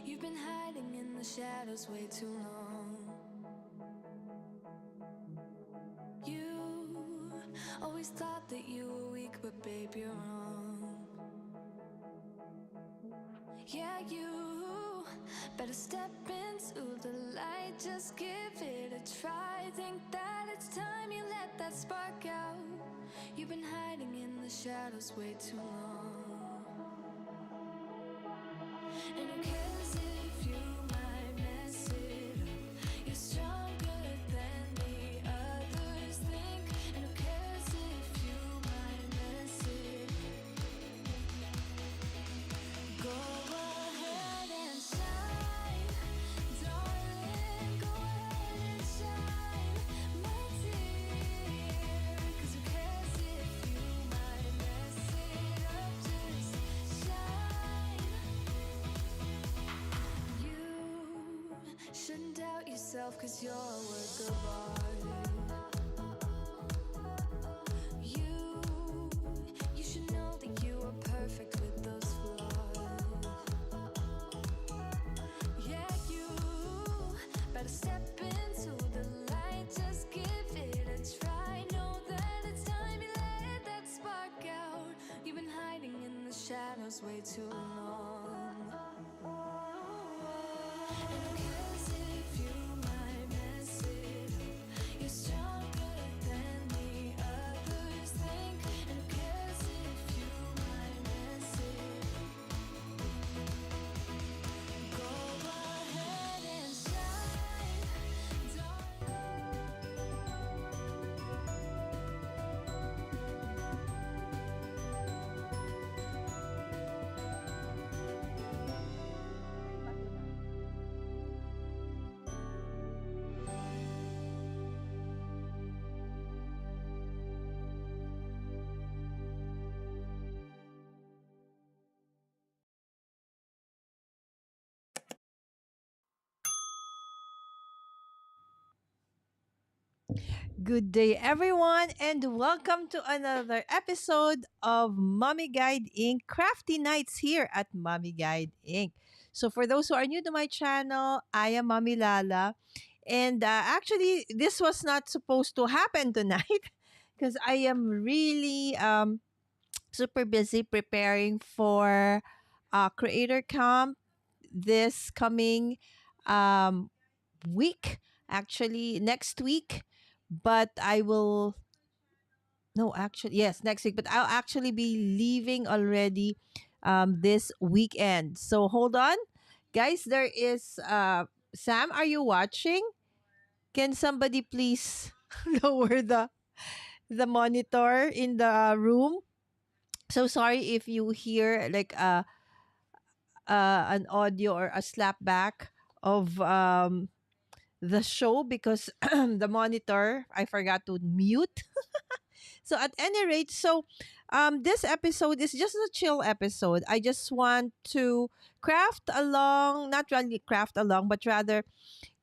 You've been hiding in the shadows way too long. You always thought that you were weak, but babe, you're wrong. Yeah, you better step into the light, just give it a try. Think that it's time you let that spark out. You've been hiding in the shadows way too long. And who cares if you might mess it up? You're stronger than the others think. And who cares if you might mess it up? Go ahead and shine, darling. Go ahead and shine, my dear. 'Cause who cares if you might mess it up? Just shine. You shouldn't doubt yourself, 'cause you're a work of art. You should know that you are perfect with those flaws. Yeah, you better step into the light, just give it a try. Know that it's time you let that spark out. You've been hiding in the shadows way too long. And who cares if you might mess it up? You're stronger than the others think. And who cares if you might mess it up? Go ahead and shine, Good day, everyone, and welcome to another episode of Mommy Guide Inc. Crafty Nights here at Mommy Guide Inc. So, for those who are new to my channel, I am Mommy Lala, and actually, this was not supposed to happen tonight because I am really super busy preparing for Creator Camp this coming um, week, actually next week. But I will, no, actually, yes, next week. But I'll actually be leaving already this weekend. So hold on, guys. There is Sam. Are you watching? Can somebody please lower the monitor in the room? So sorry if you hear like an audio or a slap back of the show because the monitor I forgot to mute. So at any rate, this episode is just a chill episode. I just want to craft along, not really craft along, but rather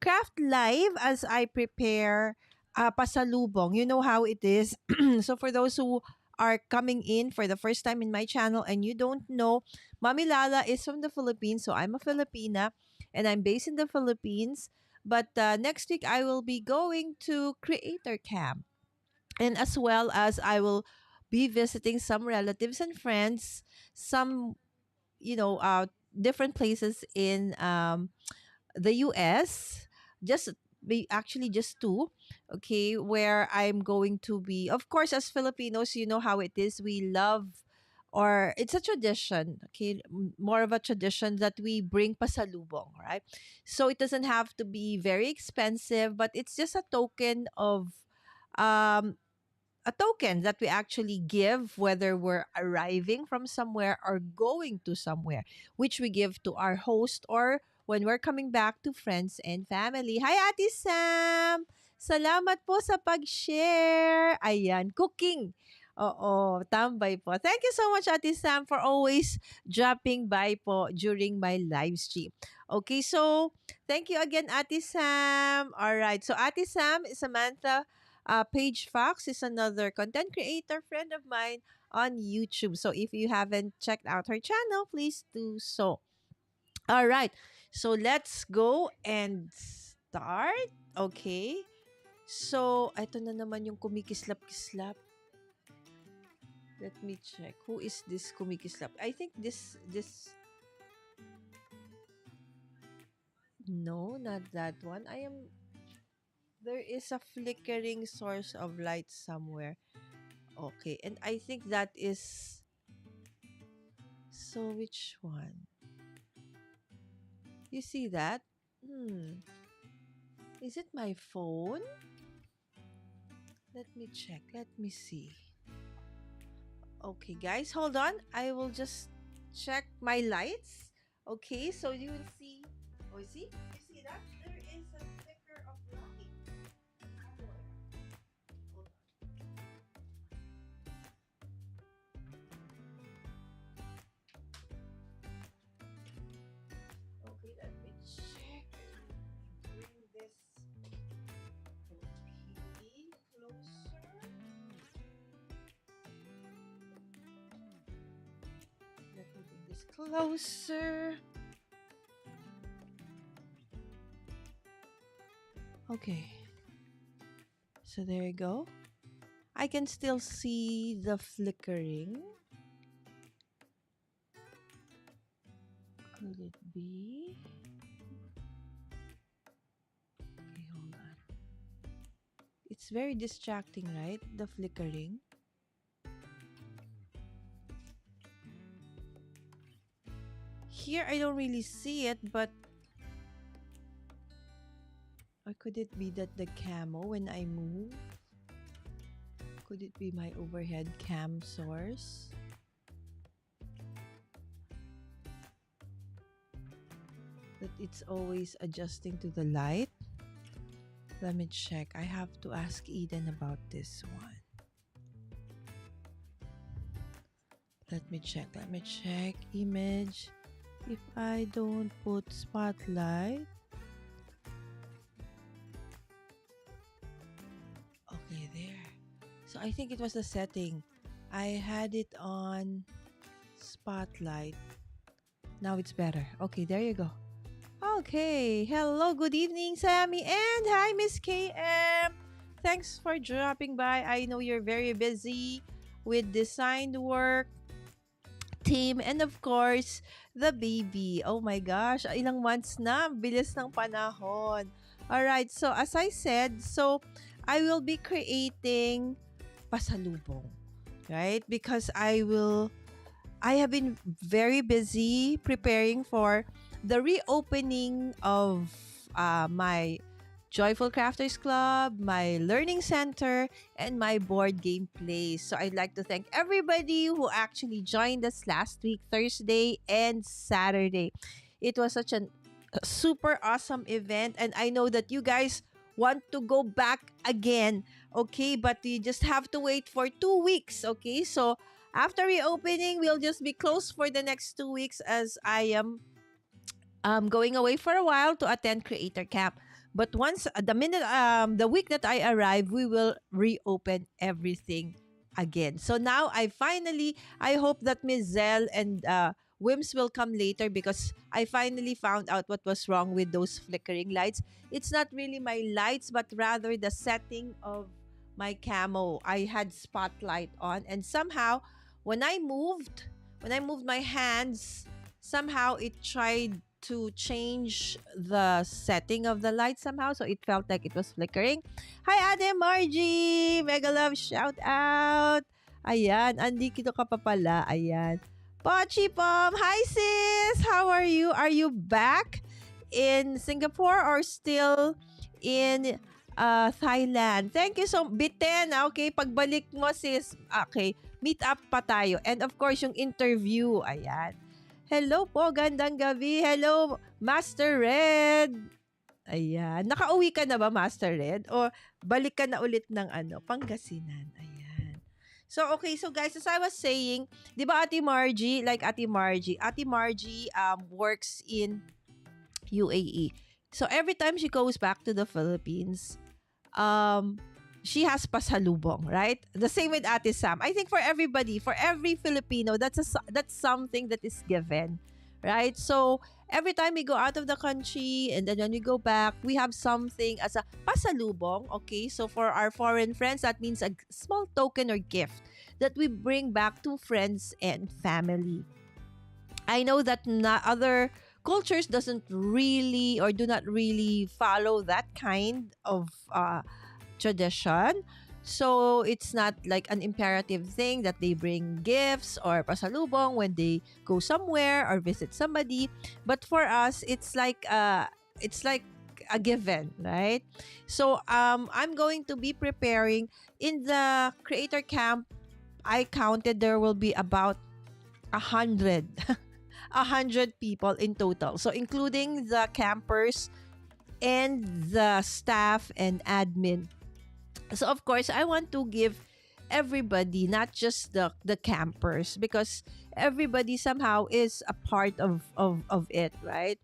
craft live as I prepare pasalubong. You know how it is. So for those who are coming in for the first time in my channel and you don't know, Mommy Lala is from the Philippines. So I'm a Filipina and I'm based in the Philippines. But next week I will be going to Creator Camp, and as well as I will be visiting some relatives and friends, some different places in the US. Just be actually just two, okay, where I'm going to be. Of course, as Filipinos, you know how it is. We love, or it's a tradition, okay, more of a tradition that we bring pasalubong, right? So it doesn't have to be very expensive, but it's just um a token that we actually give, whether we're arriving from somewhere or going to somewhere, which we give to our host or when we're coming back to friends and family. Hi, Ate Sam! Salamat po sa pag-share. Ayan, cooking. Oo, tambay po. Thank you so much, Ate Sam, for always dropping by po during my live stream. Okay, so thank you again, Ate Sam. All right, so Ate Sam, Samantha, Paige Fox is another content creator friend of mine on YouTube. So if you haven't checked out her channel, please do so. All right. So let's go and start. Okay. So, ito na naman yung kumikislap-kislap. Let me check. Who is this kumikislap? I think this no, not that one. There is a flickering source of light somewhere. Okay, and I think that is, so which one? You see that? Hmm. Is it my phone? Let me check. Let me see. Okay, guys, hold on. I will just check my lights. Okay, so you will see. Oh, see? You see that? There is a flicker of light somewhere. Hold on. Okay, let me check. Bring this. Okay, closer. Let me bring this closer. Okay. So there you go. I can still see the flickering. Could it be? Okay, hold on. It's very distracting, right? The flickering. Here, I don't really see it, but or could it be that the camo when I move? Could it be my overhead cam source? That it's always adjusting to the light? Let me check. I have to ask Eden about this one. Let me check. Let me check. Image. If I don't put spotlight. Okay, there. So I think it was the setting. I had it on spotlight. Now it's better. Okay, there you go. Okay. Hello, good evening, Sammy. And hi, Miss KM. Thanks for dropping by. I know you're very busy with design work, team, and of course, the baby. Oh my gosh, ilang months na. Bilis ng panahon. Alright, so as I said, so I will be creating pasalubong. Right? Because I have been very busy preparing for the reopening of my Joyful Crafters Club, my learning center, and my board game place. So I'd like to thank everybody who actually joined us last week, Thursday and Saturday. It was such a super awesome event, and I know that you guys want to go back again. Okay, but you just have to wait for 2 weeks. Okay, so after reopening, we'll just be closed for the next 2 weeks as I am going away for a while to attend Creator Camp. But once the week that I arrive, we will reopen everything again. So now I hope that Ms. Zell and Wims will come later because I finally found out what was wrong with those flickering lights. It's not really my lights, but rather the setting of my camo. I had spotlight on, and somehow when I moved my hands, somehow it tried to change the setting of the light somehow, so it felt like it was flickering. Hi, Ate Margie! Mega love shout out! Ayan, andito ka pa pala. Ayan. Pochi Pom! Hi, sis! How are you? Are you back in Singapore or still in Thailand? Thank you so Biten, okay? Pagbalik mo, sis. Okay, meet up pa tayo. And of course, yung interview. Ayan. Hello po, gandang gabi. Hello, Master Red. Ayan. Nakauwi ka na ba, Master Red? O balik ka na ulit ng Pangasinan? Ayan. So, okay. So, guys, as I was saying, di ba Ate Margie, Ate Margie works in UAE. So, every time she goes back to the Philippines, she has pasalubong, right? The same with Ate Sam. I think for everybody, for every Filipino, that's something that is given, right? So every time we go out of the country and then when we go back, we have something as a pasalubong. Okay, so for our foreign friends, that means a small token or gift that we bring back to friends and family. I know that other cultures doesn't really or do not really follow that kind of tradition. So it's not like an imperative thing that they bring gifts or pasalubong when they go somewhere or visit somebody. But for us, it's like a given, right? So I'm going to be preparing in the creator camp. I counted there will be about 100 100 people in total. So including the campers and the staff and admin. So of course, I want to give everybody, not just the campers, because everybody somehow is a part of it, right?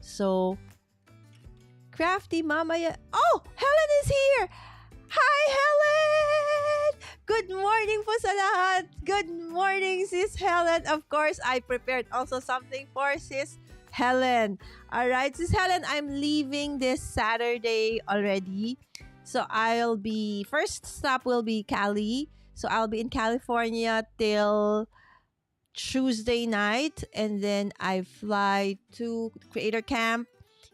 So Crafty Mama, oh, Helen is here. Hi, Helen! Good morning po sa lahat. Good morning, Sis Helen. Of course, I prepared also something for Sis Helen. All right, Sis Helen, I'm leaving this Saturday already. So first stop will be Cali. So I'll be in California till Tuesday night. And then I fly to Creator Camp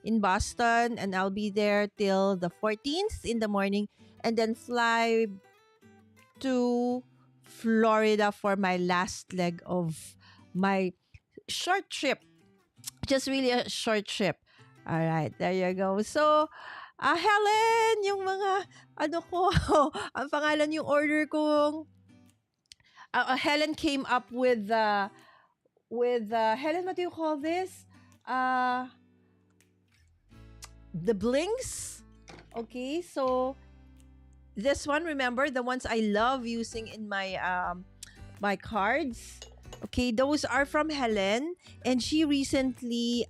in Boston. And I'll be there till the 14th in the morning. And then fly to Florida for my last leg of my short trip. Just really a short trip. All right, there you go. So, Helen, yung mga, ano ko, ang pangalan yung order kong, Helen came up with Helen, what do you call this? The blings. Okay, so, this one, remember, the ones I love using in my cards. Okay, those are from Helen, and she recently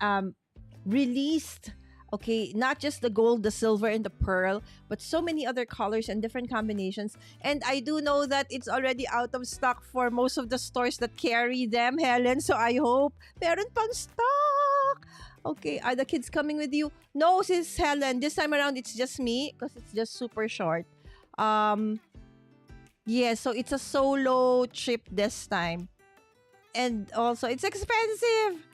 released, okay, not just the gold, the silver, and the pearl, but so many other colors and different combinations. And I do know that it's already out of stock for most of the stores that carry them, Helen. So I hope meron pang stock. Okay, are the kids coming with you? No, sis Helen. This time around, it's just me because it's just super short. Yeah, so it's a solo trip this time. And also, it's expensive.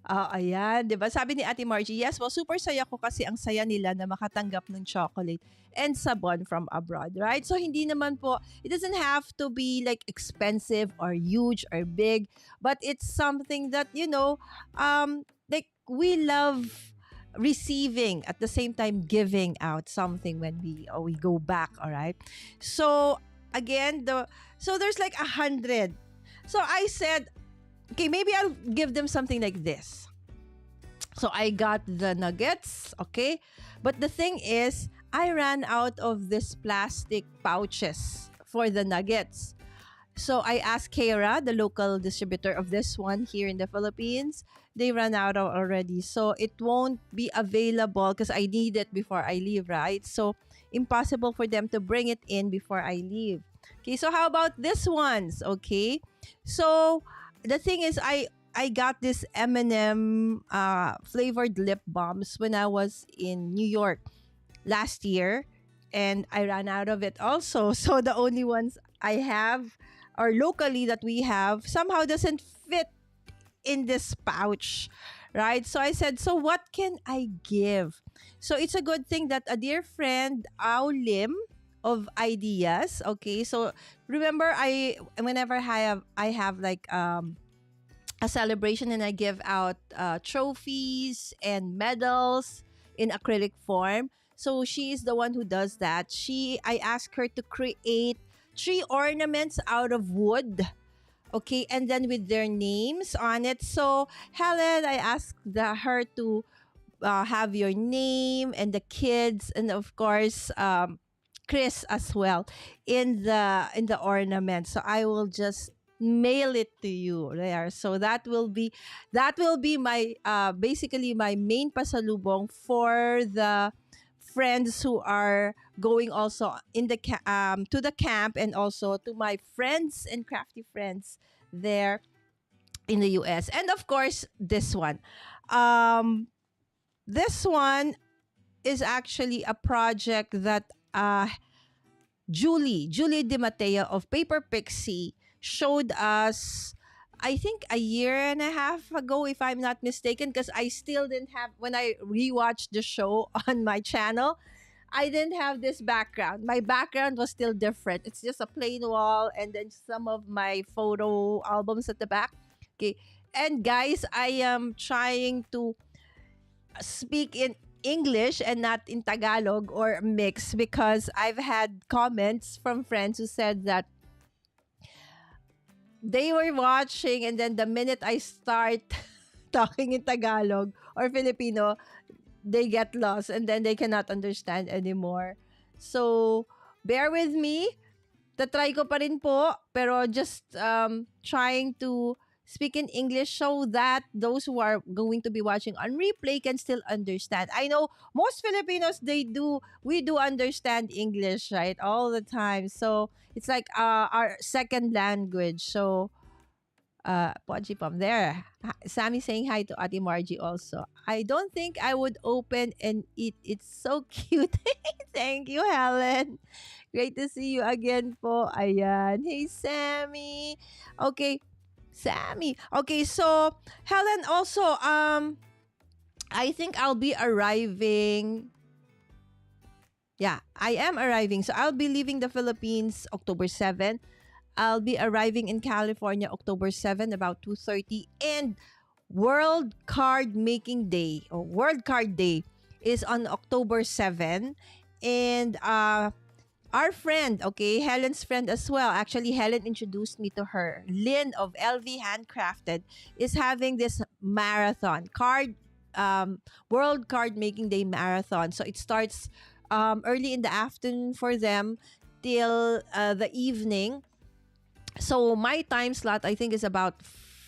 Ayan, 'di ba? Sabi ni Ate Margie, yes, well, super saya ko kasi ang saya nila na makatanggap ng chocolate and sabon from abroad, right? So, hindi naman po, it doesn't have to be like expensive or huge or big, but it's something that, like we love receiving at the same time giving out something when we go back, all right? So, again, so there's like 100. So, I said, okay, maybe I'll give them something like this. So I got the nuggets, okay? But the thing is, I ran out of this plastic pouches for the nuggets. So I asked Kara, the local distributor of this one here in the Philippines. They ran out already. So it won't be available because I need it before I leave, right? So impossible for them to bring it in before I leave. Okay, so how about this ones, okay? So the thing is, I got this M&M flavored lip balms when I was in New York last year, and I ran out of it also. So the only ones I have, or locally that we have, somehow doesn't fit in this pouch, right? So I said, so what can I give? So it's a good thing that a dear friend, Ao Lim of Ideas, okay? So remember, whenever I have like a celebration and I give out trophies and medals in acrylic form. So she is the one who does that. I asked her to create 3 ornaments out of wood. Okay, and then with their names on it. So Helen, I asked her to have your name and the kids, and of course Chris as well in the ornament. So I will just mail it to you there. So that will be my basically my main pasalubong friends who are going also in the to the camp, and also to my friends and crafty friends there in the US. And of course, this one. Um, this one is actually a project that Julie Di Matteo of Paper Pixie showed us, I think a year and a half ago, if I'm not mistaken, because I still didn't have, when I rewatched the show on my channel, I didn't have this background. My background was still different. It's just a plain wall and then some of my photo albums at the back. Okay. And guys, I am trying to speak in English and not in Tagalog or mix, because I've had comments from friends who said that they were watching, and then the minute I start talking in Tagalog or Filipino, they get lost and then they cannot understand anymore. So, bear with me. Tatry ko pa rin po, pero just trying to speak in English so that those who are going to be watching on replay can still understand. I know most Filipinos, we do understand English, right? All the time. So, it's like our second language. So, Poji Pom there. Sammy saying hi to Ate Margie also. I don't think I would open and eat. It's so cute. Thank you, Helen. Great to see you again po. Ayan. Hey, Sammy. Okay. Sammy. Okay, so Helen also, I think I'll be arriving. Yeah, I am arriving. So I'll be leaving the Philippines October 7. I'll be arriving in California October 7, about 2:30. And World Card Making Day, or World Card Day, is on October 7. And our friend, okay, Helen's friend as well. Actually, Helen introduced me to her. Lynn of LV Handcrafted is having this marathon, World Card Making Day marathon. So it starts early in the afternoon for them till the evening. So my time slot, I think, is about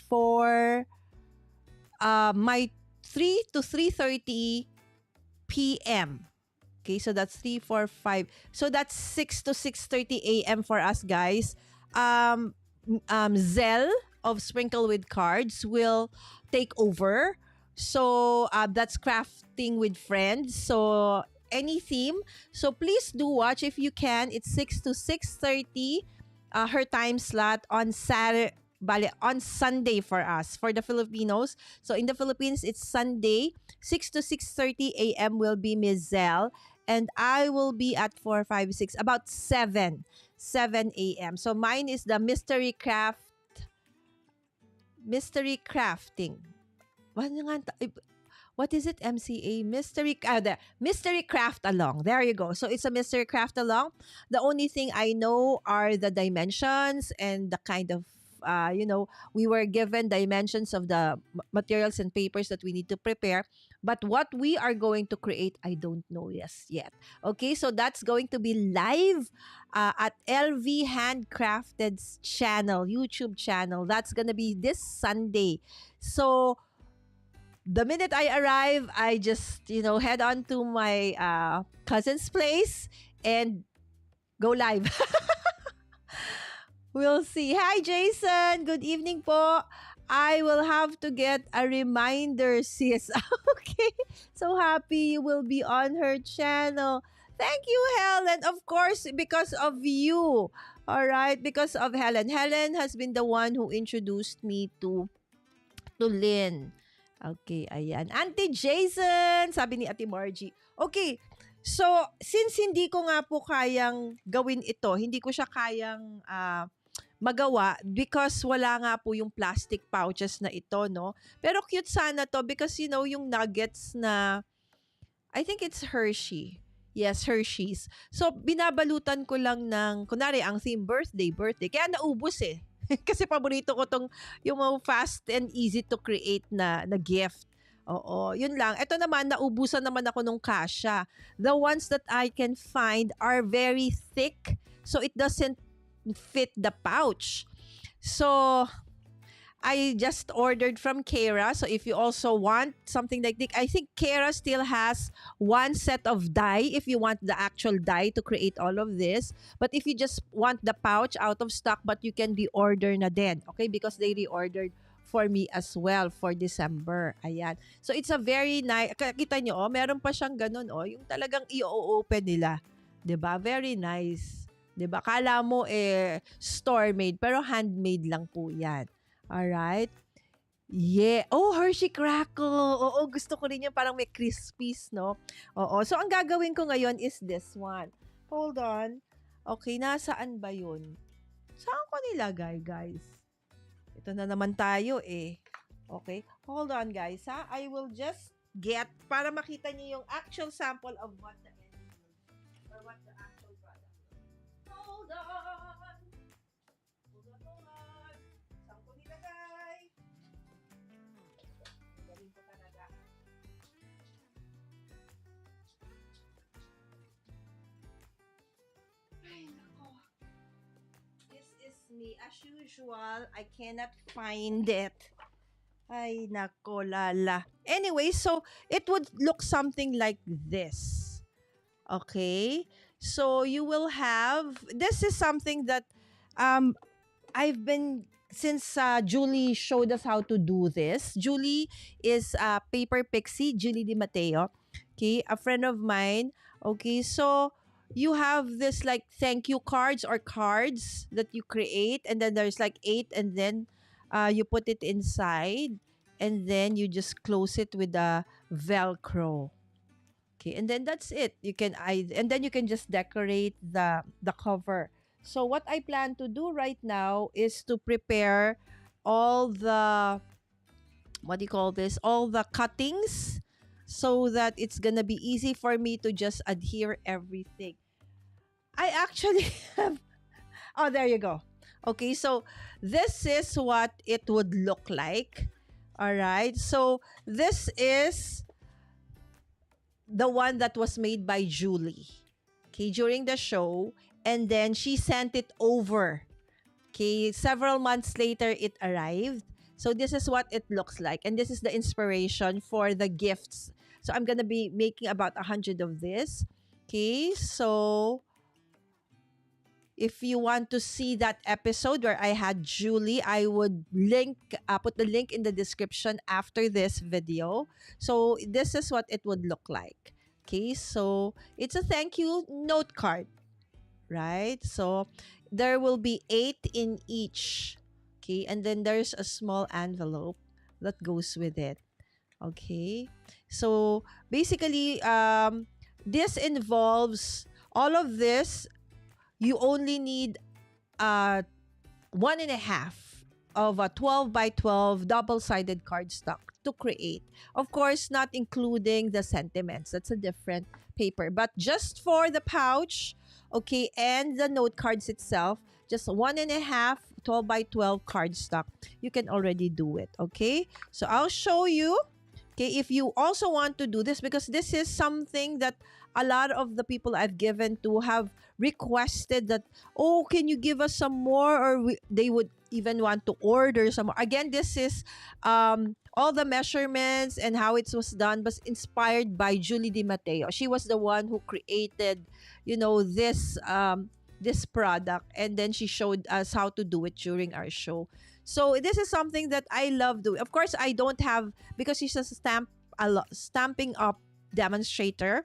4, my 3 to 3:30 p.m. Okay, so that's 3, 4, 5. So that's 6 to 6:30 a.m. for us, guys. Zell of Sprinkle with Cards will take over. So that's crafting with friends. So any theme. So please do watch if you can. It's 6 to 6:30. Her time slot on on Sunday for us, for the Filipinos. So in the Philippines, it's Sunday, 6 to 6:30 a.m. will be Ms. Zell, and I will be at 4, 5, 6, about 7 a.m. So mine is the mystery crafting. What is it? MCA mystery craft along. There you go. So it's a mystery craft along. The only thing I know are the dimensions and the kind of we were given dimensions of the materials and papers that we need to prepare. But what we are going to create, I don't know yet. Okay, so that's going to be live at LV Handcrafted's channel, YouTube channel. That's gonna be this Sunday. So the minute I arrive, I just, head on to my cousin's place and go live. We'll see. Hi, Jason. Good evening po. I will have to get a reminder, sis. Okay. So happy you will be on her channel. Thank you, Helen. Of course, because of you. All right. Because of Helen. Helen has been the one who introduced me to Lynn. Okay, ayan. Auntie Jason, sabi ni Ate Margie. Okay, so since hindi ko nga po kayang gawin ito, hindi ko siya kayang magawa because wala nga po yung plastic pouches na ito, no? Pero cute sana to because, yung nuggets na, I think it's Hershey. Yes, Hershey's. So, binabalutan ko lang ng, kunwari, ang theme birthday. Kaya naubos eh. Kasi paborito ko tong yung fast and easy to create na gift. Oo, yun lang. Ito naman, naubusan naman ako nung kasha. The ones that I can find are very thick, so it doesn't fit the pouch. So, I just ordered from Kara. So if you also want something like this, I think Kara still has one set of dye if you want the actual dye to create all of this. But if you just want the pouch out of stock, but you can reorder na din. Okay? Because they reordered for me as well for December. Ayan. So it's a very nice, kita nyo, oh, meron pa siyang ganun, oh, yung talagang i-open nila. 'Di ba? Very nice. 'Di ba? Kala mo store made pero handmade lang po 'yan. Alright? Yeah. Oh, Hershey Crackle. Oo, gusto ko rin yung parang may crispies, no? Oo. So, ang gagawin ko ngayon is this one. Hold on. Okay, nasaan ba yun? Saan ko nilagay, guys? Ito na naman tayo eh. Okay. Hold on, guys, ha? I will just get, para makita niyo yung actual sample of what the end is. Or what the actual product is. Hold on. Hold on. Saan ko nilagay? Galing ko talaga. Ay, nako. This is me. As usual, I cannot find it. Ay, nako, lala. Anyway, so it would look something like this. Okay? So you will have, this is something that um I've been, since Julie showed us how to do this. Julie is Paper Pixie, Julie Di Mateo. Okay, a friend of mine. Okay, so you have this like thank you cards or cards that you create, and then there's like eight, and then you put it inside, and then you just close it with a Velcro. Okay, and then that's it. You can and then you can just decorate the cover. So what I plan to do right now is to prepare all the, what do you call this? All the cuttings, so that it's gonna be easy for me to just adhere everything. I actually have, oh, there you go. Okay, so this is what it would look like. All right. So this is the one that was made by Julie, okay, during the show, and then she sent it over. Okay, several months later it arrived. So this is what it looks like, and this is the inspiration for the gifts. So I'm gonna be making about 100 of this. Okay, so if you want to see that episode where I had Julie, I would put the link in the description after this video. So this is what it would look like. Okay, so it's a thank you note card, right? So there will be 8 in each. Okay, and then there's a small envelope that goes with it. Okay, so basically, this involves all of this. You only need uh, 1.5 of a 12 by 12 double-sided cardstock to create. Of course, not including the sentiments. That's a different paper. But just for the pouch, okay, and the note cards itself, just 1.5 12 by 12 cardstock. You can already do it, okay? So I'll show you. Okay, if you also want to do this, because this is something that a lot of the people I've given to have requested that, oh, can you give us some more? Or they would even want to order some more. Again, this is all the measurements and how it was done was inspired by Julie Di Mateo. She was the one who created, this product, and then she showed us how to do it during our show. So this is something that I love doing. Of course, I don't have, because she's a stamping up demonstrator.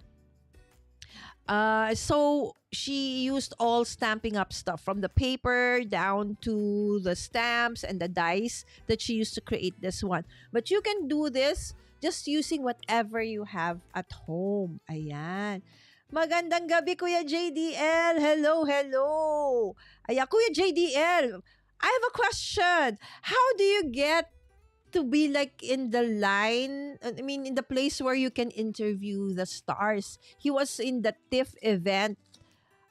So she used all stamping up stuff, from the paper down to the stamps and the dies that she used to create this one. But you can do this just using whatever you have at home. Ayan. Magandang gabi, Kuya JDL. Hello, hello. Ayan, Kuya JDL, I have a question. How do you get to be like in the line, I mean, in the place where you can interview the stars? He was in the TIFF event,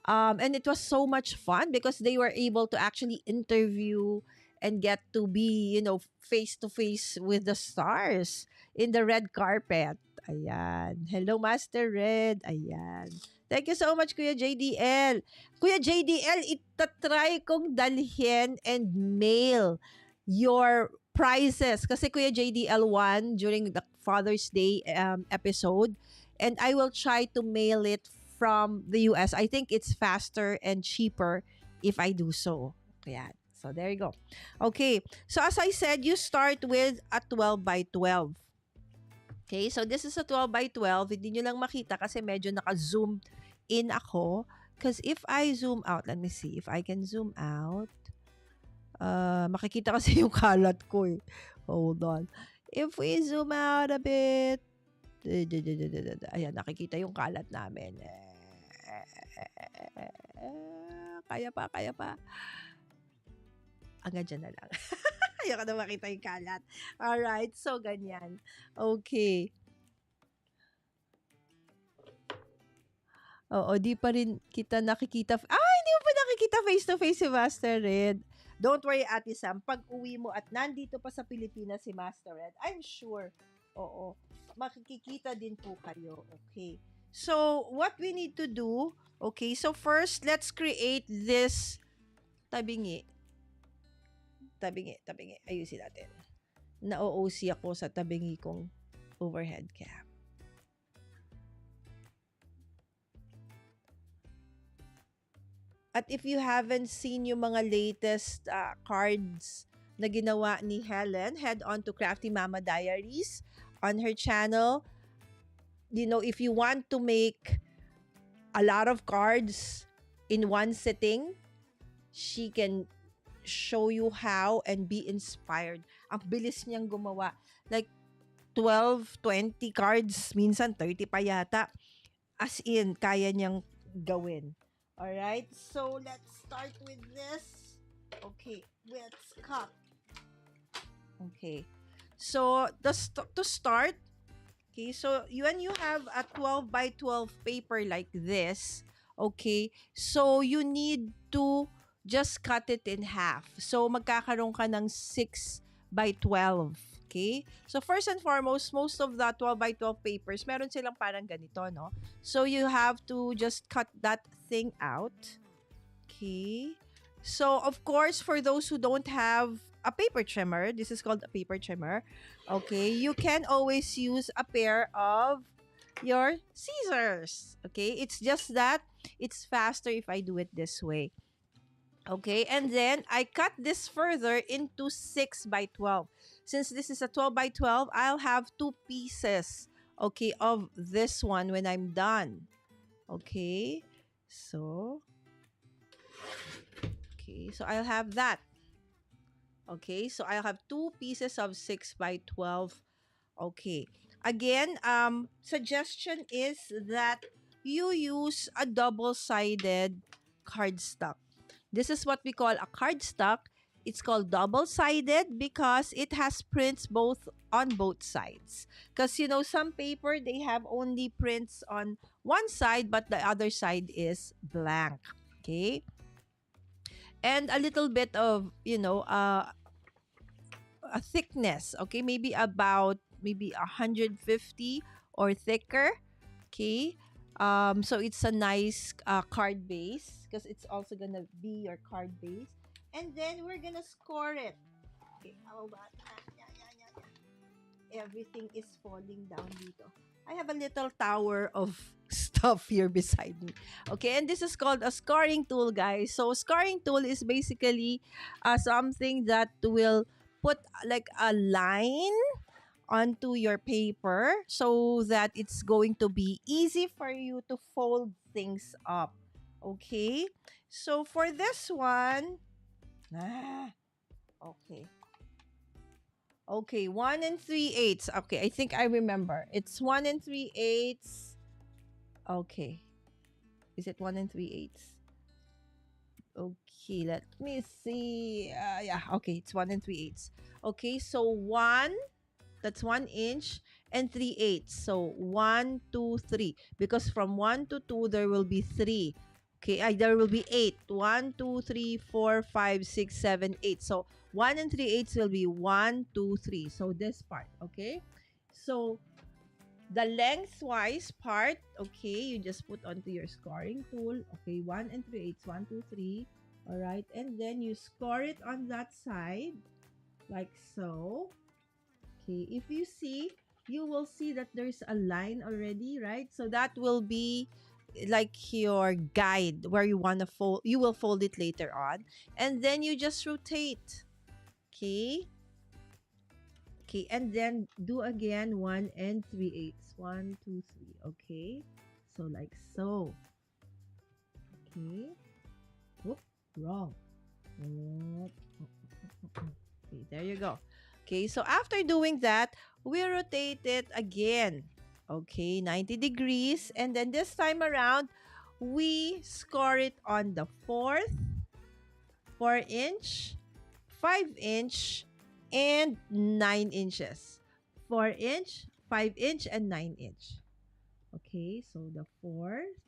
and it was so much fun because they were able to actually interview and get to be, face to face with the stars in the red carpet. Ayan. Hello, Master Red. Ayan. Thank you so much, Kuya JDL. Kuya JDL, itatry kong dalhin and mail your prizes. Kasi Kuya JDL won during the Father's Day episode. And I will try to mail it from the US. I think it's faster and cheaper if I do so. Ayan. So there you go. Okay. So as I said, you start with a 12 by 12. Okay, so this is a 12 by 12. Hindi nyo lang makita kasi medyo naka-zoom in ako. Because if I zoom out, let me see if I can zoom out. Makikita kasi yung kalat ko eh. Hold on. If we zoom out a bit. Ayan, nakikita yung kalat namin. Kaya pa, kaya pa. Hanggang dyan na lang. Ayoko na makita yung kalat. Alright, so ganyan. Okay. Oo, di pa rin kita nakikita. Hindi mo pa nakikita face-to-face si Master Red. Don't worry, Ate Sam. Pag uwi mo at nandito pa sa Pilipinas si Master Red, I'm sure, oo, makikita din po kayo. Okay. So, what we need to do, okay, so first, let's create this tabingi. Tabingi. Ayusin natin. Na-OOC ako sa tabingi kong overhead cam. At if you haven't seen yung mga latest cards na ginawa ni Helen, head on to Crafty Mama Diaries on her channel. You know, if you want to make a lot of cards in one sitting, she can show you how and be inspired. Ang bilis niyang gumawa. Like 12, 20 cards, minsan 30 pa yata. As in, kaya niyang gawin. Alright, so let's start with this. Okay, let's cut. Okay, so to start, okay, so when you have a 12 by 12 paper like this, okay, so you need to just cut it in half. So magkakaroon ka ng 6 by 12. Okay? So first and foremost, most of the 12 by 12 papers, meron silang parang ganito, no? So you have to just cut that thing out. Okay? So of course, for those who don't have a paper trimmer, this is called a paper trimmer, okay, you can always use a pair of your scissors. Okay? It's just that it's faster if I do it this way. Okay, and then I cut this further into 6 by 12. Since this is a 12 by 12, I'll have 2 pieces, okay, of this one when I'm done. Okay, so I'll have that. Okay, so I'll have 2 pieces of 6 by 12. Okay, again, suggestion is that you use a double-sided cardstock. This is what we call a cardstock. It's called double-sided because it has prints on both sides. Because, you know, some paper, they have only prints on one side, but the other side is blank. Okay? And a little bit of, you know, a thickness. Okay? Maybe 150 or thicker. Okay? So it's a nice card base because it's also gonna be your card base. And then we're gonna score it. Okay, how about that? Yeah. Everything is falling down dito. I have a little tower of stuff here beside me. Okay, and this is called a scoring tool, guys. So scoring tool is basically something that will put like a line onto your paper so that it's going to be easy for you to fold things up. Okay? So for this one, okay. Okay, 1 and 3/8. Okay, I think I remember. It's 1 and 3/8. Okay. Is it 1 and 3/8? Okay, let me see. Yeah, okay, it's 1 and 3/8. Okay, so 1, that's 1 inch, and 3/8. So 1, 2, 3. Because from 1 to 2, there will be 3. Okay, there will be 8. 1, 2, 3, 4, 5, 6, 7, 8. So 1 and 3/8 will be 1, 2, 3. So this part, okay? So the lengthwise part, okay, you just put onto your scoring tool. Okay, 1 and 3/8, 1, 2, 3. All right, and then you score it on that side. like so. Okay, if you see, you will see that there's a line already, right? So that will be like your guide where you want to fold. You will fold it later on, and then you just rotate. Okay, okay, and then do again 1 3/8. 1 2 3. Okay, so like so. Okay, whoop, wrong. Whoop. Okay, there you go. Okay, so after doing that, we rotate it again. Okay, 90 degrees. And then this time around, we score it on the fourth, 4 inch, 5 inch, and 9 inches. 4 inch, 5 inch, and 9 inch. Okay, so the fourth,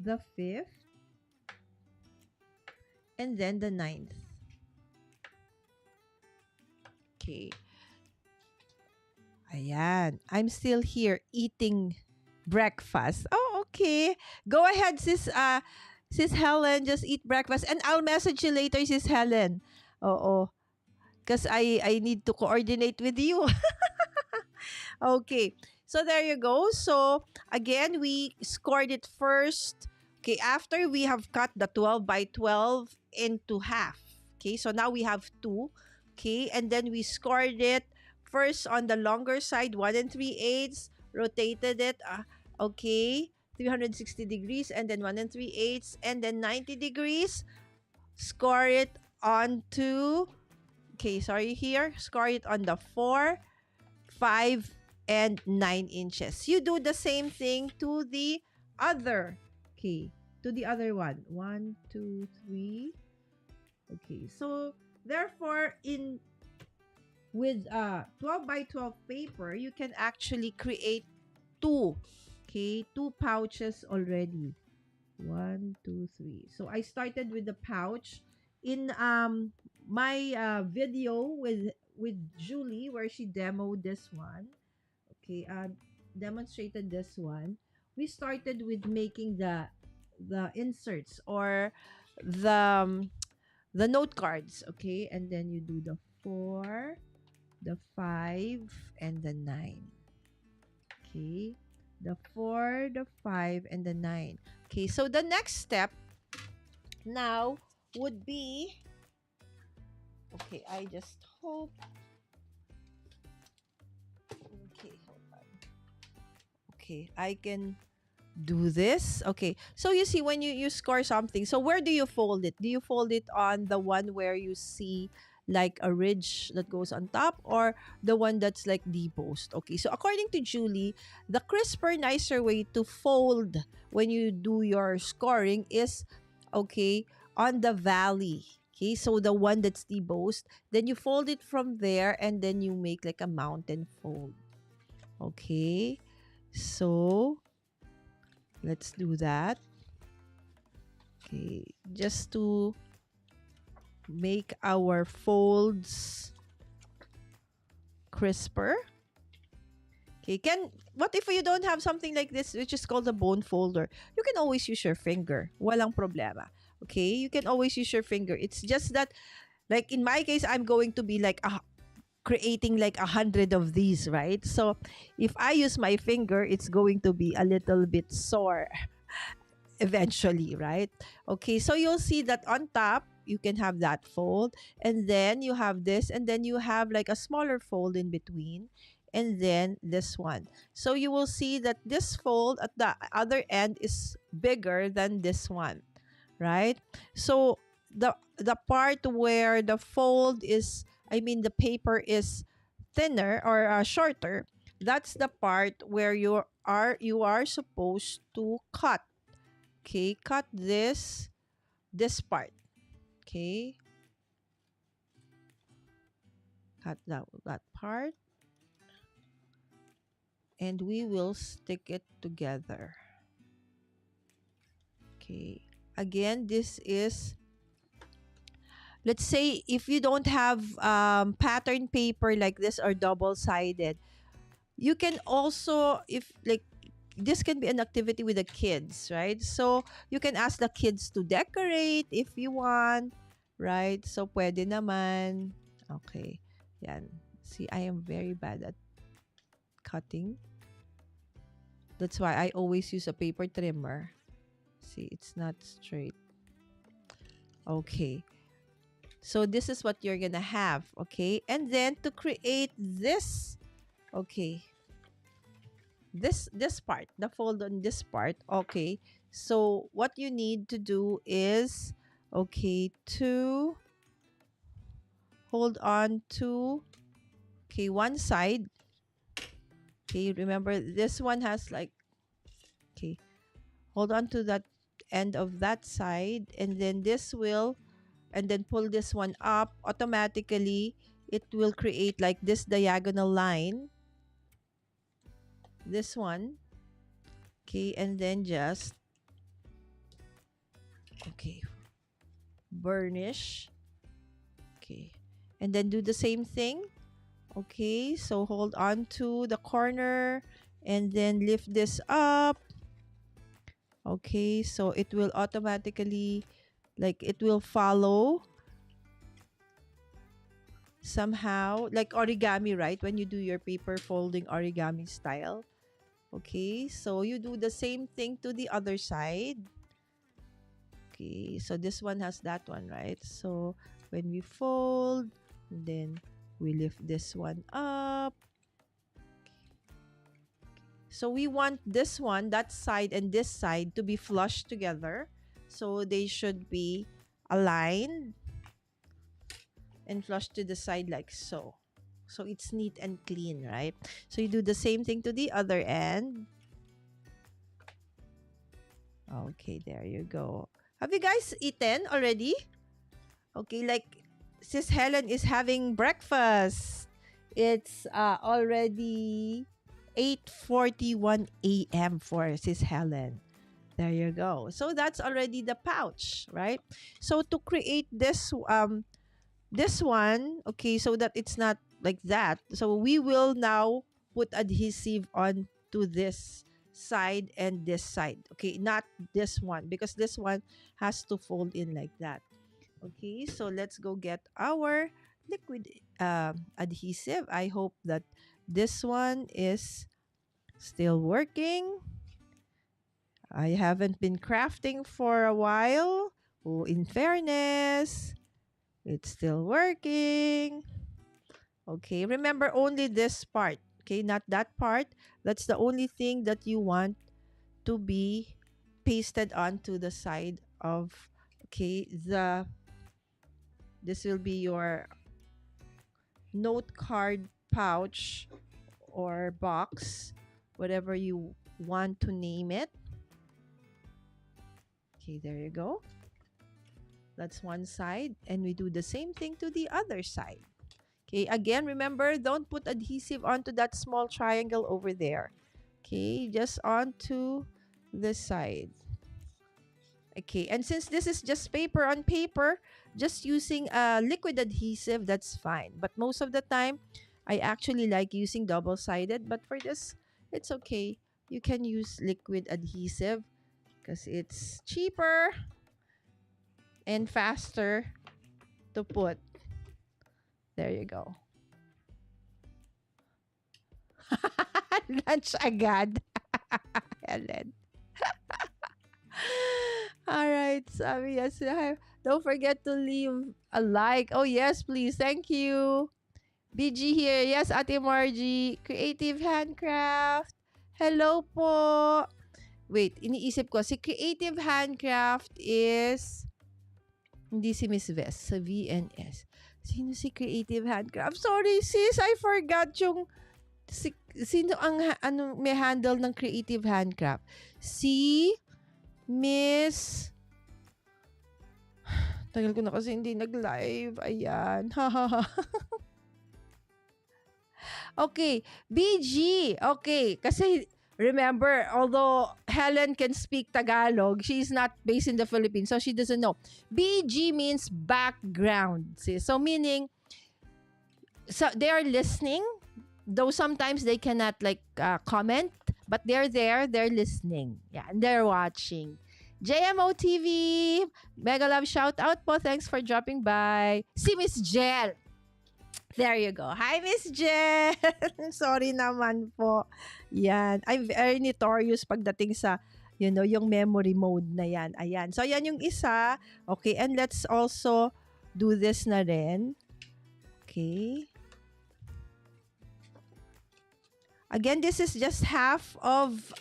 the fifth, and then the ninth. Okay. Ayan. I'm still here eating breakfast. Oh, okay. Go ahead, sis Helen. Just eat breakfast. And I'll message you later, sis Helen. Oh. Because I need to coordinate with you. Okay. So there you go. So again, we scored it first. Okay, after we have cut the 12 by 12 into half. Okay, so now we have two. Okay, and then we scored it first on the longer side, 1 3/8, rotated it. Okay, 360 degrees, and then 1 3/8, and then 90 degrees. Score it onto, okay, sorry here. Score it on the 4, 5, and 9 inches. You do the same thing to the other. Okay, to the other one. 1, 2, 3. Okay, so therefore, in with 12 by 12 paper, you can actually create two. Okay, two pouches already. 1, 2, 3. So I started with the pouch in my video with Julie, where she demoed this one. Okay, demonstrated this one. We started with making the inserts, or the note cards. Okay, and then you do the 4, the 5, and the 9. Okay, the 4, the 5, and the 9. Okay, so the next step now would be, okay, I just hope, okay, hold on. Okay, I can do this. Okay, so you see, when you score something, so where do you fold it? Do you fold it on the one where you see like a ridge that goes on top, or the one that's like deposed? Okay, so according to Julie, the crisper, nicer way to fold when you do your scoring is, okay, on the valley. Okay, so the one that's deposed, then you fold it from there, and then you make like a mountain fold. Okay, so let's do that. Okay, just to make our folds crisper. Okay, what if you don't have something like this, which is called a bone folder? You can always use your finger. Walang problema. Okay, you can always use your finger. It's just that, like in my case, I'm going to be like creating like 100 of these, right? So if I use my finger, it's going to be a little bit sore eventually, right? Okay, so you'll see that on top, you can have that fold, and then you have this, and then you have like a smaller fold in between, and then this one. So you will see that this fold at the other end is bigger than this one, right? So the part where the fold is, I mean, the paper is thinner or shorter, that's the part where you are supposed to cut. Okay, cut this part. Okay, cut that part, and we will stick it together. Okay, again, this is, let's say if you don't have pattern paper like this or double-sided, you can also, if like, this can be an activity with the kids, right? So you can ask the kids to decorate if you want, right? So pwede naman. Okay. Yan. See, I am very bad at cutting. That's why I always use a paper trimmer. See, it's not straight. Okay. So this is what you're gonna have, okay? And then to create this, okay, this part, the fold on this part, okay. So what you need to do is, okay, to hold on to, okay, one side. Okay, remember this one has like, okay, hold on to that end of that side, and then this will, and then pull this one up. Automatically it will create like this diagonal line, this one, okay, and then just, okay, burnish, okay, and then do the same thing. Okay, so hold on to the corner and then lift this up. Okay, so it will automatically, like, it will follow somehow like origami, right? When you do your paper folding origami style. Okay, so you do the same thing to the other side. Okay, so this one has that one, right? So when we fold, then we lift this one up. So we want this one, that side and this side to be flush together. So they should be aligned and flush to the side like so. So it's neat and clean, right? So you do the same thing to the other end. Okay, there you go. Have you guys eaten already? Okay, like Sis Helen is having breakfast. It's already 8:41 a.m. for Sis Helen. There you go. So that's already the pouch, right? So to create this one, okay, so that it's not like that. So we will now put adhesive on to this side and this side. Okay, not this one because this one has to fold in like that. Okay, so let's go get our liquid adhesive. I hope that this one is still working. I haven't been crafting for a while. Oh, in fairness, it's still working. Okay, remember only this part. Okay, not that part. That's the only thing that you want to be pasted onto the side of, okay, this will be your note card pouch or box, whatever you want to name it. Okay, there you go. That's one side, and we do the same thing to the other side. Okay, again, remember, don't put adhesive onto that small triangle over there. Okay, just onto this side. Okay, and since this is just paper on paper, just using liquid adhesive, that's fine. But most of the time, I actually like using double-sided. But for this, it's okay. You can use liquid adhesive because it's cheaper and faster to put. There you go. Lunch agad. Helen. All right, sabi, yes. Don't forget to leave a like. Oh, yes, please. Thank you. BG here. Yes, Ate Margie. Creative Handcraft. Hello po. Wait, iniisip ko. Si Creative Handcraft is... Hindi si Miss Vest. Sa VNS. Sino si Creative Handcraft? Sorry, sis. I forgot yung... sino ang may handle ng Creative Handcraft? Si Miss... Tagal ko na kasi hindi nag-live. Ayan. Okay. BG. Okay. Kasi remember, although Helen can speak Tagalog, she's not based in the Philippines, so she doesn't know. BG means background. See? So meaning, so they are listening, though sometimes they cannot like comment, but they're there, they're listening. Yeah, and they're watching. JMO TV, mega love shout out po. Thanks for dropping by. Si Miss Jel. There you go. Hi, Miss Jen! Sorry naman po. Yan. I'm very notorious pagdating sa, yung memory mode na yan. Ayan. So, yan yung isa. Okay, and let's also do this na rin. Okay. Again, this is just half of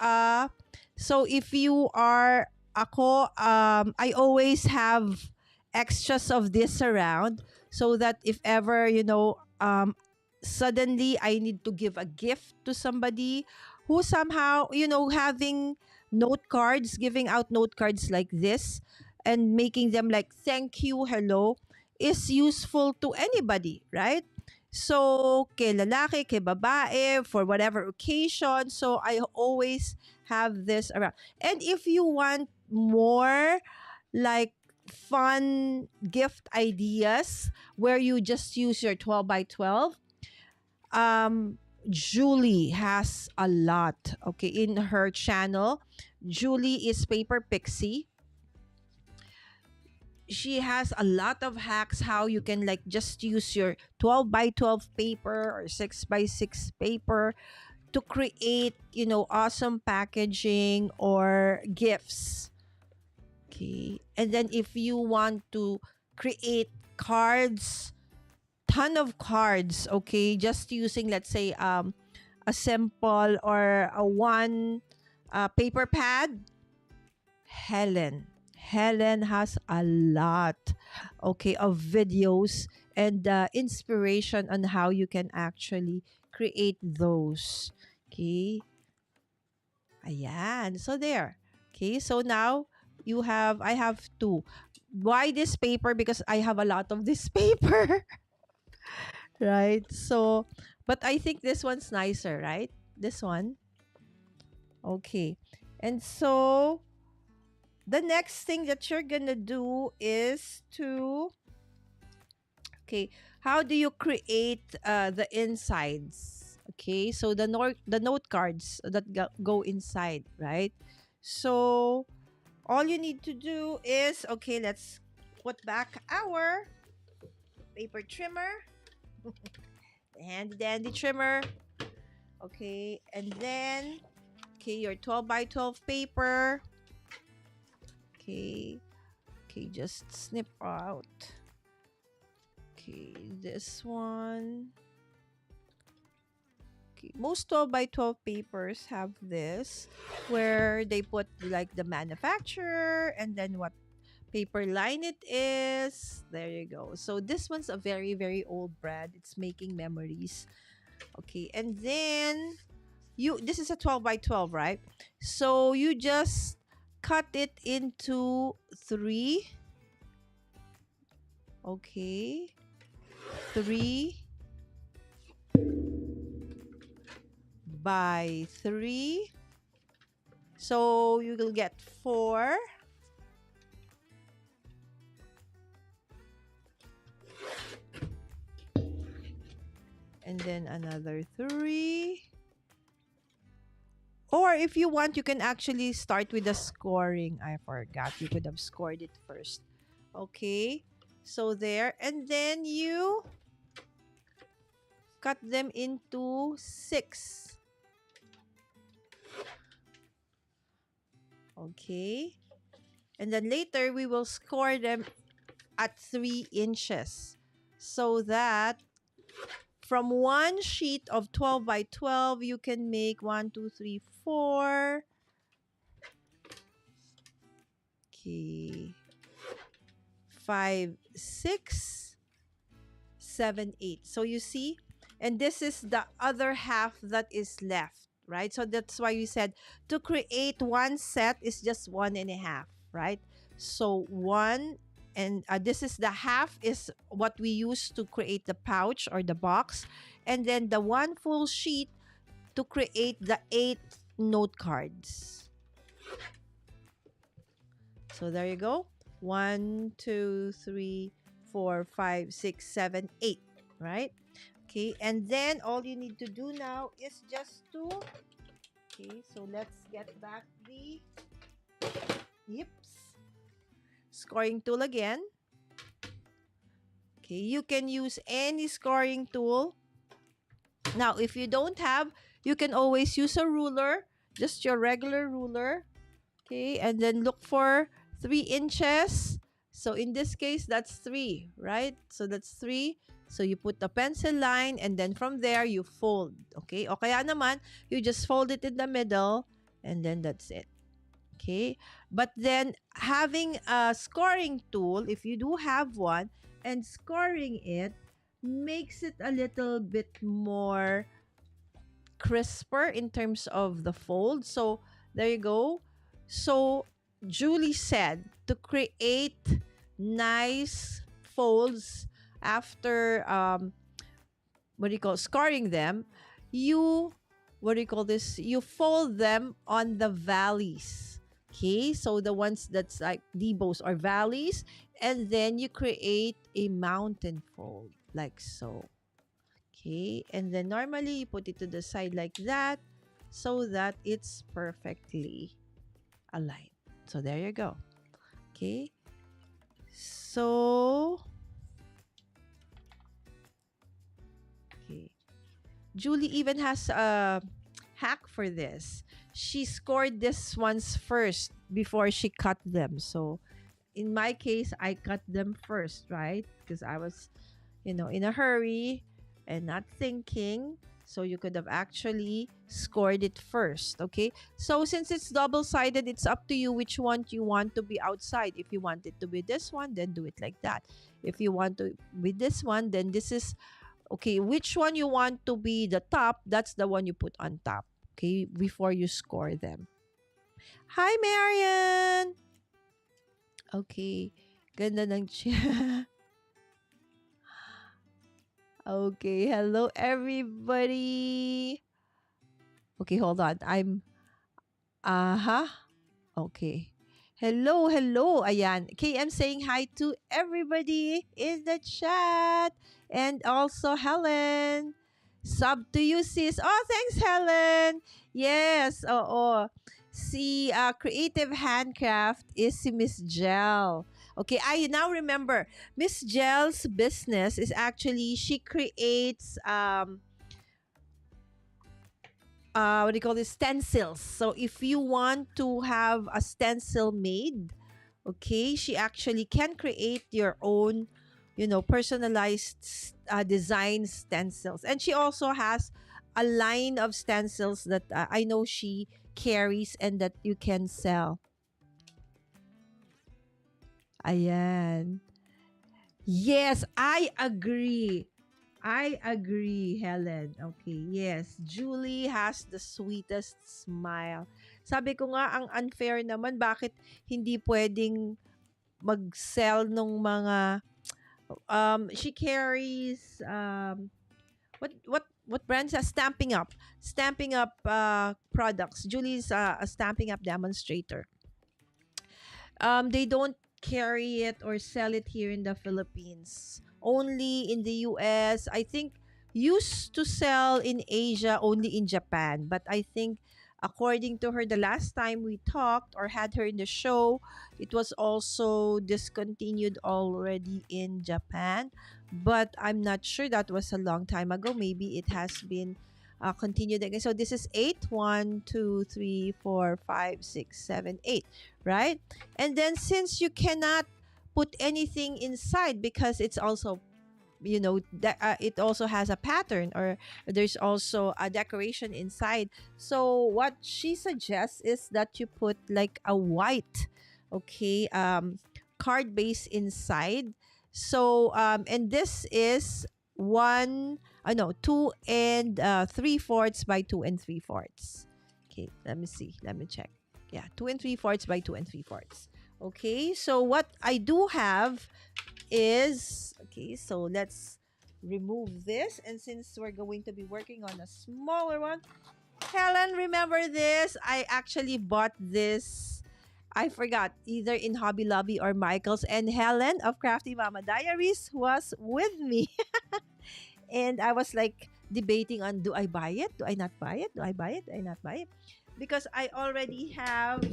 so if you are I always have extras of this around so that if ever, suddenly I need to give a gift to somebody who somehow, having note cards, giving out note cards like this and making them like thank you, hello is useful to anybody, right? So, kay lalaki, kay babae, for whatever occasion. So, I always have this around. And if you want more like fun gift ideas where you just use your 12 by 12, Julie has a lot. Okay, in her channel, Julie is Paper Pixie. She has a lot of hacks how you can like just use your 12 by 12 paper or 6 by 6 paper to create, awesome packaging or gifts. Okay. And then if you want to create cards, ton of cards, okay, just using let's say a simple or a one paper pad, Helen. Helen has a lot, okay, of videos and inspiration on how you can actually create those. Okay. Ayan. So there. Okay. So now I have two. Why this paper? Because I have a lot of this paper. Right. So, but I think this one's nicer, right? This one. Okay. And so the next thing that you're gonna do is to, okay, how do you create the insides? Okay, so the note cards that go inside, right? So all you need to do is, okay, let's put back our paper trimmer, the handy dandy trimmer. Okay, and then, okay, your 12 by 12 paper. Okay, okay, just snip out. Okay, this one. Okay, most 12 by 12 papers have this where they put like the manufacturer and then what paper line it is. There you go. So this one's a very, very old brand. It's making memories. Okay, and then this is a 12 by 12, right? So you just cut it into three. Okay. Three by three. So you will get four. And then another three. Or if you want, you can actually start with the scoring. I forgot. You could have scored it first. Okay. So there. And then you cut them into six. Okay. And then later, we will score them at 3 inches. So that from one sheet of 12 by 12, you can make 1, 2, 3, 4. Okay. 5, 6, 7, 8. So you see, and this is the other half that is left, right? So that's why you said to create one set is just 1.5, right? So one, and this is the half is what we use to create the pouch or the box, and then the one full sheet to create the 8 note cards. So there you go. 1, 2, 3, 4, 5, 6, 7, 8, right? Okay, and then all you need to do now is just to, okay, so let's get back the scoring tool again. Okay, you can use any scoring tool. Now, if you don't have, you can always use a ruler, just your regular ruler. Okay, and then look for 3 inches. So in this case, that's 3, right? So that's 3. So you put the pencil line, and then from there, you fold. Okay, o kaya naman, you just fold it in the middle, and then that's it. Okay, but then having a scoring tool, if you do have one, and scoring it makes it a little bit more crisper in terms of the fold. So there you go. So Julie said to create nice folds after what do you call scoring them, you what do you call this? You fold them on the valleys. Okay, so the ones that's like debows or valleys, and then you create a mountain fold like so. Okay, and then normally you put it to the side like that so that it's perfectly aligned. So there you go. Okay, so okay, Julie even has a hack for this. She scored this ones first before she cut them. So in my case, I cut them first, right? Because I was, in a hurry and not thinking. So you could have actually scored it first, okay? So since it's double-sided, it's up to you which one you want to be outside. If you want it to be this one, then do it like that. If you want to be this one, then this is okay. Which one you want to be the top, that's the one you put on top, okay? Before you score them. Hi, Marian! Okay. Ganda ng Okay, hello everybody. Okay, hold on. Okay. Hello, hello. Ayan. KM saying hi to everybody in the chat. And also Helen. Sub to you, sis. Oh, thanks, Helen. Yes, oo. Si Creative Handcraft is si Miss Gel. Okay, I now remember. Miss Gel's business is actually, she creates what do you call this, stencils. So if you want to have a stencil made, okay, she actually can create your own, personalized design stencils. And she also has a line of stencils that I know she carries and that you can sell. Ayan. Yes, I agree. I agree, Helen. Okay, yes. Julie has the sweetest smile. Sabi ko nga, ang unfair naman, bakit hindi pwedeng mag-sell nung mga, she carries, what brands are Stamping Up products. Julie's a Stamping Up demonstrator. They don't carry it or sell it here in the Philippines. Only in the US. I think used to sell in Asia, only in Japan. But I think according to her, the last time we talked or had her in the show, it was also discontinued already in Japan. But I'm not sure, that was a long time ago. Maybe it has been continued again. So this is 8. 1, 2, 3, 4, 5, 6, 7, 8, right? And then since you cannot put anything inside because it's also, it also has a pattern, or there's also a decoration inside. So what she suggests is that you put like a white, okay, card base inside. So and this is 2 and 3/4 by 2 and 3/4. Okay, let me see. Let me check. Yeah, 2 and 3/4 by 2 and 3/4. Okay, so what I do have is, okay, so let's remove this. And since we're going to be working on a smaller one, Helen, remember this? I actually bought this. I forgot, either in Hobby Lobby or Michael's. And Helen of Crafty Mama Diaries was with me. And I was like debating on, do I buy it? Do I not buy it? Do I buy it? Do I not buy it? Because I already have,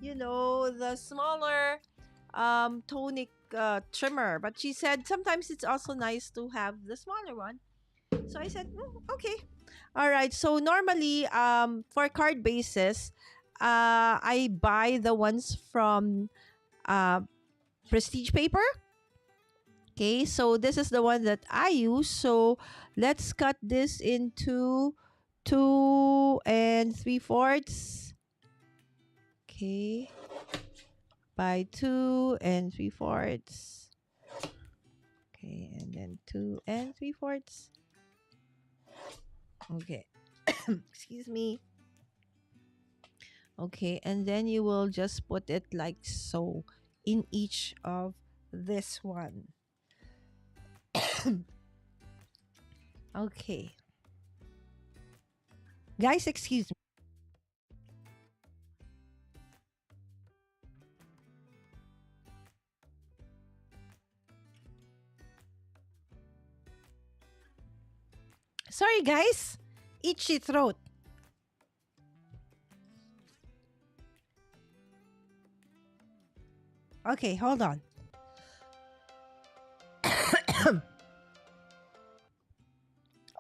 the smaller tonic trimmer, but she said sometimes it's also nice to have the smaller one. So I said, okay. All right. So normally, for card bases, I buy the ones from uh, Prestige Paper. Okay. So this is the one that I use. So let's cut this into 2 3/4. Okay. By 2 3/4. Okay. And then 2 3/4. Okay. Excuse me. Okay, and then you will just put it like so in each of this one. Okay. Guys, excuse me. Sorry, guys. Itchy throat. Okay, hold on.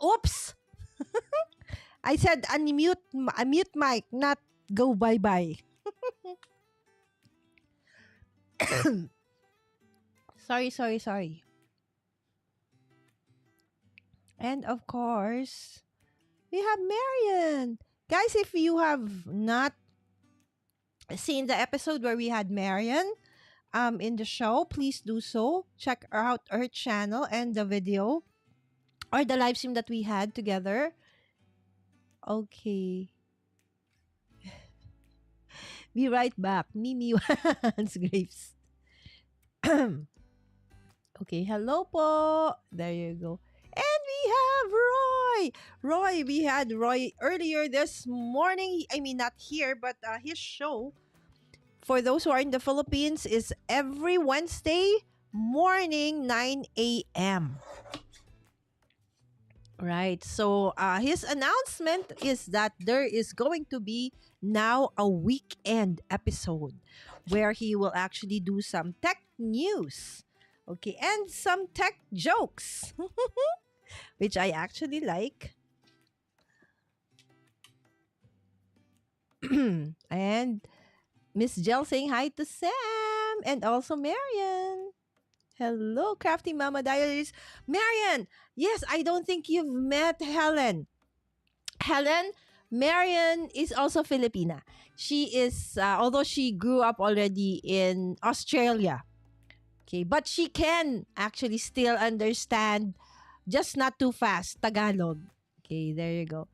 Oops. I said unmute mic, not go bye-bye. Sorry. And of course, we have Marian. Guys, if you have not seen the episode where we had Marian in the show, please do so. Check out her channel and the video or the live stream that we had together. Okay. Be right back. Mimi wants grapes. Okay, hello po. There you go. And we have Roy. We had Roy earlier this morning. I mean, not here, but his show, for those who are in the Philippines, is every Wednesday morning, 9 a.m. Right. So his announcement is that there is going to be now a weekend episode where he will actually do some tech news. Okay. And some tech jokes, which I actually like. And Miss Jel saying hi to Sam and also Marian. Hello, Crafty Mama Diaries. Marian, yes, I don't think you've met Helen. Helen, Marian is also Filipina. She is, although she grew up already in Australia, okay, but she can actually still understand, just not too fast, Tagalog. Okay, there you go.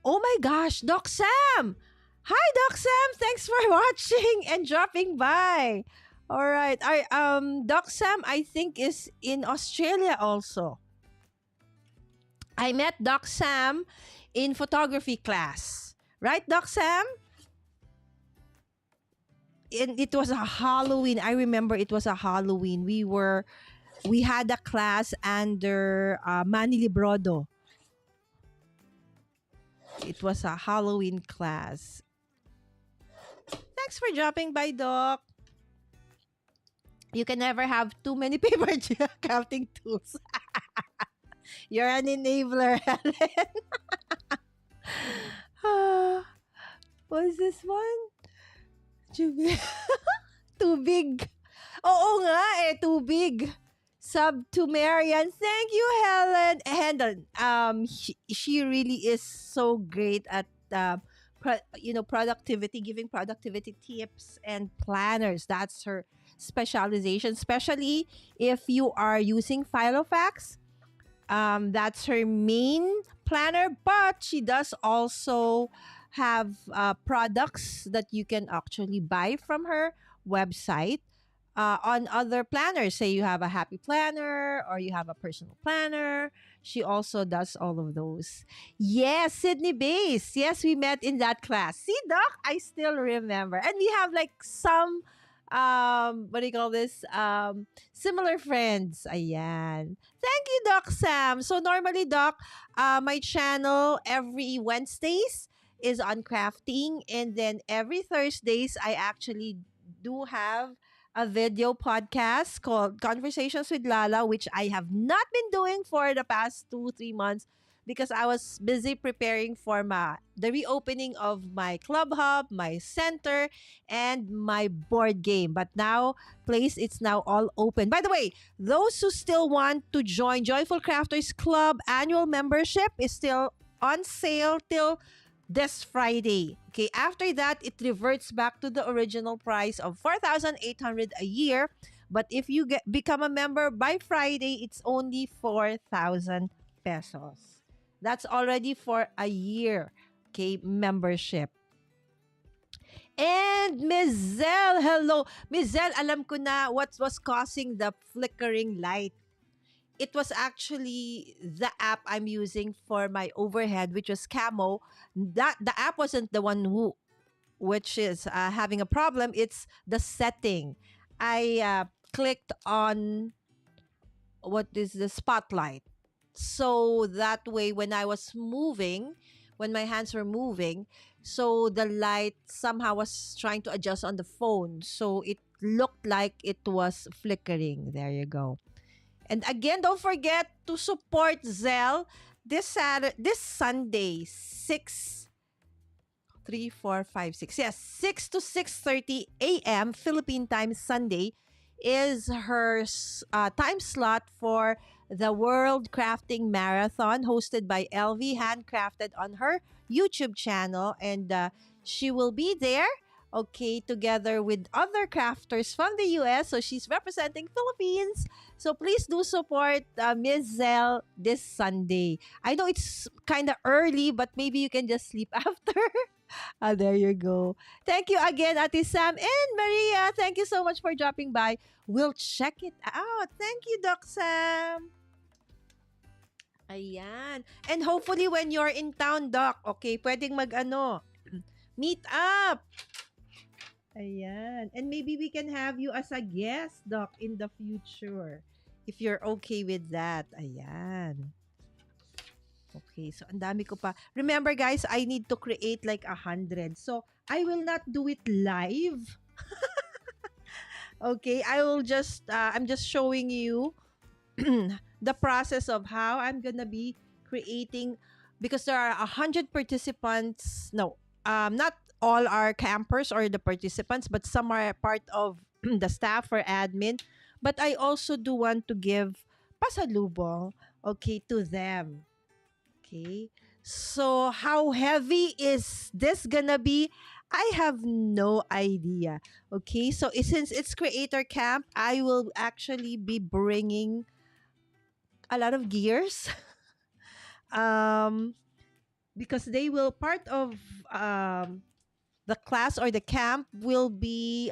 Oh my gosh, Doc Sam! Hi, Doc Sam! Thanks for watching and dropping by. All right. Doc Sam, I think, is in Australia also. I met Doc Sam in photography class. Right, Doc Sam? And it was a Halloween. I remember it was a Halloween. We had a class under Manny Librodo. It was a Halloween class. Thanks for dropping by, Doc. You can never have too many paper crafting tools. You're an enabler, Helen. What's this one? Too big. Too big. Oo nga eh, too big. Sub to Marian. Thank you, Helen. And she really is so great at productivity, giving productivity tips and planners. That's her specialization, especially if you are using Filofax. That's her main planner, but she does also have products that you can actually buy from her website on other planners. Say you have a happy planner or you have a personal planner. She also does all of those. Yes, Sydney Base. Yes, we met in that class. See, Doc, I still remember. And we have like some what do you call this? Similar friends. Ayan. Thank you, Doc Sam. So normally, Doc, my channel every Wednesdays is on crafting, and then every Thursdays I actually do have a video podcast called Conversations with Lala, which I have not been doing for the past 2, 3 months because I was busy preparing for the reopening of my club hub, my center, and my board game. But now, place it's now all open. By the way, those who still want to join Joyful Crafters Club annual membership is still on sale till this Friday. Okay, after that, it reverts back to the original price of 4,800 a year. But if you become a member by Friday, it's only 4,000 pesos. That's already for a year. Okay, membership. And Miss Zell, hello. Miss Zell, alam ko na what was causing the flickering light. It was actually the app I'm using for my overhead, which was Camo. That the app wasn't the one which is having a problem. It's the setting. I clicked on what is the spotlight, so that way when I was moving, when my hands were moving, so the light somehow was trying to adjust on the phone, so it looked like it was flickering. There you go. And again, don't forget to support Zell this Sunday, 6, 3, 4, 5, 6. Yes, 6 to 6:30 a.m. Philippine time Sunday is her time slot for the World Crafting Marathon hosted by LV, handcrafted on her YouTube channel, and she will be there. Okay, together with other crafters from the US. So she's representing Philippines. So please do support Ms. Zell this Sunday. I know it's kind of early, but maybe you can just sleep after. There you go. Thank you again, Ate Sam and Maria. Thank you so much for dropping by. We'll check it out. Thank you, Doc Sam. Ayan. And hopefully when you're in town, Doc, okay, pwedeng meet up. Ayan. And maybe we can have you as a guest, Doc, in the future. If you're okay with that. Ayan. Okay, so ang dami ko pa. Remember guys, I need to create like 100. So, I will not do it live. Okay, I'm just showing you the process of how I'm gonna be creating, because there are 100 participants. No, not all are campers or the participants, but some are part of the staff or admin. But I also do want to give pasalubong, okay, to them. Okay. So how heavy is this gonna be? I have no idea. Okay. So since it's creator camp, I will actually be bringing a lot of gears. um because they will part of the class or the camp will be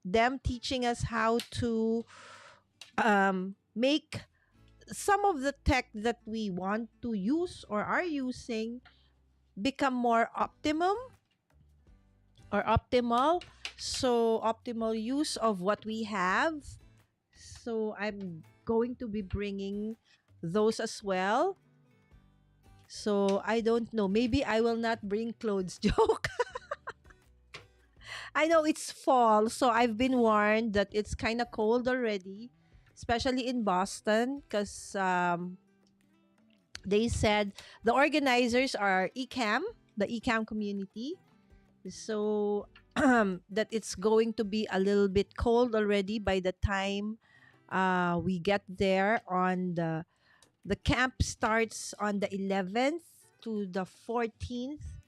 them teaching us how to make some of the tech that we want to use or are using become more optimum or optimal. So optimal use of what we have. So I'm going to be bringing those as well. So I don't know. Maybe I will not bring clothes. Joke. I know it's fall, so I've been warned that it's kind of cold already, especially in Boston, because they said the organizers are the ECAM community. So that it's going to be a little bit cold already by the time we get there. On the camp starts on the 11th to the 14th.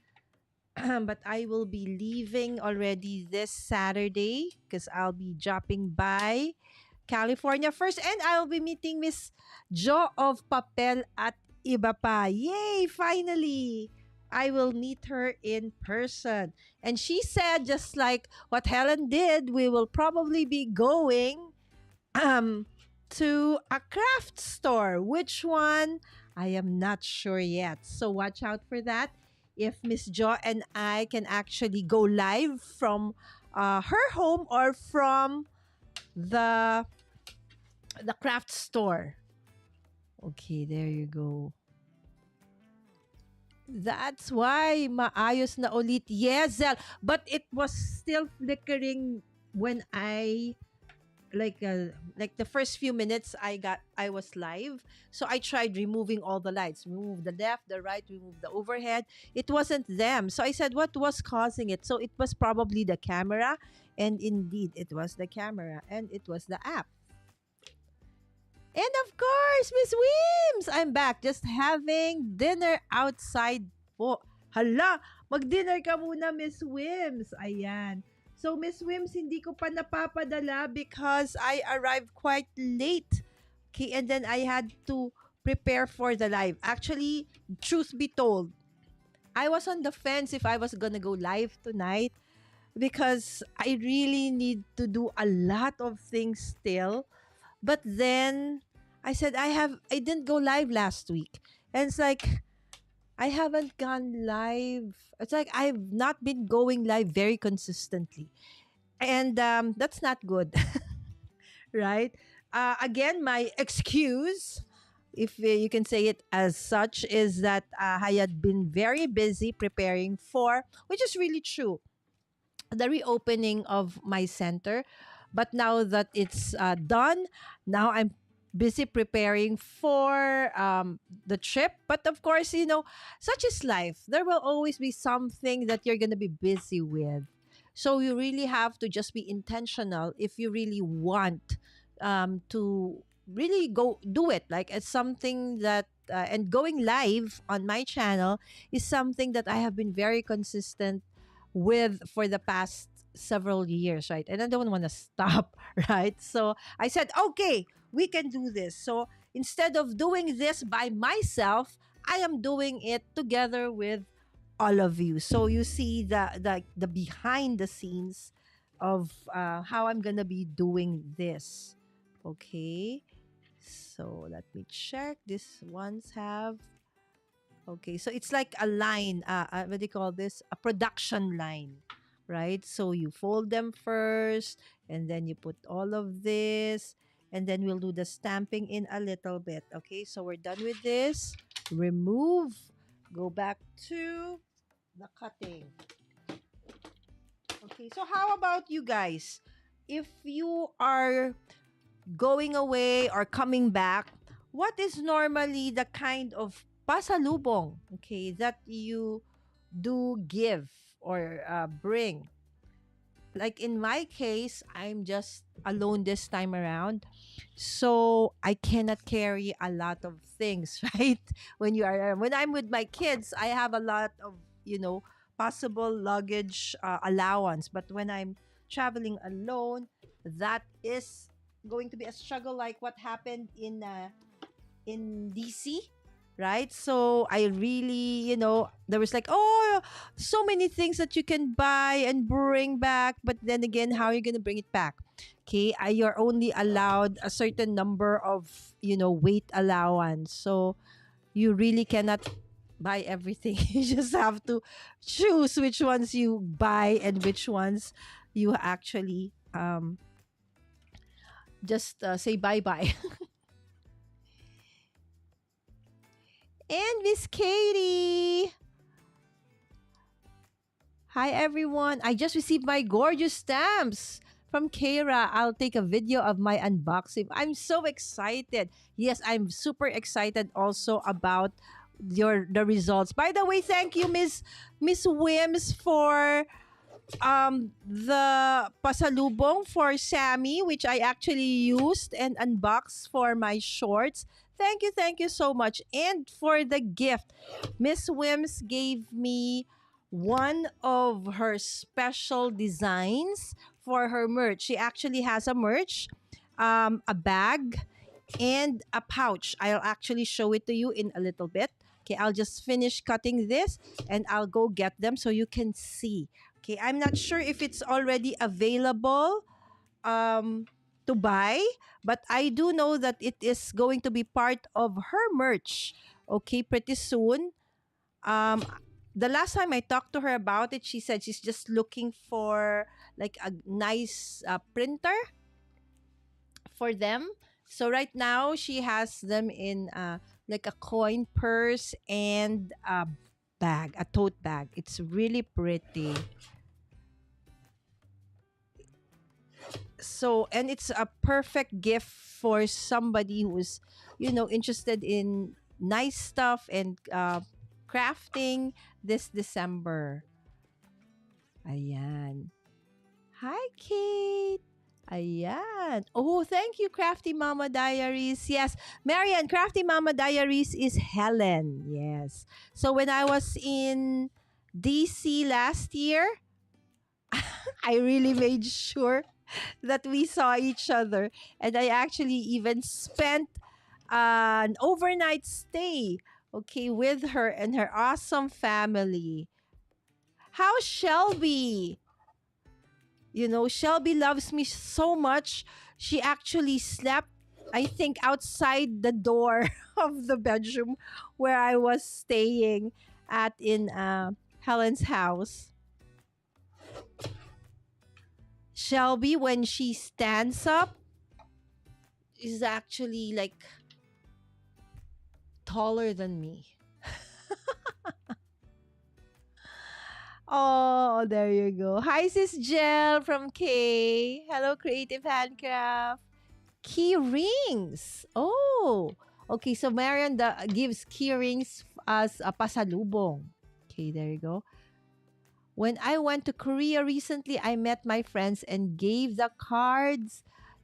But I will be leaving already this Saturday because I'll be dropping by California first, and I'll be meeting Miss Jo of Papel at Iba Pa. Yay! Finally, I will meet her in person. And she said, just like what Helen did, we will probably be going um to a craft store. Which one? I am not sure yet. So watch out for that. If Miss Jo and I can actually go live from her home or from the craft store. Okay, there you go. That's why maayos na ulit. Yes, Zell. But it was still flickering when I like the first few minutes I was live. So I tried removing all the lights, remove the left, the right, remove the overhead. It wasn't them. So I said, what was causing it? So it was probably the camera, and indeed it was the camera, and it was the app. And of course, Miss Wims, I'm back just having dinner outside po. Hala, mag-dinner ka muna, Miss Wims. Ayan. So, Miss Wims, hindi ko pa napapadala because I arrived quite late. Okay, and then I had to prepare for the live. Actually, truth be told, I was on the fence if I was gonna go live tonight because I really need to do a lot of things still. But then I said I didn't go live last week. And it's like I haven't gone live. It's like I've not been going live very consistently. And that's not good, right? Again, my excuse, if you can say it as such, is that I had been very busy preparing for, which is really true, the reopening of my center. But now that it's done, now I'm busy preparing for the trip. But of course, such is life. There will always be something that you're going to be busy with. So you really have to just be intentional if you really want to really go do it. Like it's something that, and going live on my channel is something that I have been very consistent with for the past several years, right? And I don't want to stop, right? So I said, okay, we can do this. So instead of doing this by myself, I am doing it together with all of you. So you see the behind the scenes of how I'm gonna be doing this. Okay. So let me check. This ones have. Okay, so it's like a line, what do you call this? A production line, right? So you fold them first, and then you put all of this, and then we'll do the stamping in a little bit. Okay, so we're done with this. Remove, go back to the cutting. Okay, so how about you guys? If you are going away or coming back, what is normally the kind of pasalubong, okay, that you do give or bring? Like in my case, I'm just alone this time around. So I cannot carry a lot of things, right? When I'm with my kids, I have a lot of, possible luggage allowance. But when I'm traveling alone, that is going to be a struggle like what happened in DC, right? So I really, there was like, oh, so many things that you can buy and bring back, but then again, how are you going to bring it back? Okay, you're only allowed a certain number of, weight allowance. So you really cannot buy everything. You just have to choose which ones you buy and which ones you actually just say bye bye. And Miss Katie. Hi everyone. I just received my gorgeous stamps from Kara. I'll take a video of my unboxing. I'm so excited. Yes, I'm super excited also about the results. By the way, thank you Miss Wims for the pasalubong for Sammy, which I actually used and unboxed for my shorts. Thank you so much. And for the gift, Miss Wims gave me one of her special designs for her merch. She actually has a merch, a bag, and a pouch. I'll actually show it to you in a little bit. Okay, I'll just finish cutting this and I'll go get them so you can see. Okay, I'm not sure if it's already available to buy, but I do know that it is going to be part of her merch. Okay, pretty soon. Um, the last time I talked to her about it, she said she's just looking for like a nice printer for them. So right now she has them in like a coin purse and a bag, a tote bag. It's really pretty. So, and it's a perfect gift for somebody who's, interested in nice stuff and crafting this December. Ayan. Hi, Kate. Ayan. Oh, thank you, Crafty Mama Diaries. Yes, Marian, Crafty Mama Diaries is Helen. Yes. So when I was in DC last year, I really made sure that we saw each other. And I actually even spent an overnight stay, okay, with her and her awesome family. How's Shelby? Shelby loves me so much. She actually slept, I think, outside the door of the bedroom where I was staying at in Helen's house. Shelby, when she stands up, is actually like taller than me. Oh, there you go. Hi, Sis Jel from K. Hello, Creative Handcraft. Key rings. Oh, okay. So Marian gives key rings as a pasalubong. Okay, there you go. When I went to Korea recently, I met my friends and gave the cards,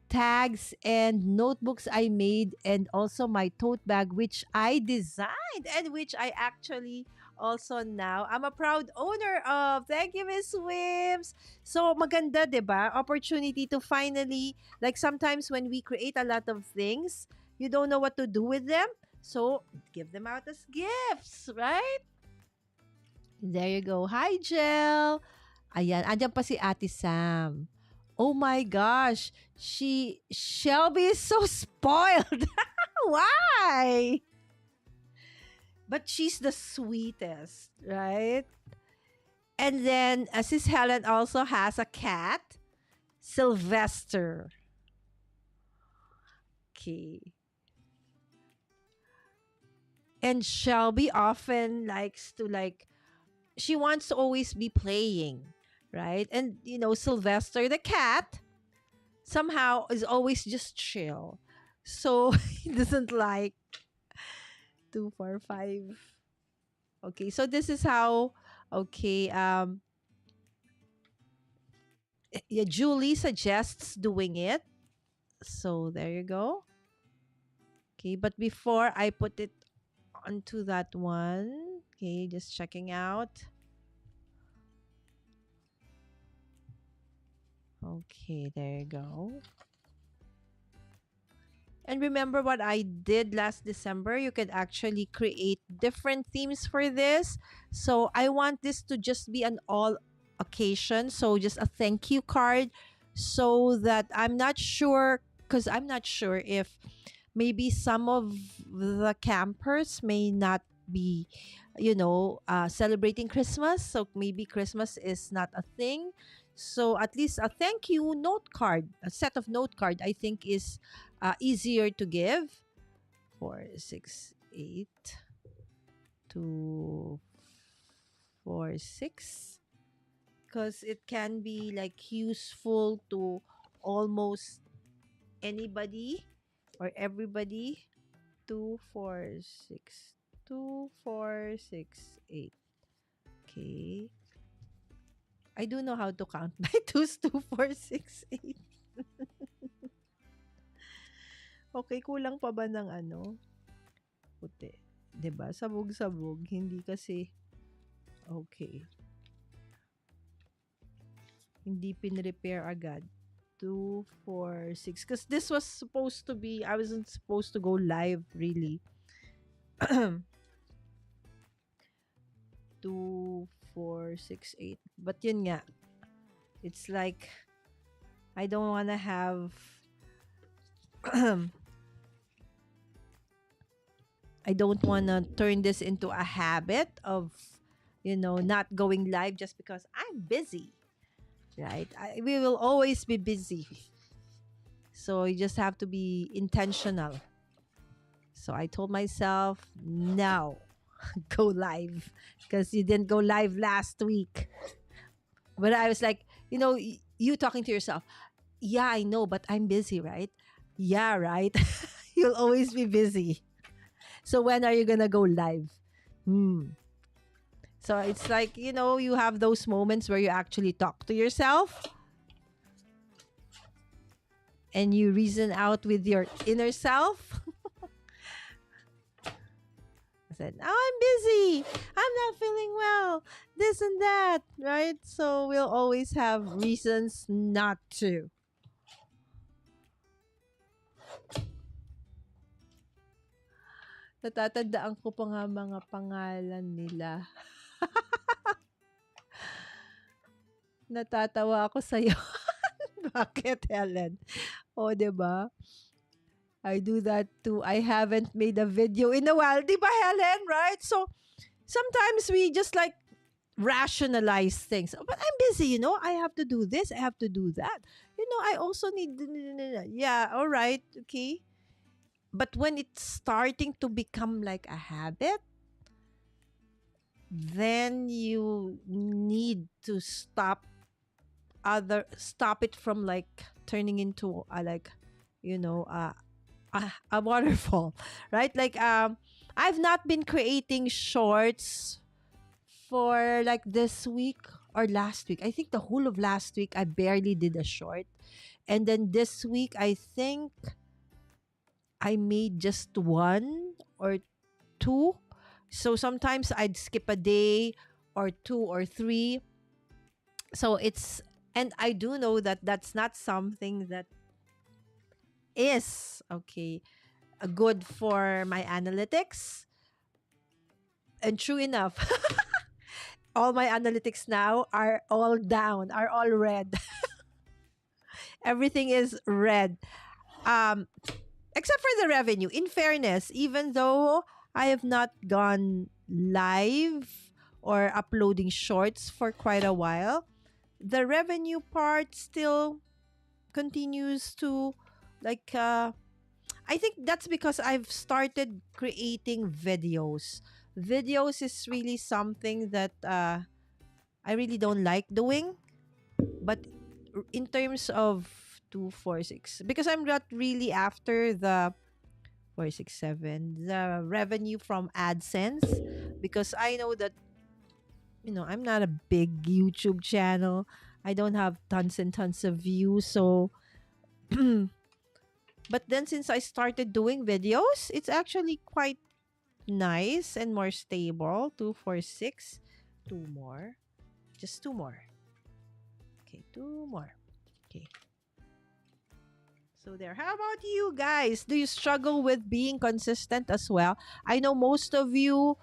tags, and notebooks I made, and also my tote bag, which I designed and which I actually also now I'm a proud owner of. Thank you, Miss Wims. So maganda, 'di ba? Opportunity to finally, like sometimes when we create a lot of things, you don't know what to do with them. So give them out as gifts, right? There you go. Hi, Jel. Ayan, andyan pa si Ate Sam. Oh my gosh, Shelby is so spoiled. Why? But she's the sweetest, right? And then Sis Helen also has a cat, Sylvester. Okay. And Shelby often likes to she wants to always be playing, right? And Sylvester the cat somehow is always just chill. So he doesn't like 245. Okay, so this is how okay, yeah, Julie suggests doing it. So there you go. Okay, but before I put it onto that one, okay, just checking out. Okay, there you go. And remember what I did last December? You could actually create different themes for this. So I want this to just be an all occasion. So just a thank you card so that I'm not sure if maybe some of the campers may not be celebrating Christmas, so maybe Christmas is not a thing. So at least a thank you note card, a set of note card, I think is easier to give. 468 246, because it can be like useful to almost anybody or everybody. 246 2468. Okay. I do know how to count by twos. 2468. Okay, kulang pa ba ng puti? 'Di ba? Sabog-sabog, hindi kasi okay. Hindi pin-repair agad. 246, because this was supposed to be, I wasn't supposed to go live really. 2468. But yun nga, it's like I don't want to have I don't want to turn this into a habit of not going live just because I'm busy, right? We will always be busy. So you just have to be intentional. So I told myself, no, go live, because you didn't go live last week. But I was like, you talking to yourself, Yeah, I know, but I'm busy, right? Yeah, right. You'll always be busy. So when are you gonna go live? Hmm. So it's like, you have those moments where you actually talk to yourself and you reason out with your inner self. I said, "Oh, I'm busy. I'm not feeling well. This and that." Right? So we'll always have reasons not to. Natatandaan ko pa nga mga pangalan nila. Natatawa ako sa'yo. Bakit, Helen? O, 'di ba? I do that too. I haven't made a video in a while. 'Di ba, Helen? Right? So, sometimes we just like rationalize things. But I'm busy, I have to do this. I have to do that. I also need. Yeah, all right. Okay. But when it's starting to become like a habit, then you need to stop it from like turning into like, you know, uh, a waterfall, right? Like I've not been creating shorts for like this week or last week. I think the whole of last week I barely did a short. And then this week I think I made just one or two. So sometimes I'd skip a day or two or three. So it's, and I do know that that's not something that is okay good for my analytics. And true enough, all my analytics now are all down, are all red. Everything is red. Um, except for the revenue. In fairness, even though I have not gone live or uploading shorts for quite a while, the revenue part still continues to like I think that's because I've started creating videos. Videos is really something that I really don't like doing. But in terms of 246, because I'm not really after the 467, the revenue from AdSense, because I know that, I'm not a big YouTube channel. I don't have tons and tons of views. So, but then since I started doing videos, it's actually quite nice and more stable. 246. Two more. Just two more. Okay, two more. Okay. So there. How about you guys? Do you struggle with being consistent as well? I know most of you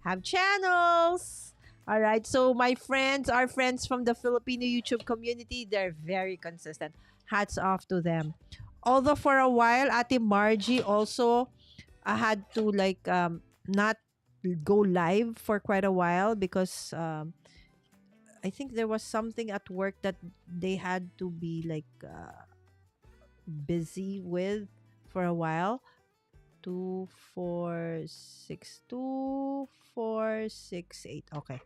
have channels. All right. So my friends, our friends from the Filipino YouTube community, they're very consistent. Hats off to them. Although for a while, Ate Margie also had to like not go live for quite a while because I think there was something at work that they had to be like busy with for a while. 2, 4, 6, 2, 4, 6, 8. Okay.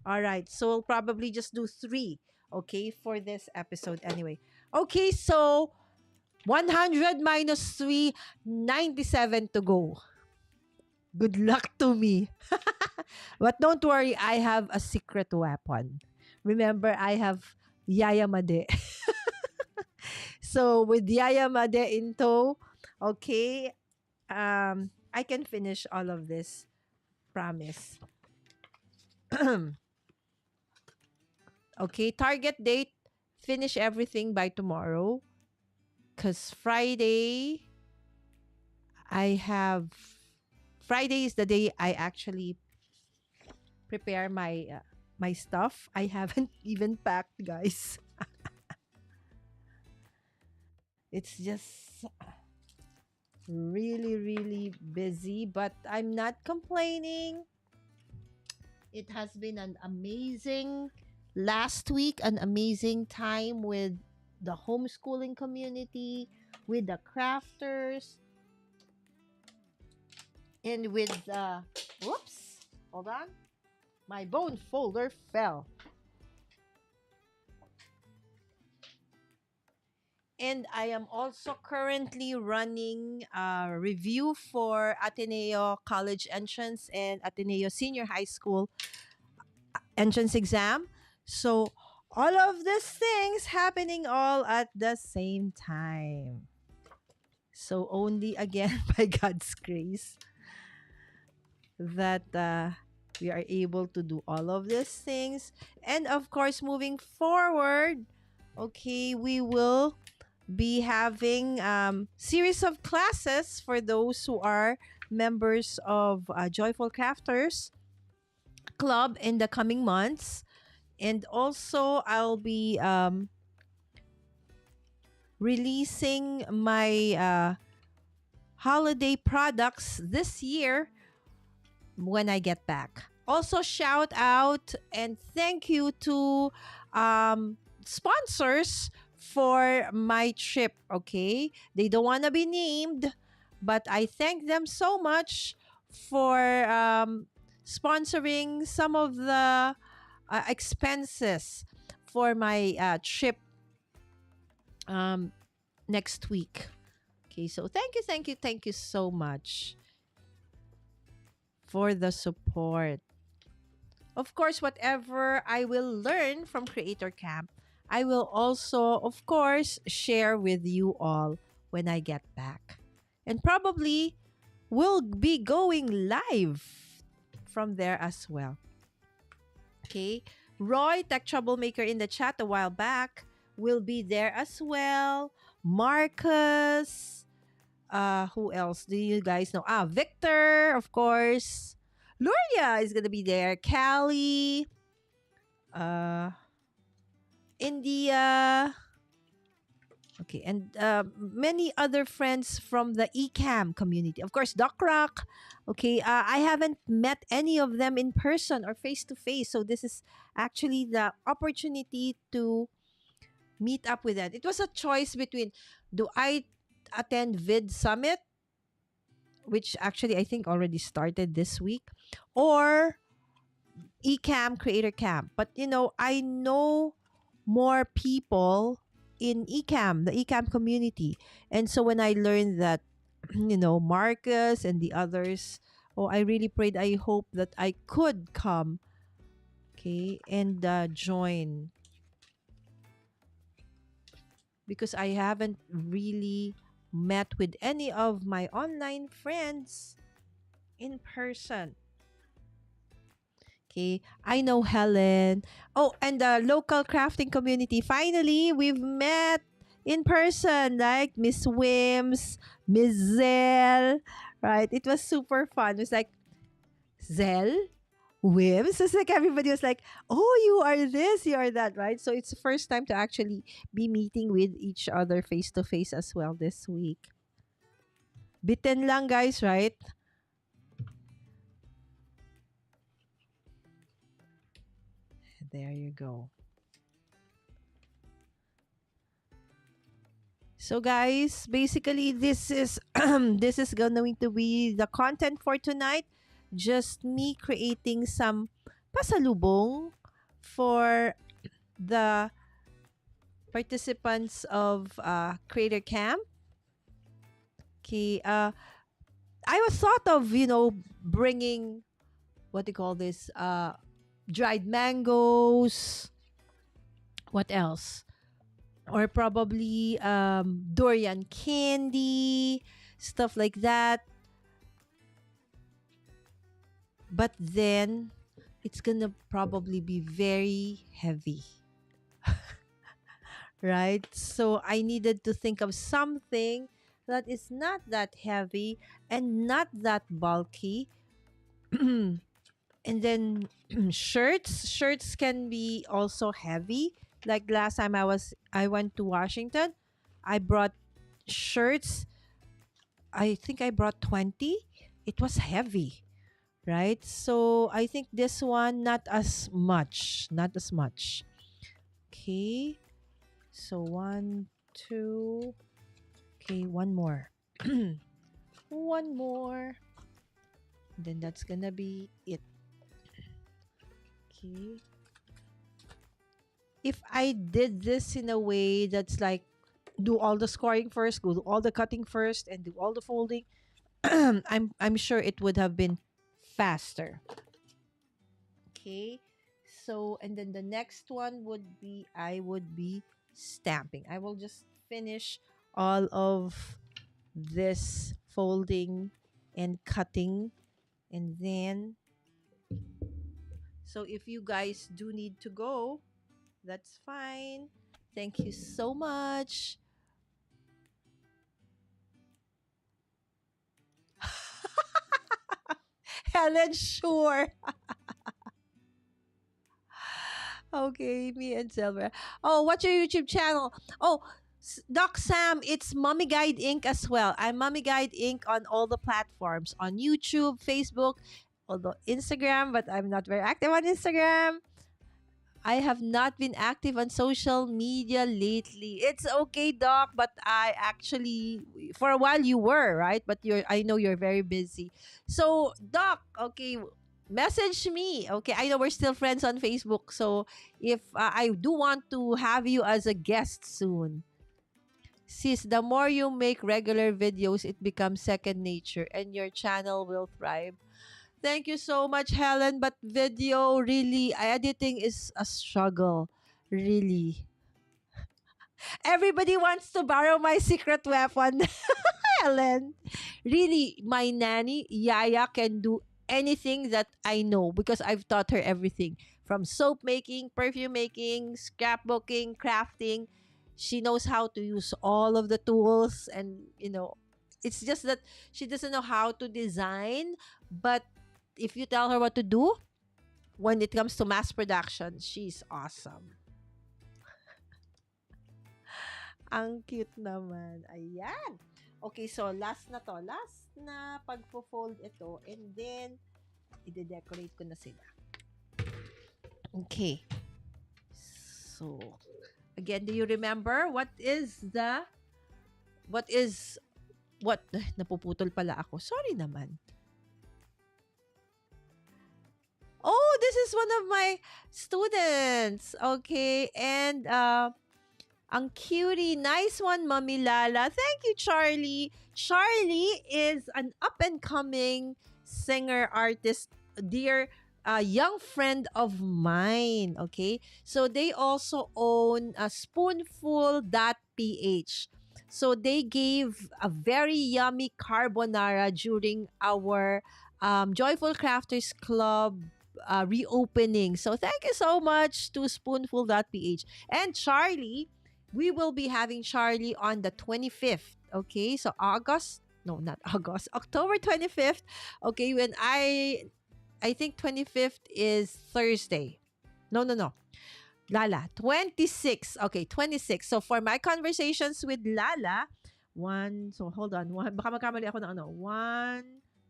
All right. So we'll probably just do three. Okay, for this episode anyway. Okay, so 100 minus 3, 97 to go. Good luck to me. But don't worry, I have a secret weapon. Remember, I have Yaya Made. So with Yaya Made in tow, okay, I can finish all of this. Promise. Okay, target date, finish everything by tomorrow. Because I have, Friday is the day I actually prepare my stuff. I haven't even packed, guys. It's just really, really busy, but I'm not complaining. It has been an amazing last week, an amazing time with the homeschooling community, with the crafters, and with the, whoops, hold on, my bone folder fell. And I am also currently running a review for Ateneo College entrance and Ateneo Senior High School entrance exam. So all of these things happening all at the same time. So only again by God's grace that we are able to do all of these things. And of course, moving forward, okay, we will be having series of classes for those who are members of Joyful Crafters Club in the coming months. And also, I'll be releasing my holiday products this year when I get back. Also, shout out and thank you to sponsors for my trip. Okay, they don't want to be named, but I thank them so much for sponsoring some of the expenses for my trip um, next week. Okay, so thank you so much for the support. Of course, whatever I will learn from Creator Camp, I will also, of course, share with you all when I get back. And probably will be going live from there as well. Okay. Roy, Tech Troublemaker in the chat a while back, will be there as well. Marcus, who else do you guys know? Victor, of course. Luria is gonna be there. Callie, uh, India. Okay, and many other friends from the eCam community. Of course, Doc Rock. Okay, I haven't met any of them in person or face to face, so this is actually the opportunity to meet up with them. It was a choice between do I attend Vid Summit, which actually I think already started this week, or eCam Creator Camp. But I know more people in eCam, the eCam community. And so when I learned that, Marcus and the others, oh, I really prayed, I hope that I could come, okay, and join. Because I haven't really met with any of my online friends in person. Okay, I know Helen. Oh, and the local crafting community. Finally, we've met in person, like Miss Wims, Miss Zell, right? It was super fun. It was like, Zell? Wims? It's like everybody was like, oh, you are this, you are that, right? So it's the first time to actually be meeting with each other face to face as well this week. Bitten lang, guys, right? There you go. So guys, basically this is this is going to be the content for tonight. Just me creating some pasalubong for the participants of Creator Camp. Okay, I was thought of, bringing what do you call this? Dried mangoes. What else? Or probably durian candy, stuff like that. But then it's gonna probably be very heavy. Right? So I needed to think of something that is not that heavy and not that bulky. And then shirts can be also heavy. Like last time I went to Washington, I brought shirts. I think I brought 20. It was heavy, right? So I think this one not as much, not as much. Okay. So one, two. Okay, one more. One more. Then that's gonna be it. Okay. If I did this in a way that's like do all the scoring first, go do all the cutting first, and do all the folding, I'm sure it would have been faster. Okay. So, and then the next one would be I would be stamping. I will just finish all of this folding and cutting, and then, so if you guys do need to go, that's fine. Thank you so much. Helen, sure. Okay, me and Silver. Oh, what's your YouTube channel? Oh, Doc Sam, it's Mommy Guide Inc. as well. I'm Mommy Guide Inc. on all the platforms, on YouTube, Facebook, although Instagram, but I'm not very active on Instagram. I have not been active on social media lately. It's okay, Doc, but I actually, for a while you were, right? But I know you're very busy. So, Doc, okay, message me. Okay, I know we're still friends on Facebook. So, if I do want to have you as a guest soon. Sis, the more you make regular videos, it becomes second nature and your channel will thrive. Thank you so much, Helen. But video, really, editing is a struggle. Really. Everybody wants to borrow my secret weapon, Helen. Really, my nanny, Yaya, can do anything that I know because I've taught her everything from soap making, perfume making, scrapbooking, crafting. She knows how to use all of the tools, and it's just that she doesn't know how to design. But if you tell her what to do, when it comes to mass production, she's awesome. Ang cute naman. Ayan. Okay, so last na to. Last na pagpo-fold ito. And then, i-decorate ko na sila. Okay. So, again, do you remember napuputol pala ako. Sorry naman. Oh, this is one of my students. Okay. And, ang cutie. Nice one, Mommy Lala. Thank you, Charlie. Charlie is an up-and-coming singer, artist, dear young friend of mine. Okay? So, they also own a Spoonful.ph. So, they gave a very yummy carbonara during our Joyful Crafters Club reopening. So, thank you so much to Spoonful.ph. And Charlie, we will be having Charlie on the 25th. Okay, so August, no, not August, October 25th. Okay, when I think 25th is Thursday. No, no, no. Lala, 26. Okay, 26. So for my conversations with Lala, so hold on. Baka magkamali ako ng ano. 1,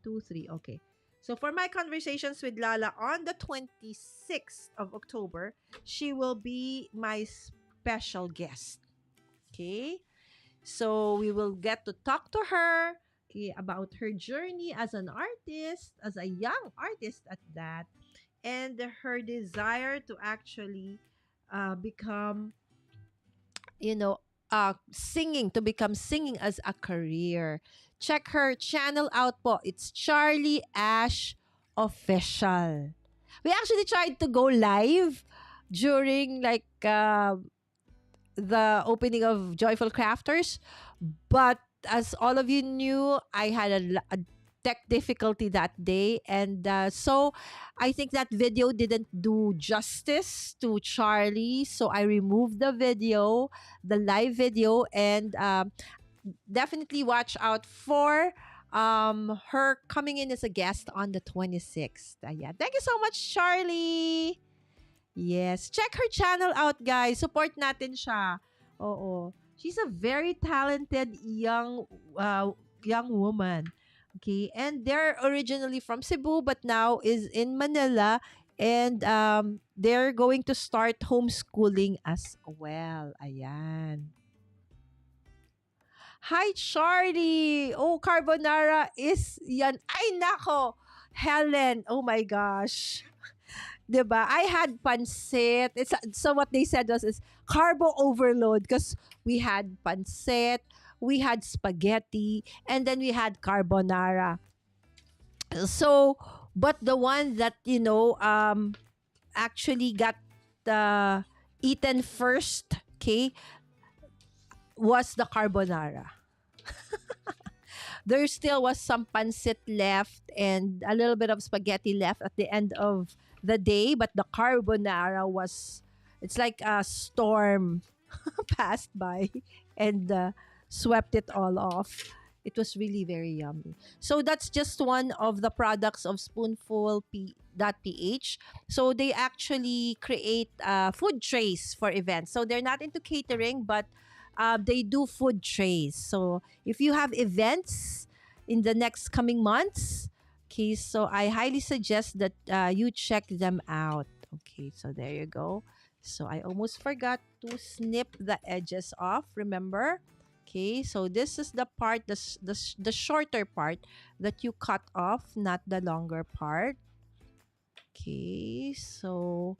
2, 3. Okay. So for my conversations with Lala on the 26th of October, she will be my special guest. Okay? So we will get to talk to her, okay, about her journey as an artist, as a young artist at that, and her desire to actually become, to become singing as a career. Check her channel out po. It's Charlie Ash Official. We actually tried to go live during like the opening of Joyful Crafters, but as all of you knew, I had a tech difficulty that day, and so I think that video didn't do justice to Charlie, so I removed the live video, and definitely watch out for her coming in as a guest on the 26th. Yeah, thank you so much, Charlie. Yes. Check her channel out, guys. Support natin siya. Oo. She's a very talented young woman. Okay. And they're originally from Cebu, but now is in Manila. And they're going to start homeschooling as well. Ayan. Hi, Charlie! Oh, carbonara is yan. Ay, nako! Helen, oh my gosh. Diba? I had pancit. So what they said was is carbo overload because we had pancit, we had spaghetti, and then we had carbonara. So, but the one that actually got uh, eaten first, okay, was the carbonara. There still was some pancit left and a little bit of spaghetti left at the end of the day, but the carbonara was, it's like a storm passed by and swept it all off. It was really very yummy. So that's just one of the products of Spoonful.ph. So they actually create food trays for events. So they're not into catering, but they do food trays. So if you have events in the next coming months, okay, so I highly suggest that you check them out. Okay, so there you go. So I almost forgot to snip the edges off, remember? Okay, so this is the part, the shorter part that you cut off, not the longer part. Okay, so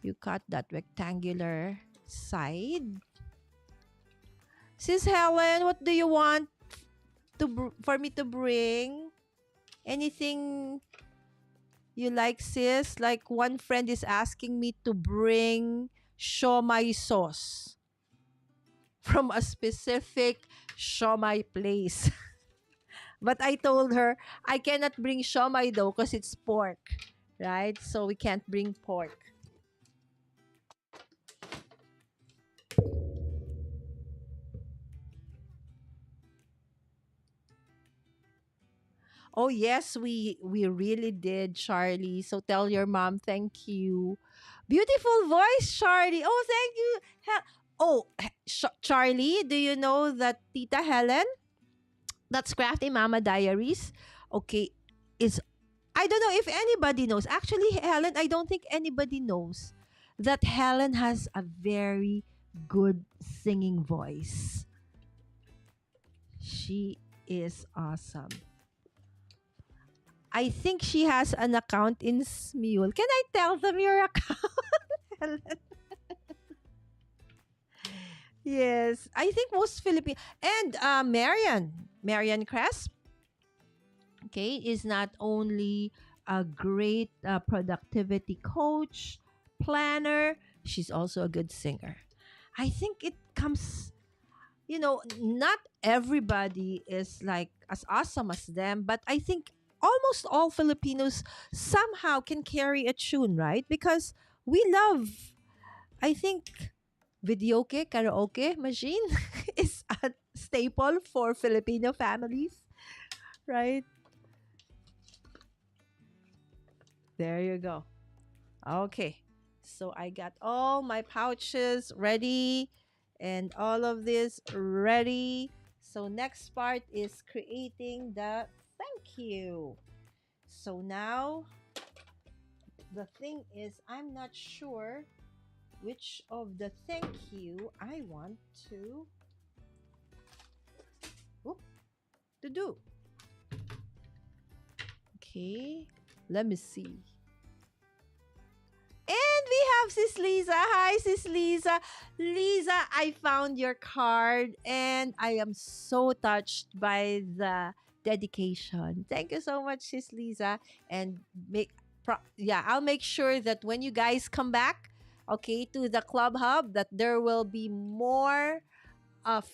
you cut that rectangular side. Sis Helen, what do you want for me to bring? Anything you like, sis? Like one friend is asking me to bring shomai sauce from a specific shomai place. But I told her I cannot bring shomai though because it's pork, right? So we can't bring pork. Oh yes, we really did, Charlie. So tell your mom thank you. Beautiful voice, Charlie. Oh, thank you. Charlie, do you know that Tita Helen, that's Crafty Mama Diaries, okay, is, I don't know if anybody knows. Actually, Helen, I don't think anybody knows that Helen has a very good singing voice. She is awesome. I think she has an account in Smule. Can I tell them your account, Helen? Yes, I think most Filipino and Marian Cresp, okay, is not only a great productivity coach, planner, she's also a good singer. I think it comes, not everybody is like as awesome as them, but I think almost all Filipinos somehow can carry a tune, right? Because we love, I think, videoke, karaoke machine is a staple for Filipino families, right? There you go. Okay. So I got all my pouches ready and all of this ready. So next part is creating the thank you. So now the thing is I'm not sure which of the thank you I want whoop, to do. Okay. Let me see. And we have Sis Lisa. Hi, Sis Lisa. Lisa, I found your card and I am so touched by the dedication. Thank you so much, Sis Lisa. And I'll make sure that when you guys come back, okay, to the Club Hub, that there will be more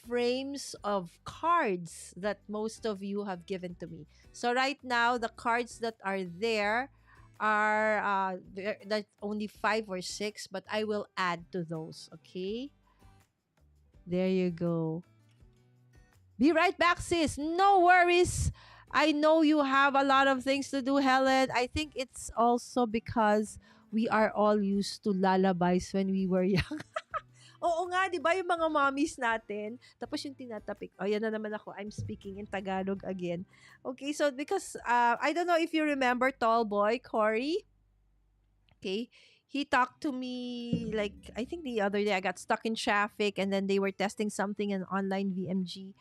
frames of cards that most of you have given to me. So right now, the cards that are there are that's only 5 or 6, but I will add to those. Okay, there you go. Be right back, sis. No worries. I know you have a lot of things to do, Helen. I think it's also because we are all used to lullabies when we were young. Oo nga, 'di ba yung mga mommies natin, tapos yung tinatapik. Oh, yan na naman ako. I'm speaking in Tagalog again. Okay, so because I don't know if you remember Tall Boy Corey. Okay, he talked to me like I think the other day. I got stuck in traffic, and then they were testing something in online VMG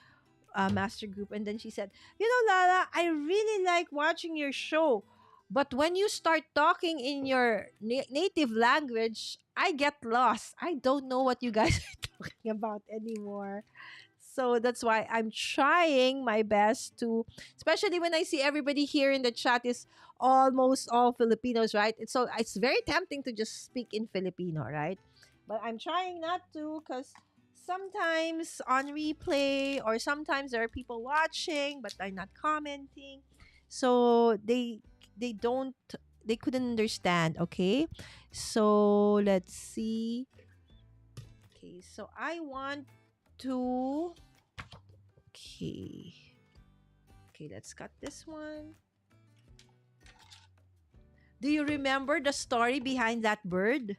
master group, and then she said, "You know, Lala, I really like watching your show. But when you start talking in your native language, I get lost. I don't know what you guys are talking about anymore. So that's why I'm trying my best to, especially when I see everybody here in the chat is almost all Filipinos, right? It's very tempting to just speak in Filipino, right? But I'm trying not to because sometimes on replay or sometimes there are people watching but they're not commenting. So they don't they couldn't understand, okay? So let's see. Okay, so I want to Okay. Okay, let's cut this one. Do you remember the story behind that bird?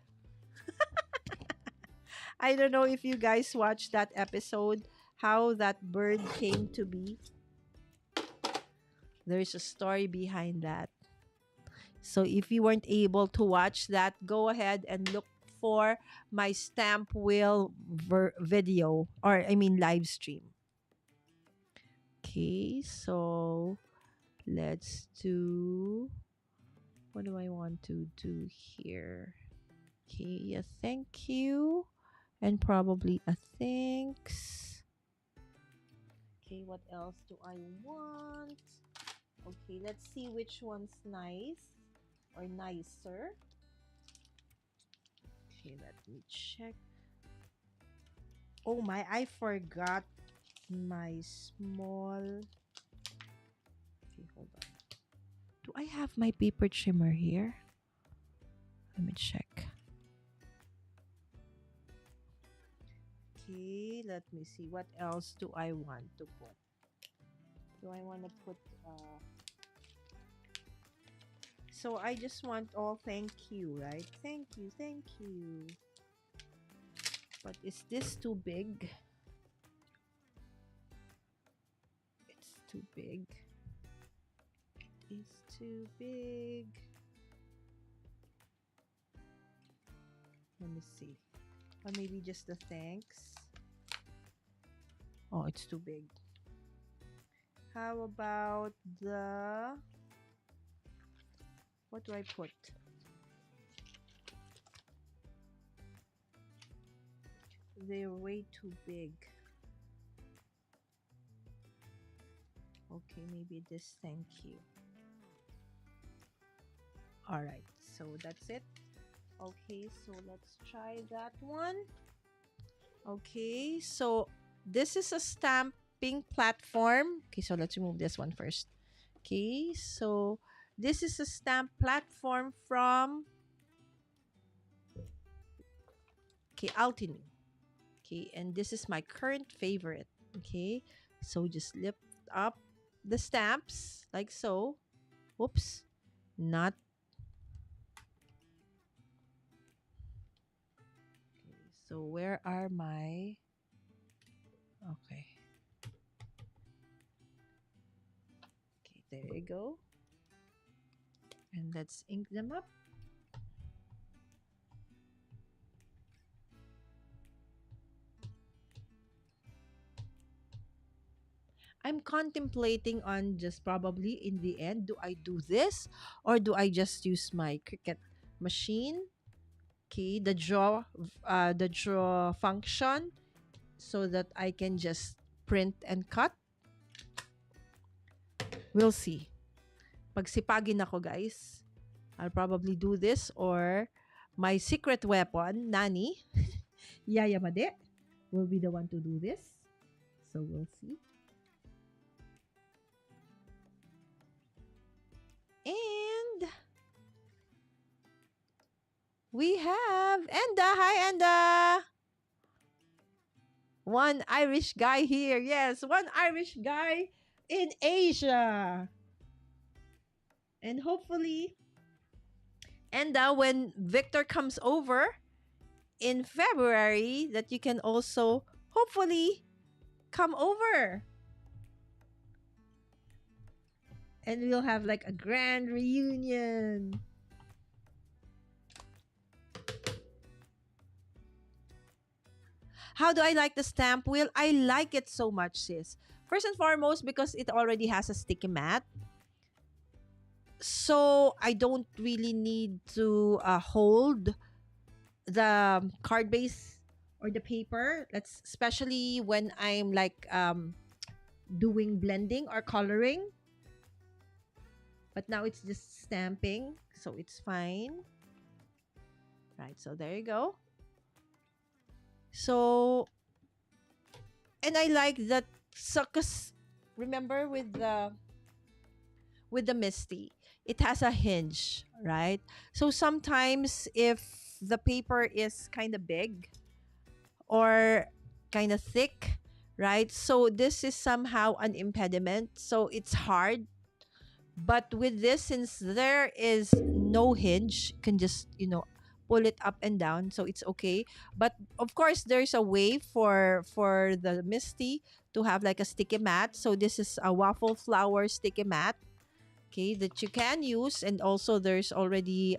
I don't know if you guys watched that episode, how that bird came to be. There's a story behind that. So if you weren't able to watch that, go ahead and look for my stamp wheel video, or I mean live stream. Okay, so let's do, what do I want to do here? Okay, a thank you and probably a thanks. Okay, what else do I want? Okay, let's see which one's nice or nicer. Okay, let me check. Oh my, I forgot my small. Okay, hold on. Do I have my paper trimmer here? Let me check. Okay, let me see. What else do I want to put? Do I want to put so I just want all thank you, right? Thank you, thank you. But is this too big? It's too big. It's too big. Let me see. Or maybe just the thanks. Oh, it's too big. How about the, what do I put? They're way too big. Okay, maybe this thank you. All right, so that's it. Okay, so let's try that one. Okay, so this is a stamping platform. Okay, so let's remove this one first. Okay, so this is a stamp platform from Altinu. Okay, and this is my current favorite. Okay, so just lift up the stamps like so. Whoops, not. Okay, so where are my? Okay. Okay, there you go. And let's ink them up. I'm contemplating on just probably in the end, do I do this or do I just use my Cricut machine? Okay, the draw function, so that I can just print and cut. We'll see. Pagsipagin ako, guys. I'll probably do this, or my secret weapon, Nani, Yaya Made, will be the one to do this. So we'll see. And we have Enda. Hi, Enda. One Irish guy here. Yes, one Irish guy in Asia. And hopefully, Enda, when Victor comes over in February, that you can also hopefully come over. And we'll have like a grand reunion. How do I like the stamp wheel? I like it so much, sis. First and foremost, because it already has a sticky mat. So I don't really need to hold the card base or the paper. Let's especially when I'm like doing blending or coloring. But now it's just stamping, so it's fine. Right, so there you go. So, and I like that. So, cause remember with the Misty, it has a hinge, right? So sometimes if the paper is kind of big or kind of thick, right? So this is somehow an impediment. So it's hard. But with this, since there is no hinge, you can just, pull it up and down. So it's okay. But of course, there's a way for the Misty to have like a sticky mat. So this is a waffle flower sticky mat, okay, that you can use. And also there's already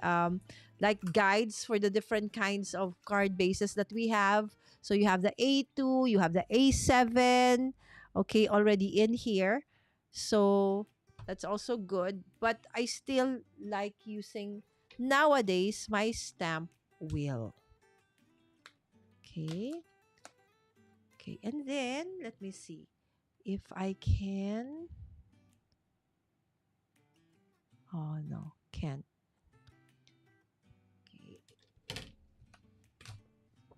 like guides for the different kinds of card bases that we have. So you have the A2, you have the A7, okay, already in here. So that's also good, but I still like using nowadays my stamp wheel. Okay. Okay, and then let me see if I can. Oh no, can't. Okay,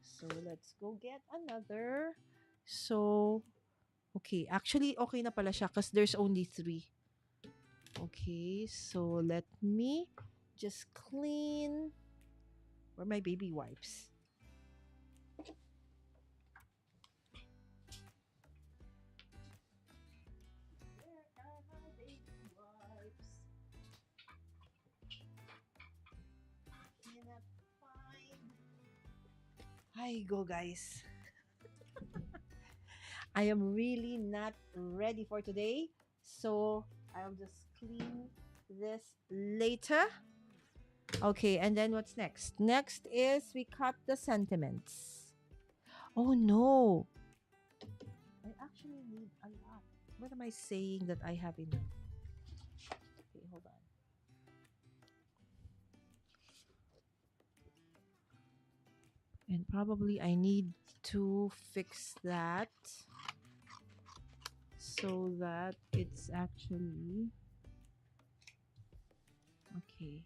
so let's go get another. So, okay. Actually, okay na pala siya because there's only three. Okay, so let me just clean. Where are my baby wipes? Where are my baby wipes? Cannot find. Hi, go guys. I am really not ready for today. So I'll just clean this later. Okay, and then what's next? Next is we cut the sentiments. Oh no. I actually need a lot. What am I saying that I have enough? Okay, hold on. And probably I need to fix that so that it's actually okay.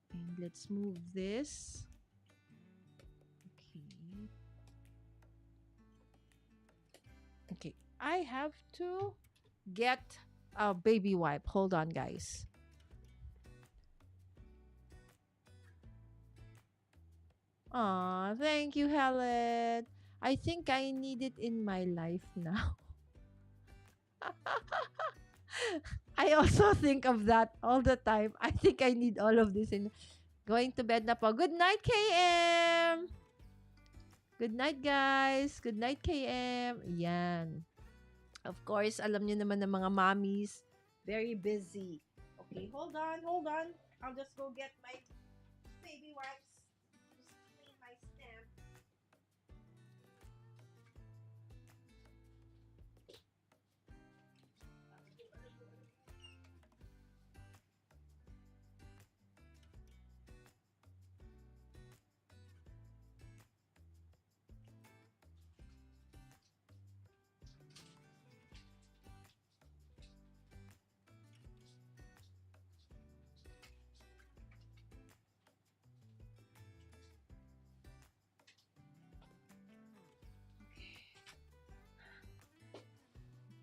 And let's move this. Okay. Okay. I have to get a baby wipe. Hold on, guys. Aw, thank you, Helen. I think I need it in my life now. I also think of that all the time. I think I need all of this in going to bed na po. Good night, KM! Good night, guys. Good night, KM. Yan. Of course, alam niyo naman ng mga mommies, very busy. Okay, hold on, hold on. I'll just go get my baby wipes. Just clean my stamp.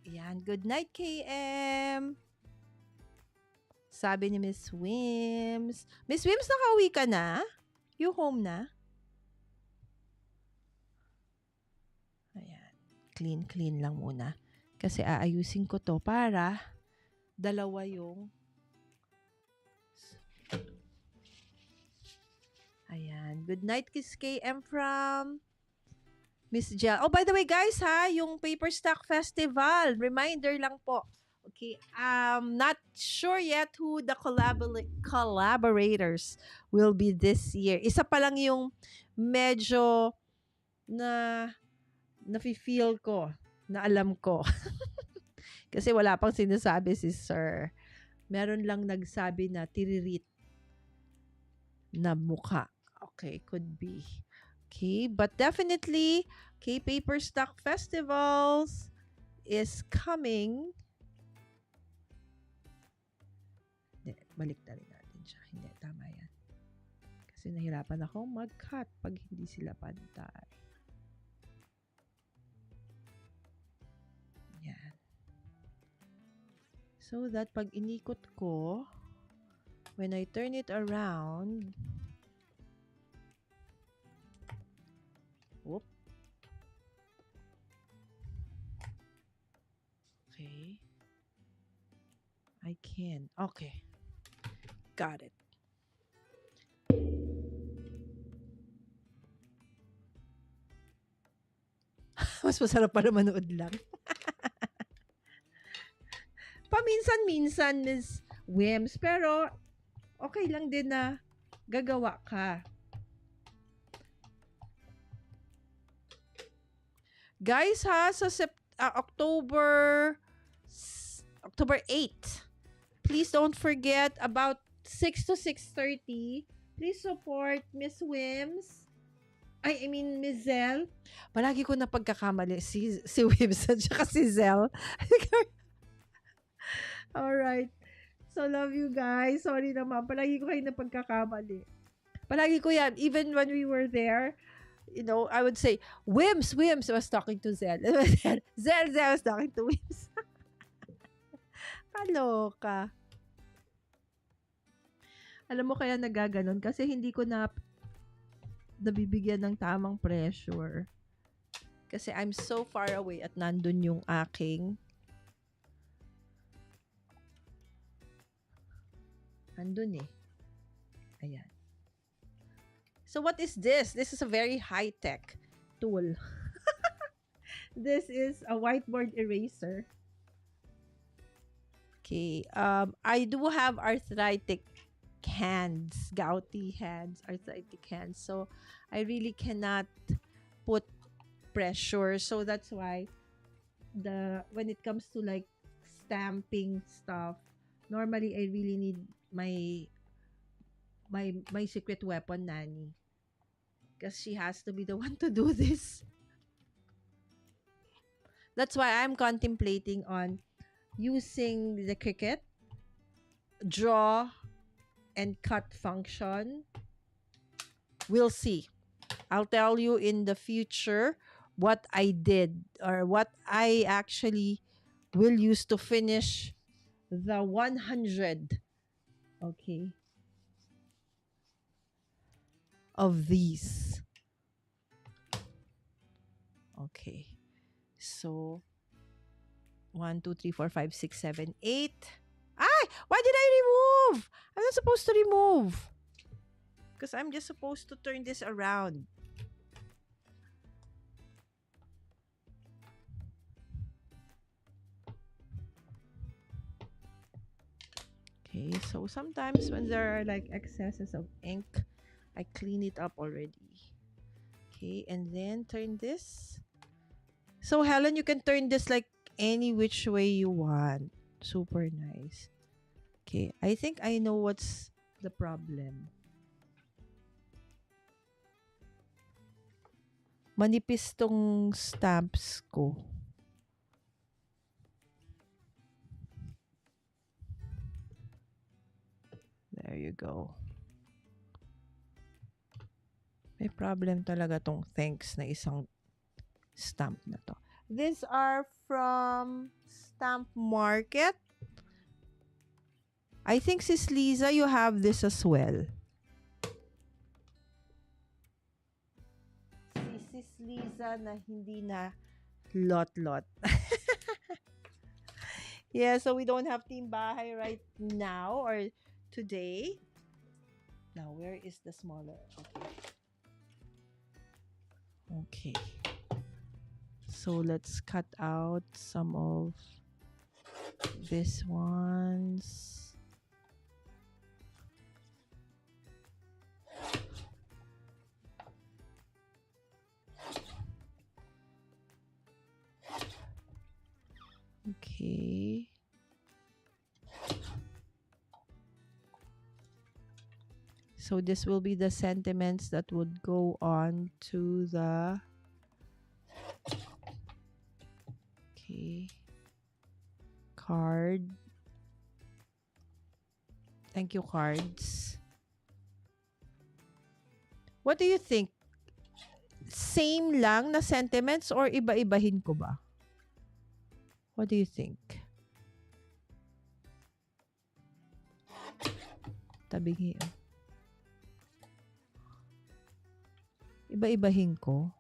Yan. Good night, KM. Sabi ni Miss Wims. Miss Wims, nakauwi ka na? You home na? Ayan. Clean, clean lang muna. Kasi aayusin ko to para dalawa yung ayan. Good night, Kiss KM from Miss Jel. Oh, by the way, guys, ha, yung Paper Stack Festival, reminder lang po. Okay, not sure yet who the collaborators will be this year. Isa pa lang yung medyo na nafi-feel ko, na alam ko. Kasi wala pang sinasabi si Sir. Meron lang nagsabi na tiririt na mukha. Okay, could be. Okay, but definitely, Paper Stock Festivals is coming. Hindi, balik na rin natin siya. Hindi, tama yan. Kasi nahirapan akong mag-cut pag hindi sila pantay. Yan. So that pag inikot ko, when I turn it around, whoop. Okay. I can. Okay. Got it. Mas masarap para manood lang. Paminsan-minsan, Miss Wims. Pero, okay lang din na gagawa ka. Guys, ha, sa October 8, please don't forget about 6 to 6:30. Please support Miss Wims. I mean, Miss Zell. Palagi ko na pagkakamali si Wims at saka si Zell. Alright. So, love you guys. Sorry naman. Palagi ko kayo na pagkakamali. Palagi ko yan. Even when we were there, you know, I would say, Wims was talking to Zell. Zell was talking to Wims. Kaloka. Alam mo kaya nagaganon kasi hindi ko na nabibigyan ng tamang pressure. Kasi I'm so far away at nandun yung aking andun eh. Ayan. So what is this? This is a very high-tech tool. This is a whiteboard eraser. Okay. I do have arthritic hands, gouty hands, arthritic hands. So I really cannot put pressure. So that's why when it comes to like stamping stuff, normally I really need my secret weapon nanny, because she has to be the one to do this. That's why I'm contemplating on using the Cricut draw and cut function. We'll see. I'll tell you in the future what I did or what I actually will use to finish the 100. Okay. Of these. Okay. So 1, 2, 3, 4, 5, 6, 7, 8. Ay! Why did I remove? I'm not supposed to remove. Because I'm just supposed to turn this around. Okay, so sometimes when there are like excesses of ink, I clean it up already. Okay, and then turn this. So Helen, you can turn this like any which way you want. Super nice. Okay, I think I know what's the problem. Manipis tong stamps ko. There you go. May problem talaga tong thanks na isang stamp na to. These are from Stamp Market. I think, Sis Liza, you have this as well. Si Sis Liza na hindi na lot. Yeah, so we don't have Team Bahay right now or today. Now, where is the smaller? Okay. So let's cut out some of these ones. Okay. So this will be the sentiments that would go on to the, okay, card. Thank you, cards. What do you think? Same lang na sentiments or iba-ibahin ko ba? What do you think? Tabingi. Iba-ibahin ko.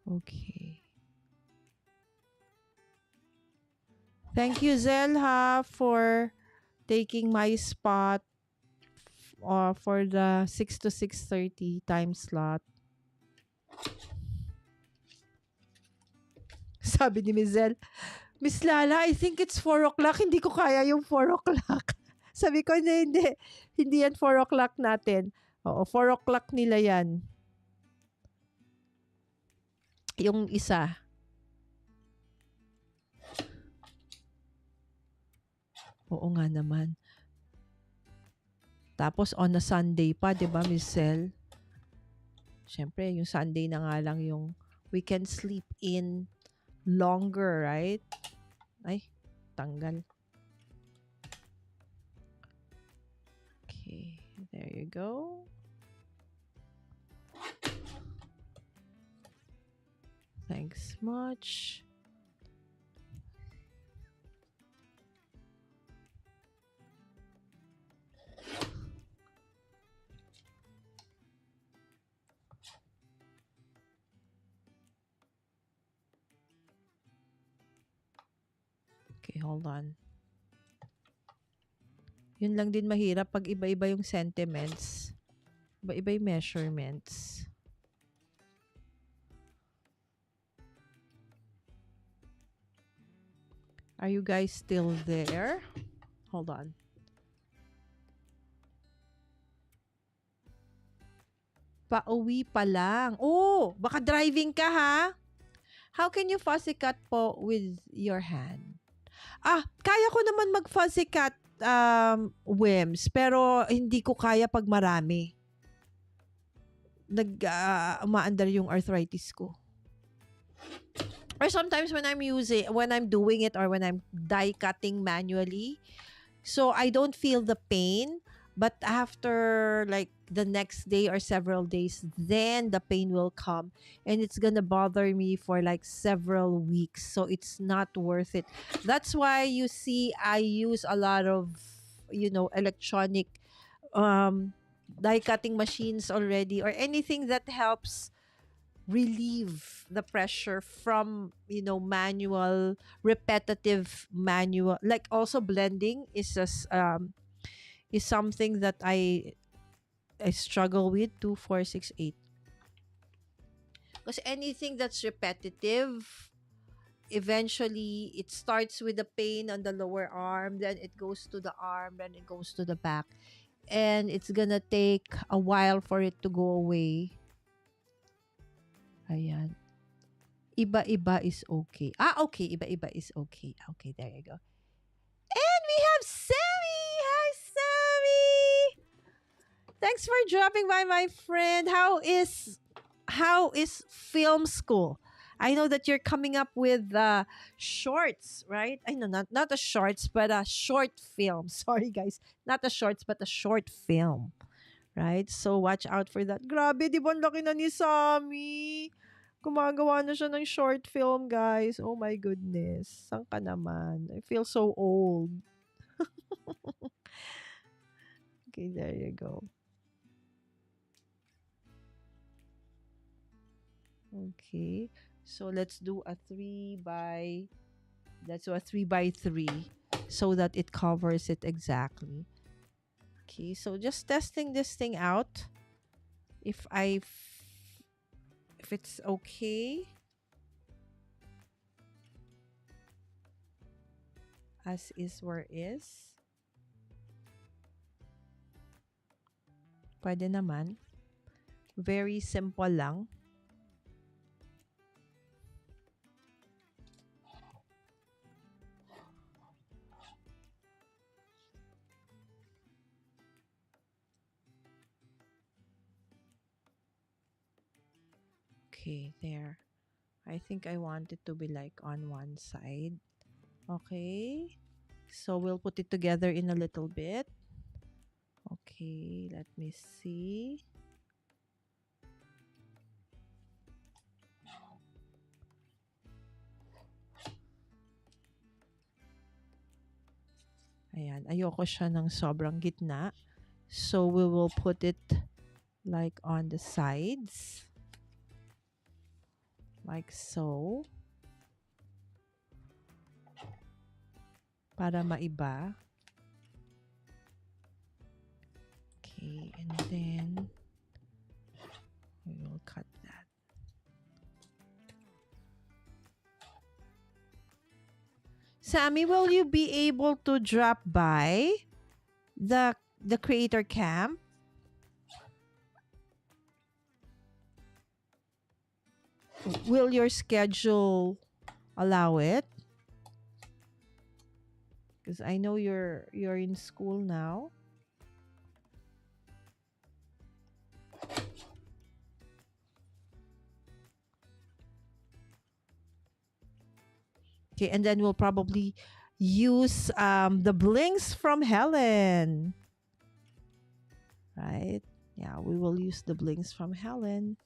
Okay. Thank you, Zelha, for taking my spot for the 6 to 6:30 time slot. Sabi ni Miss Zel, Miss Lala, I think it's 4 o'clock. Hindi ko kaya yung 4 o'clock. Sabi ko, hindi, hindi. Hindi yan 4 o'clock natin. Oo, 4 o'clock nila yan. Yung isa. Oo nga naman. Tapos on a Sunday pa, 'di ba, Miss Sel? Siyempre, yung Sunday na nga lang yung we can sleep in longer, right? Ay, tanggal. Okay, there you go. Thanks much. Okay, hold on. Yun lang din mahirap pag iba-iba yung sentiments. Iba-iba yung measurements. Are you guys still there? Hold on. Pauwi pa lang. Oh, baka driving ka ha? How can you fussy cut po with your hand? Kaya ko naman mag-fussy cut, Wims, pero hindi ko kaya pag marami. Umaandar yung arthritis ko. Or sometimes when I'm doing it or when I'm die cutting manually, so I don't feel the pain, but after like the next day or several days, then the pain will come and it's gonna bother me for like several weeks. So it's not worth it. That's why you see I use a lot of, electronic die cutting machines already, or anything that helps relieve the pressure from manual, repetitive manual. Like also blending is something that I struggle with. 2 4 6 8, because anything that's repetitive, eventually it starts with the pain on the lower arm, then it goes to the arm, then it goes to the back, and it's gonna take a while for it to go away. Ayan. Iba-iba is okay. Okay. Iba-iba is okay. Okay, there you go. And we have Sammy! Hi, Sammy! Thanks for dropping by, my friend. How is film school? I know that you're coming up with shorts, right? I know, not a shorts, but a short film. Sorry, guys. Not a shorts, but a short film. Right? So, watch out for that. Grabe, di ba ang laki na ni Sammy? Gumagawa na siya ng short film, guys. Oh my goodness. Saan ka naman? I feel so old. Okay, there you go. Okay. So, let's do a 3 by 3 so that it covers it exactly. Okay, so just testing this thing out. If it's okay. As is where is. Pwede naman. Very simple lang. Okay, there. I think I want it to be like on one side. Okay. So we'll put it together in a little bit. Okay, let me see. Ayan, ayoko siya ng sobrang gitna. So we will put it like on the sides. Like so. Para maiba. Okay, and then we will cut that. Sammy, will you be able to drop by the creator camp? Will your schedule allow it? Because I know you're in school now. Okay, and then we'll probably use the blings from Helen. Right? Yeah, we will use the blings from Helen.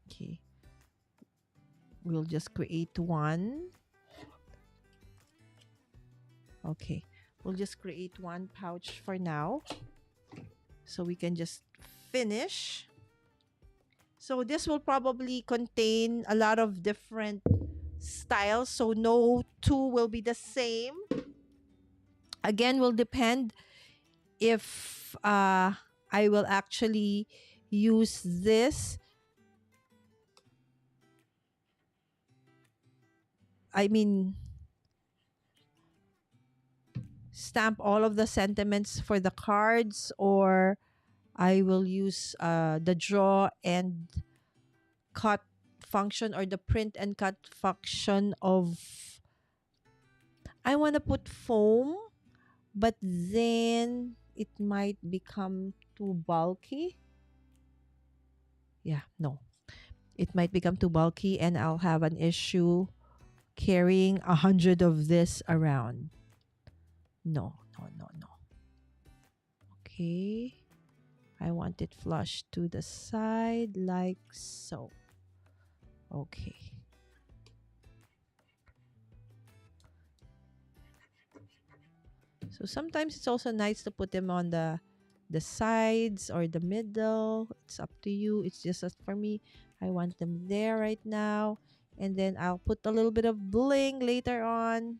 Okay. We'll just create one. Okay. We'll just create one pouch for now. So we can just finish. So this will probably contain a lot of different styles. So no two will be the same. Again, will depend if I will actually use this. I mean, stamp all of the sentiments for the cards, or I will use the draw and cut function, or the print and cut function of, I want to put foam, but then it might become too bulky. Yeah, no. It might become too bulky and I'll have an issue carrying 100 of this around. No, no, no, no. Okay. I want it flush to the side like so. Okay. So sometimes it's also nice to put them on the sides or the middle. It's up to you. It's just as for me, I want them there right now. And then I'll put a little bit of bling later on.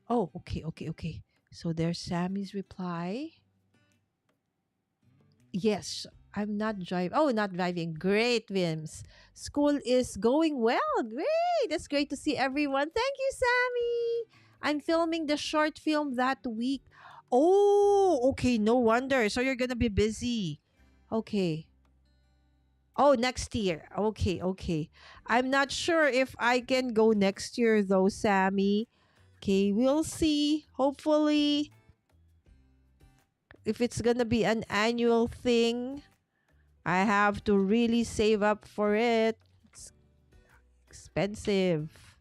Oh, okay, okay, okay. So there's Sammy's reply. Yes, I'm not driving. Oh, not driving. Great, Vims. School is going well. Great. That's great to see everyone. Thank you, Sammy. I'm filming the short film that week. Oh, okay. No wonder. So you're going to be busy. Okay. Oh, next year. Okay, okay. I'm not sure if I can go next year though, Sammy. Okay, we'll see. Hopefully, if it's gonna be an annual thing, I have to really save up for it. It's expensive.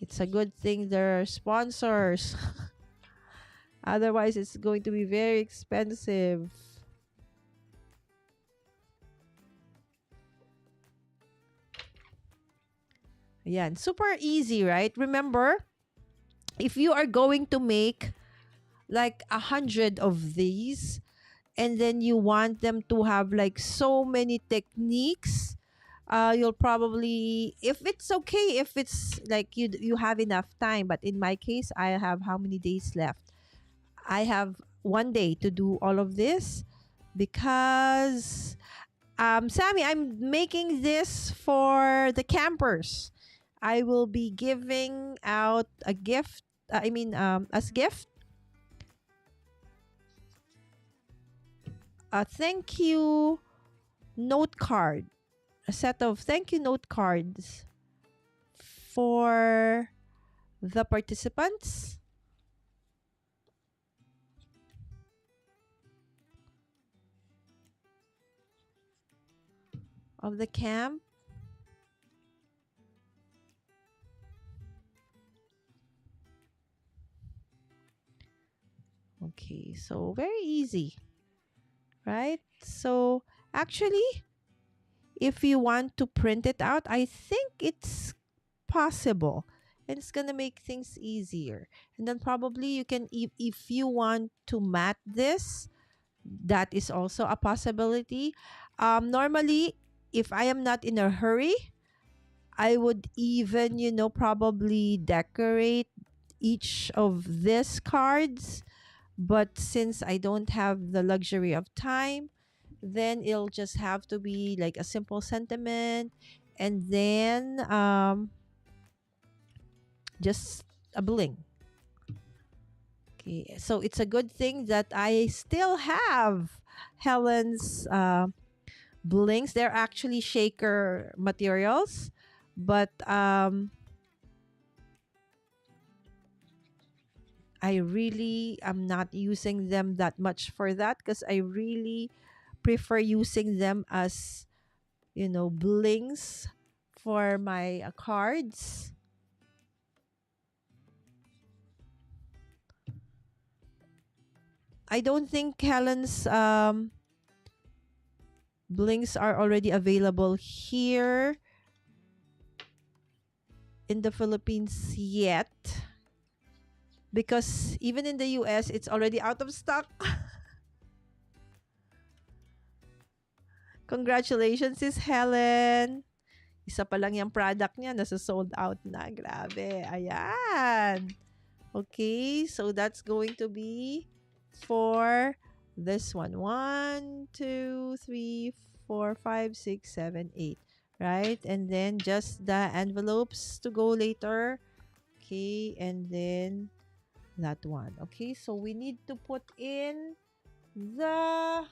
It's a good thing there are sponsors. Otherwise, it's going to be very expensive. Ayan, super easy, right? Remember, if you are going to make like 100 of these, and then you want them to have like so many techniques, you'll probably, if it's okay, if it's like you have enough time, but in my case, I have how many days left? I have 1 day to do all of this, because Sammy, I'm making this for the campers. I will be giving out a gift. As gift, a thank you note card, a set of thank you note cards for the participants of the camp. Okay, so very easy, right? So actually, if you want to print it out, I think it's possible. And it's gonna make things easier. And then probably you can, if you want to mat this, that is also a possibility. Normally, if I am not in a hurry, I would even, probably decorate each of these cards. But since I don't have the luxury of time, then it'll just have to be like a simple sentiment, and then just a bling. Okay, so it's a good thing that I still have Helen's blings. They're actually shaker materials, but I really am not using them that much for that, because I really prefer using them as, blings for my cards. I don't think Helen's blinks are already available here in the Philippines yet, because even in the US it's already out of stock. Congratulations, Sis Helen. Isa pa lang yung product niya, nasa sold out na. Grabe. Ayan. Okay, so that's going to be for this one. 1, 2, 3, 4, 5, 6, 7, 8. Right? And then just the envelopes to go later. Okay, and then that one. Okay, so we need to put in the...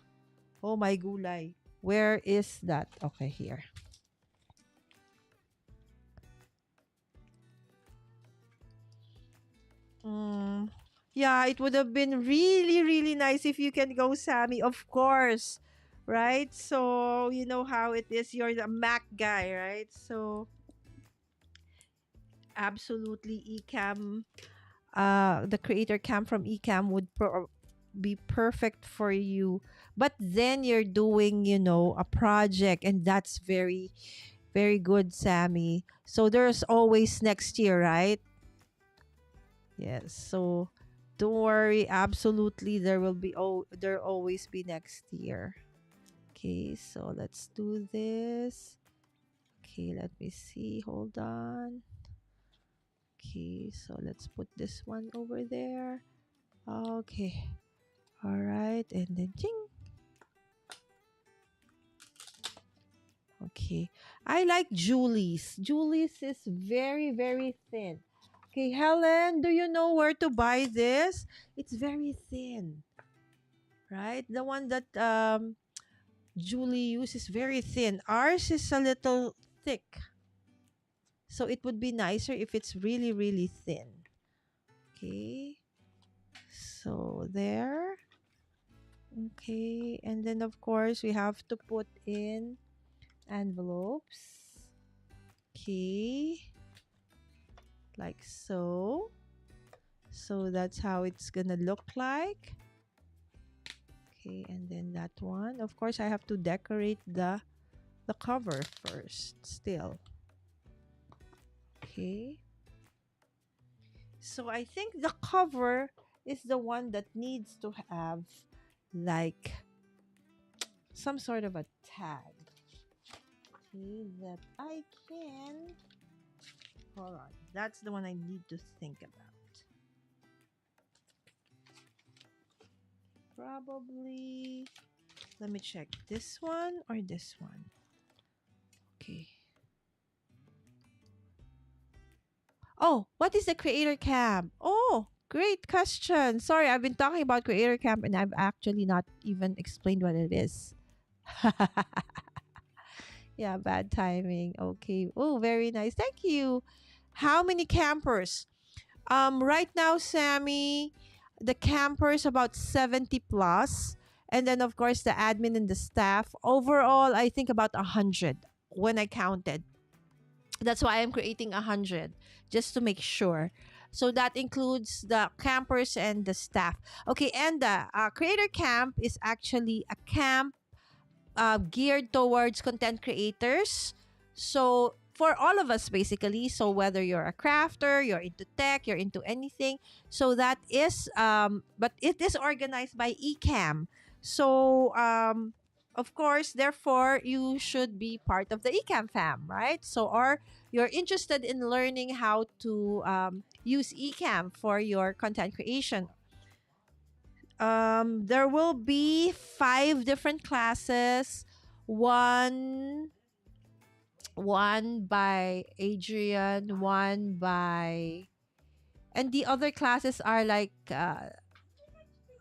Oh my gulay. Where is that? Okay, here. Mm, yeah, it would have been really, really nice if you can go, Sammy. Of course, right? So you know how it is. You're the Mac guy, right? So absolutely, Ecam, the creator cam from Ecam would be perfect for you. But then you're doing, a project, and that's very, very good, Sammy. So there's always next year, right? Yes. So don't worry. Absolutely, there will be, there always be next year. Okay. So let's do this. Okay. Let me see. Hold on. Okay. So let's put this one over there. Okay. All right. And then ching. Okay. I like Julie's. Julie's is very, very thin. Okay, Helen, do you know where to buy this? It's very thin, right? The one that Julie uses very thin. Ours is a little thick. So it would be nicer if it's really, really thin. Okay. So there. Okay. And then, of course, we have to put in envelopes. Okay. Like so. So that's how it's going to look like. Okay. And then that one. Of course, I have to decorate the cover first still. Okay. So I think the cover is the one that needs to have like some sort of a tag. Okay, that I can. Hold on. That's the one I need to think about. Probably. Let me check this one or this one. Okay. Oh, what is the creator camp? Oh, great question. Sorry, I've been talking about creator camp and I've actually not even explained what it is. Yeah, bad timing. Okay. Oh, very nice. Thank you. How many campers? Right now, Sammy, the campers about 70 plus, and then of course the admin and the staff. Overall, I think about 100 when I counted. That's why I'm creating 100 just to make sure. So that includes the campers and the staff. Okay, and the creator camp is actually a camp geared towards content creators. So for all of us, basically, so whether you're a crafter, you're into tech, you're into anything, so that is, but it is organized by Ecamm. So, of course, therefore, you should be part of the Ecamm fam, right? So, or you're interested in learning how to use Ecamm for your content creation. There will be five different classes. One one by Adrian, one by, and the other classes are like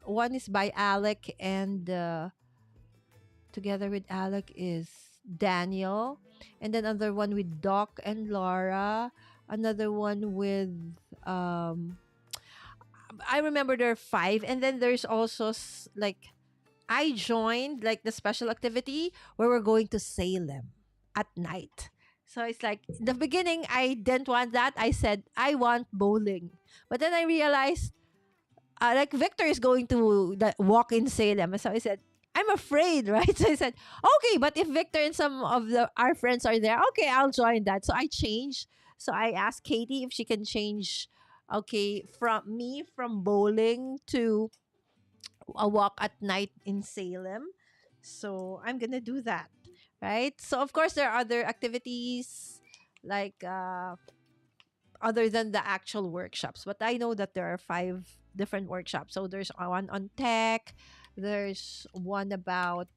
one is by Alec, and together with Alec is Daniel, and then another one with Doc and Laura, another one with um I remember there are five, and then there's also like I joined like the special activity where we're going to Salem at night. So it's like the beginning I didn't want that. I said I want bowling. But then I realized like Victor is going to walk in Salem. So I said I'm afraid, right? So I said, okay, but if Victor and some of our friends are there, okay, I'll join that. So I changed. So I asked Katie if she can change, okay, from me from bowling to a walk at night in Salem. So I'm gonna do that, right? So of course there are other activities like other than the actual workshops, but I know that there are five different workshops. So there's one on tech, there's one about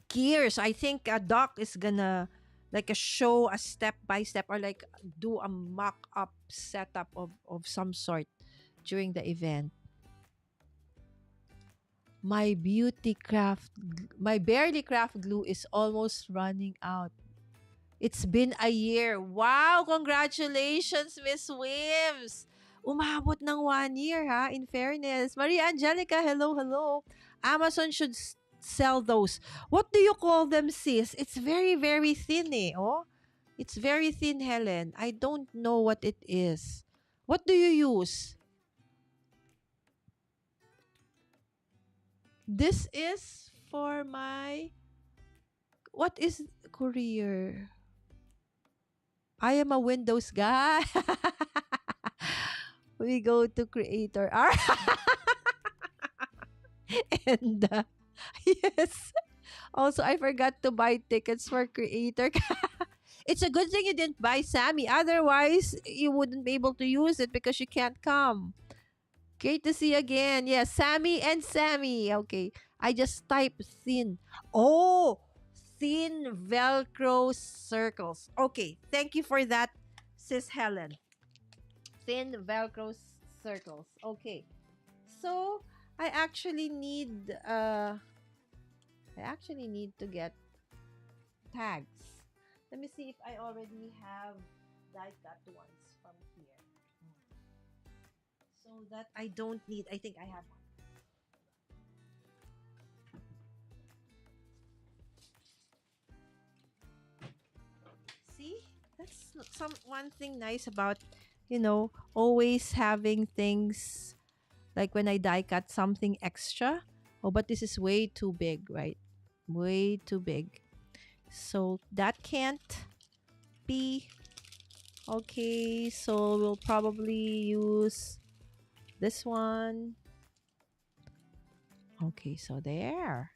gears. I think Doc is gonna like a show a step by step or like do a mock up setup of some sort during the event. My barely craft glue is almost running out. It's been a year. Wow, congratulations, Miss Wims. Umabot ng 1 year, ha? In fairness. Maria Angelica, hello, hello. Amazon should sell those. What do you call them, sis? It's very, very thin, eh. Oh, it's very thin, Helen. I don't know what it is. What do you use? This is for my, what is courier? I am a Windows guy. We go to creator. And yes. Also, I forgot to buy tickets for creator. It's a good thing you didn't buy Sammy. Otherwise, you wouldn't be able to use it because you can't come. Great to see you again. Yes, Sammy and Sammy. Okay. I just type thin. Oh, thin Velcro circles. Okay. Thank you for that, Sis Helen. Thin Velcro circles. Okay. So, I actually need uh I actually need to get tags. Let me see if I already have die cut ones from here. So that I don't need. I think I have one. See? That's some one thing nice about, always having things like when I die cut something extra. Oh, but this is way too big, right? Way too big. So that can't be. Okay, so we'll probably use this one. Okay, so there.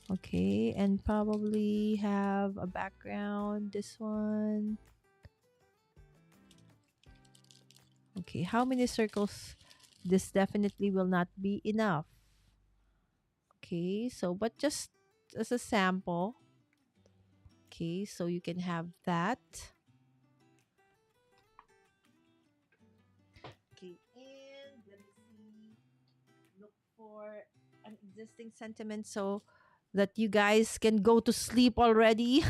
Okay, and probably have a background. This one. Okay, how many circles? This definitely will not be enough. Okay, so but just as a sample. Okay, so you can have that. for an existing sentiment so that you guys can go to sleep already.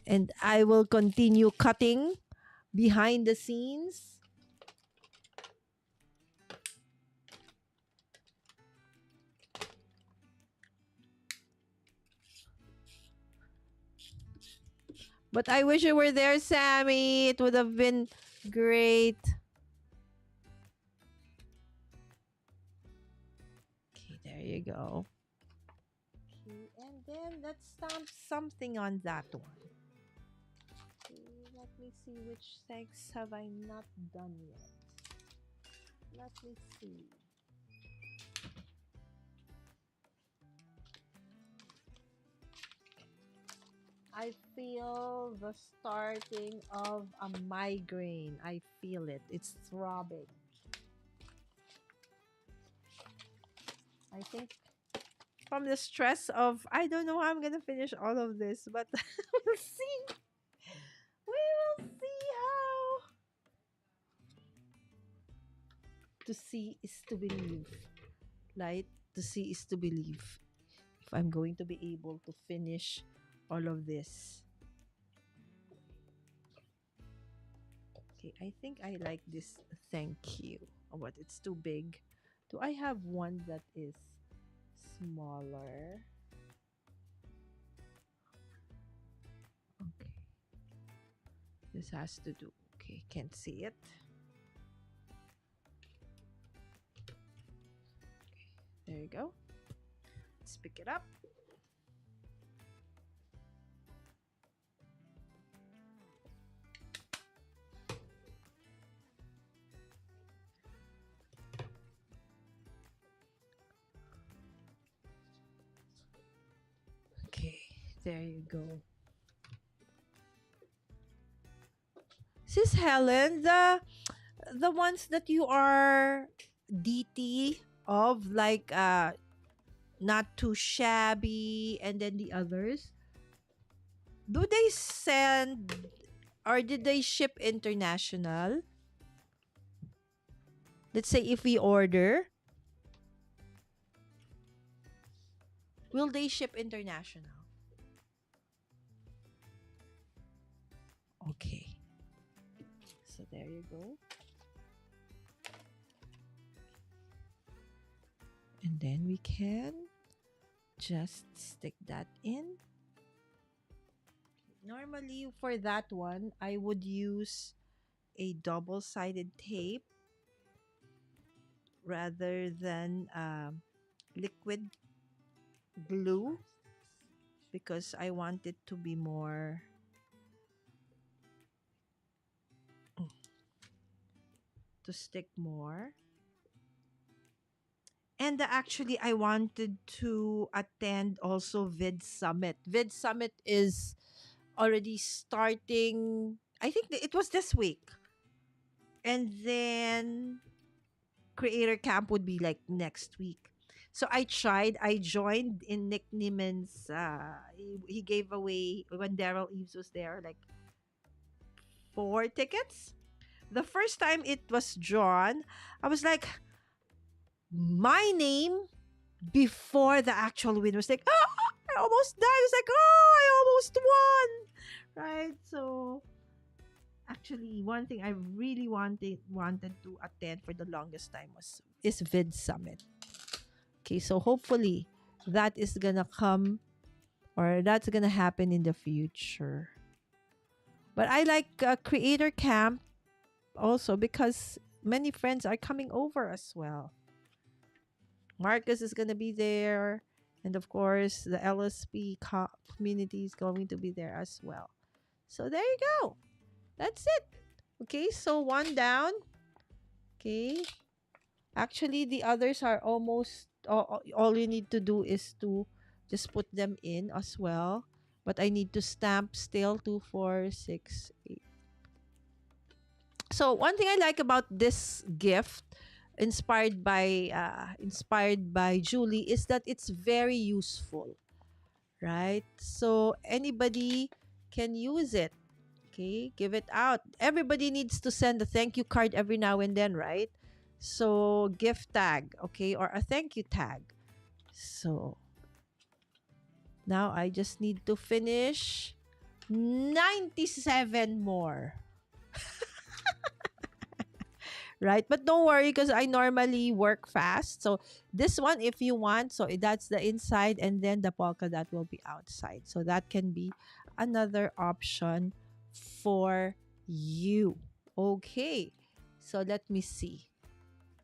And I will continue cutting behind the scenes. But I wish you were there, Sammy. It would have been great. Okay, there you go. Okay, and then let's stamp something on that one. Okay, let me see which segs have I not done yet. Let me see. I feel the starting of a migraine. I feel it. It's throbbing. I think from the stress of I don't know how I'm gonna finish all of this, but we'll see. We will see how. To see is to believe. Right? To see is to believe. If I'm going to be able to finish all of this. Okay, I think I like this. Thank you. Oh, but it's too big. Do I have one that is smaller? Okay. This has to do. Okay, can't see it. There you go. Let's pick it up. Okay, there you go. Sis Helen, the ones that you are DT of, like not too shabby, and then the others, do they send or did they ship international? Let's say if we order, will they ship international? Okay. So there you go. And then we can just stick that in. Normally for that one, I would use a double-sided tape rather than liquid glue because I want it to be more to stick more. And actually, I wanted to attend also Vid Summit. Vid Summit is already starting. I think it was this week. And then Creator Camp would be like next week. So I tried. I joined in Nick Niman's. He gave away when Daryl Eves was there, like 4 tickets. The first time it was drawn, I was like, my name before the actual win was like, oh, I almost died. I was like, oh, I almost won. Right? So actually one thing I really wanted to attend for the longest time is Vid Summit. Okay, so hopefully that is gonna come or that's gonna happen in the future. But I like Creator Camp also because many friends are coming over as well. Marcus is gonna be there, and of course the LSP community is going to be there as well. So there you go. That's it. Okay, so one down. Okay. Actually, the others are almost all you need to do is to just put them in as well. But I need to stamp still 2, 4, 6, 8. So one thing I like about this gift, inspired by Julie, is that it's very useful, right? So anybody can use it. Okay, give it out. Everybody needs to send a thank you card every now and then, right? So, gift tag, okay, or a thank you tag. So, now I just need to finish 97 more. Right? But don't worry because I normally work fast. So this one, if you want, so that's the inside and then the polka dot will be outside. So that can be another option for you. Okay. So let me see.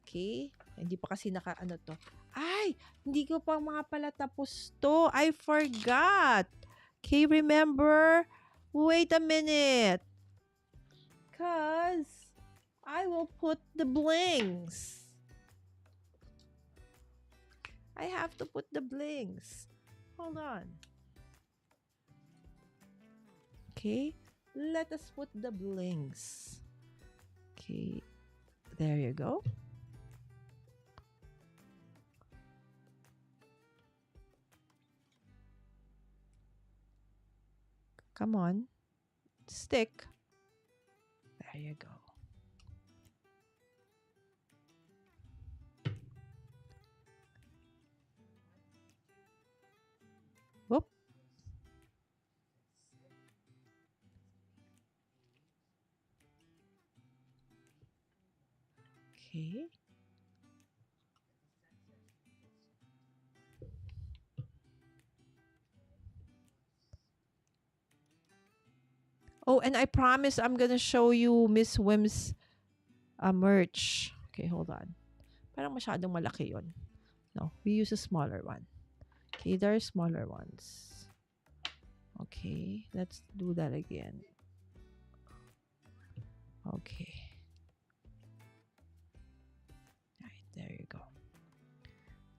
Okay. Hindi pa kasi ano to. Ay, hindi ko pa mga pala tapos to. I forgot. Okay, remember? Wait a minute. Cause I will put the blings. I have to put the blings. Hold on. Okay. Let us put the blings. Okay. There you go. Come on. Stick. There you go. Whoop. Okay. Oh, and I promise I'm gonna show you Miss Wim's merch. Okay, hold on. Parang masyadong malaki yun. No, we use a smaller one. Okay, there are smaller ones. Okay, let's do that again. Okay. All right, there you go.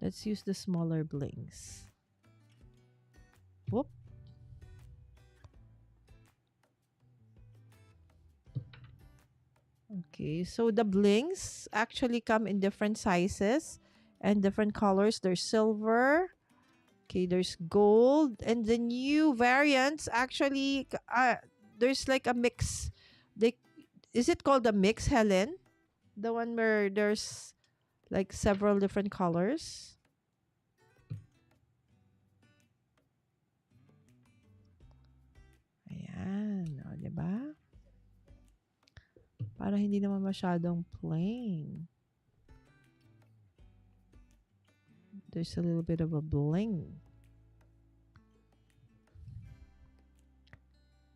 Let's use the smaller blings. Whoop. Okay, so the blings actually come in different sizes and different colors. There's silver, okay, there's gold, and the new variants actually, there's like a mix. They, is it called a mix, Helen? The one where there's like several different colors. Ayan, o, diba? Para hindi naman masyadong plain. There's a little bit of a bling.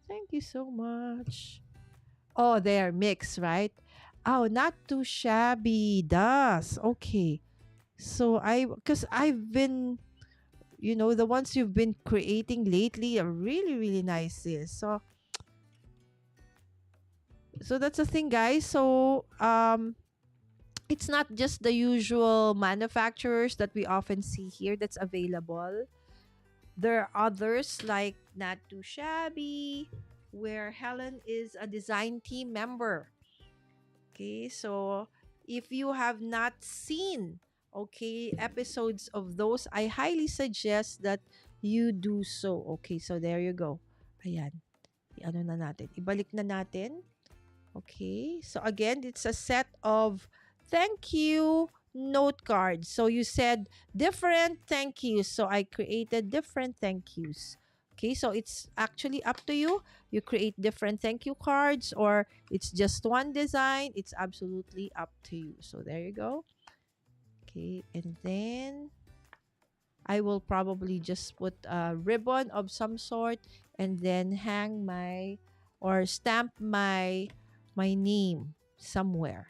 Thank you so much. Oh, they're mixed, right? Oh, not too shabby. Does. Okay. So because I've been, the ones you've been creating lately are really, really nice. Sis. So that's the thing, guys. So, it's not just the usual manufacturers that we often see here that's available. There are others like Not Too Shabby, where Helen is a design team member. Okay, so if you have not seen, okay, episodes of those, I highly suggest that you do so. Okay, so there you go. Ayan. Ano na natin? Ibalik na natin. Okay, so again, it's a set of thank you note cards. So you said different thank yous. So I created different thank yous. Okay, so it's actually up to you. You create different thank you cards or it's just one design. It's absolutely up to you. So there you go. Okay, and then I will probably just put a ribbon of some sort and then hang my or stamp my name somewhere.